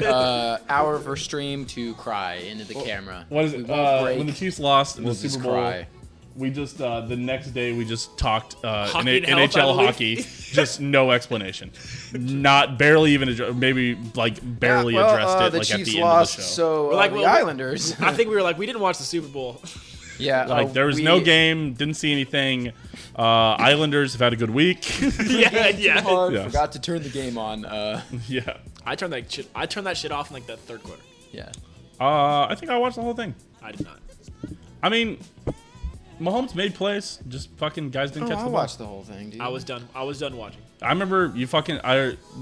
take hour of our stream to cry into the camera. What is We it? won't break. When the Chiefs lost in We'll the just Super Bowl, cry. We just the next day we just talked Hockey and health, I NHL believe. hockey, just no explanation, not barely even maybe like barely addressed it the like Chiefs at the lost, end of the show. so We're like, the well, Islanders. I think we were like, we didn't watch the Super Bowl. Yeah, Like there was no game, didn't see anything. Islanders have had a good week. yeah. Hard, Yes. forgot to turn the game on. Yeah, I turned that shit off in like the third quarter. Yeah. I think I watched the whole thing. I did not. I mean, Mahomes made plays, just fucking guys didn't catch I the ball. watched the whole thing, dude. I was done watching. I remember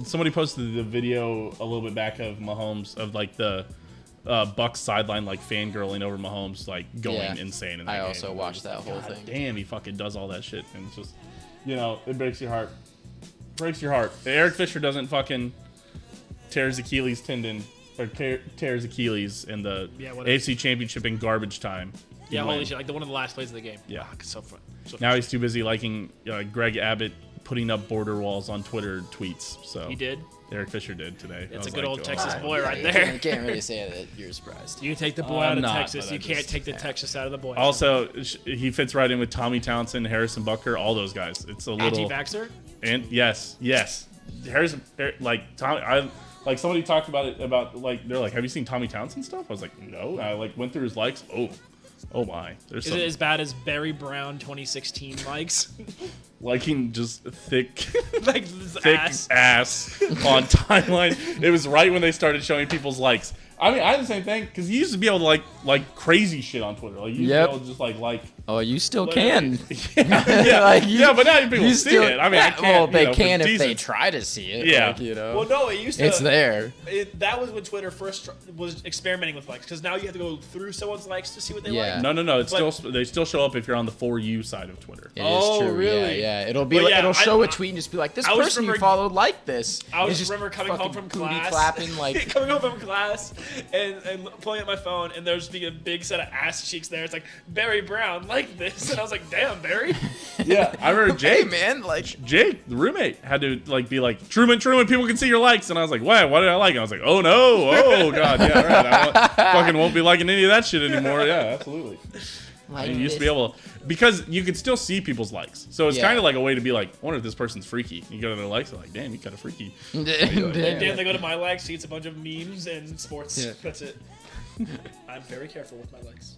somebody posted the video a little bit back of Mahomes of like the Bucks sideline like fangirling over Mahomes like going insane. In that I game. also watched that whole God thing. Damn, he fucking does all that shit, and it's just, it breaks your heart. Breaks your heart. Eric Fisher doesn't fucking tear his Achilles tendon or tear his Achilles in the whatever. AFC Championship in garbage time. Yeah, He holy win. shit! Like one of the last plays of the game. Yeah. Fuck, so fun. So Now fun. he's too busy liking Greg Abbott putting up border walls on Twitter tweets. So He did. Eric Fisher did today. I It's a was good like, old oh, Texas my boy right You there. can't really say that you're surprised. You can take the boy I'm out of not, Texas. but I You can't just- take the Texas out of the boy. Also, he fits right in with Tommy Townsend, Harrison Butker, all those guys. It's a little anti-vaxxer. and yes. Harrison, like Tommy, like somebody talked about it like they're like, have you seen Tommy Townsend stuff? I was like, no. I like went through his likes. Oh my, there's Is some it as bad as Barry Brown 2016 likes? liking just thick. Like this Thick ass. ass on timeline. It was right when they started showing people's likes. I mean, I had the same thing because you used to be able to like crazy shit on Twitter. Like you used to be able to just like. Oh, you still Literally. can. Yeah, Like, you- yeah, but now people You see still, it. I mean, I can't. Well, they for can if they decent- try to see it. Yeah. Like, Well, no, it used to. It's there. That was when Twitter first was experimenting with likes, because now you have to go through someone's likes to see what they Yeah. like. No. It's But- still they still show up if you're on the For You side of Twitter. It is Oh, true. really? Yeah. It'll be Well, like, yeah, it'll show I- a tweet and just be like, this I was person you remembering- followed liked this. I It's was just remember coming home fucking from booty class, clapping like. coming home from class, and pulling up my phone, and there's being a big set of ass cheeks there. It's like Barry Brown like this, and I was like, damn, Barry. Yeah, I remember Hey Jake. man, like Jake, the roommate, had to be like Truman, people can see your likes, and I was like, why? What did I like? And I was like, oh no, oh god, yeah, right. Fucking won't be liking any of that shit anymore. Yeah, absolutely. like You used to be able because you could still see people's likes, so it's Yeah. kind of like a way to be like, I wonder if this person's freaky. You go to their likes, they're like, damn, you got a freaky. Damn, they go to my likes, see it's a bunch of memes and sports. Yeah. That's it. I'm very careful with my likes.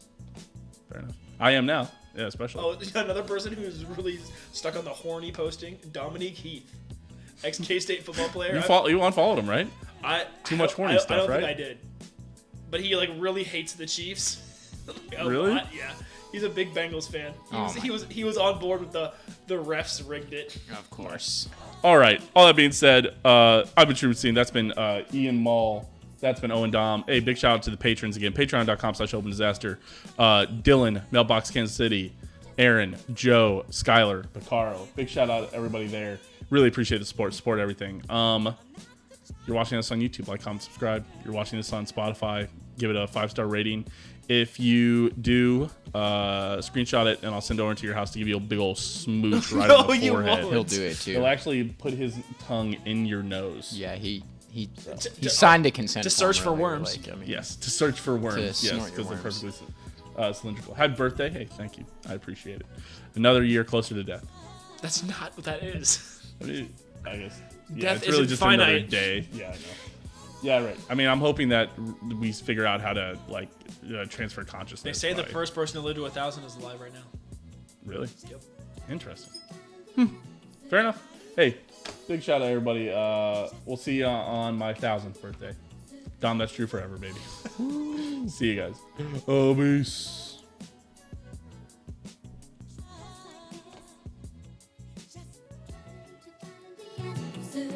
Fair enough. I am now. Yeah, especially. Oh, another person who's really stuck on the horny posting, Dominique Heath, ex-K-State football player. You unfollowed him, right? Too much horny I stuff, don't right? think I did. But he like really hates the Chiefs. A Really? lot, yeah. He's a big Bengals fan. Oh He was on board with the refs rigged it. Of course. All right. All that being said, I've been Truman. That's been Ian Mall. That's been Owen Dahm. Hey, big shout out to the patrons again. Patreon.com/opendisaster. Dylan, Mailbox Kansas City, Aaron, Joe, Skylar, Picaro. Big shout out to everybody there. Really appreciate the support. Support everything. You're watching us on YouTube. Like, comment, subscribe. You're watching this on Spotify. Give it a 5-star rating. If you do, screenshot it, and I'll send it over to your house to give you a big old smooch right on the you forehead. won't. He'll do it too. He'll actually put his tongue in your nose. Yeah, he To- signed a consent to form search for earlier, worms. Like, I mean, Yes, to search for worms. To Yes, snort your because they're worms. perfectly cylindrical. Happy birthday. Hey, thank you. I appreciate it. Another year closer to death. That's not what that is. I mean, I guess. Yeah, Death it's really isn't just another finite. day. Yeah, I know. Yeah, right. I mean, I'm hoping that we figure out how to transfer consciousness. They say the by- first person to live to 1,000 is alive right now. Really? Yep. Interesting. Fair enough. Hey, big shout out everybody. We'll see you on my 1,000th birthday. Dom, that's true forever, baby. See you guys. Peace. Soon